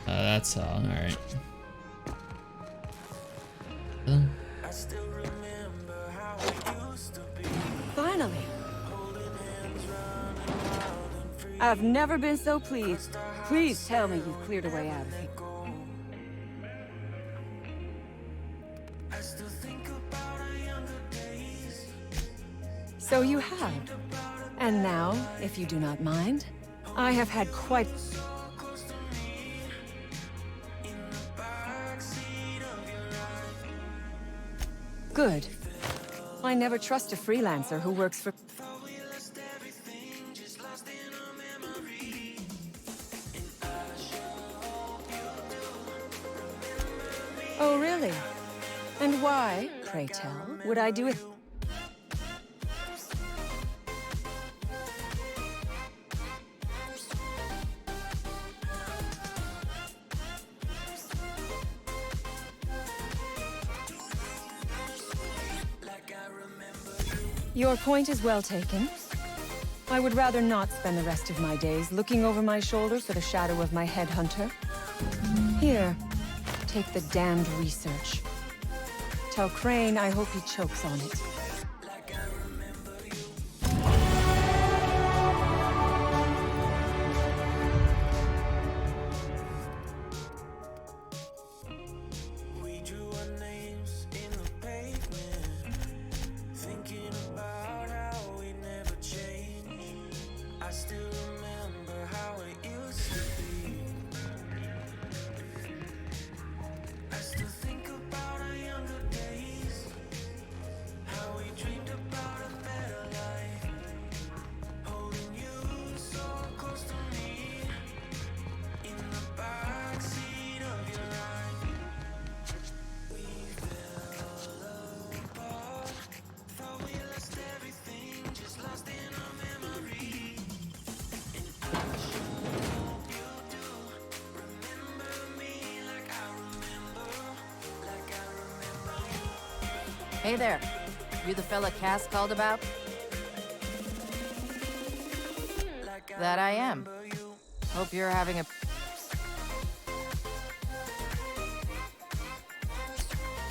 That's all. All right. Finally. I've never been so pleased. Please tell me you've cleared a way out of here. So you have. And now, if you do not mind, I have had quite... Good. I never trust a freelancer who works for... Oh, really? And why, pray tell, would I do it? Your point is well taken. I would rather not spend the rest of my days looking over my shoulder for the shadow of my headhunter. Here, take the damned research. Tell Crane I hope he chokes on it. Hey there. You the fella Cass called about? That I am. Hope you're having a...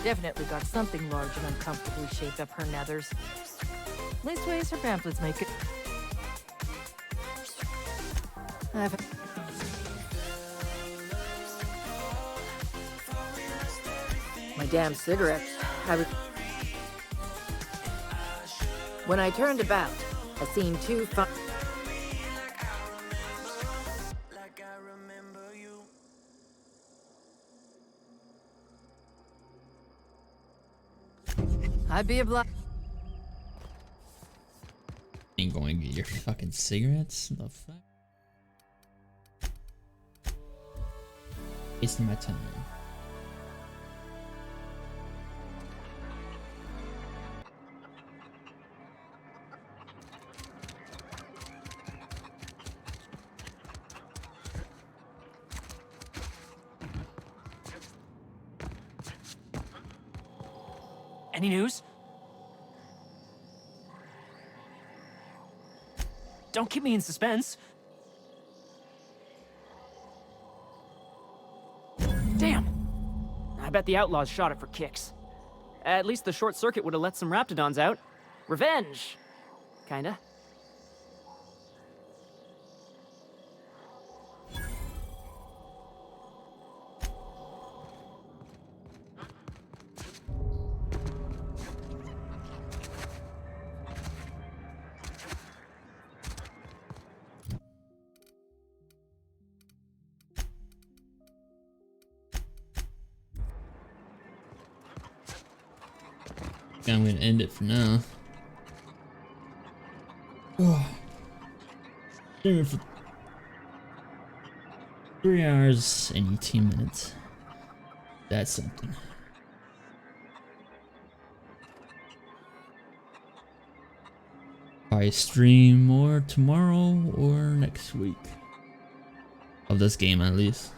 Definitely got something large and uncomfortably shaped up her nethers. Leastways, her pamphlets make it. My damn cigarettes. When I turned about, I seen two fun... I'd be obliged. Ain't going to get your fucking cigarettes? The fuck? Wasting my time. Any news? Don't keep me in suspense. Damn! I bet the outlaws shot it for kicks. At least the short circuit would have let some raptidons out. Revenge! Kinda. I'm gonna end it for now. Oh. Streaming for 3 hours and 18 minutes. That's something. Probably stream more tomorrow or next week. Of this game at least.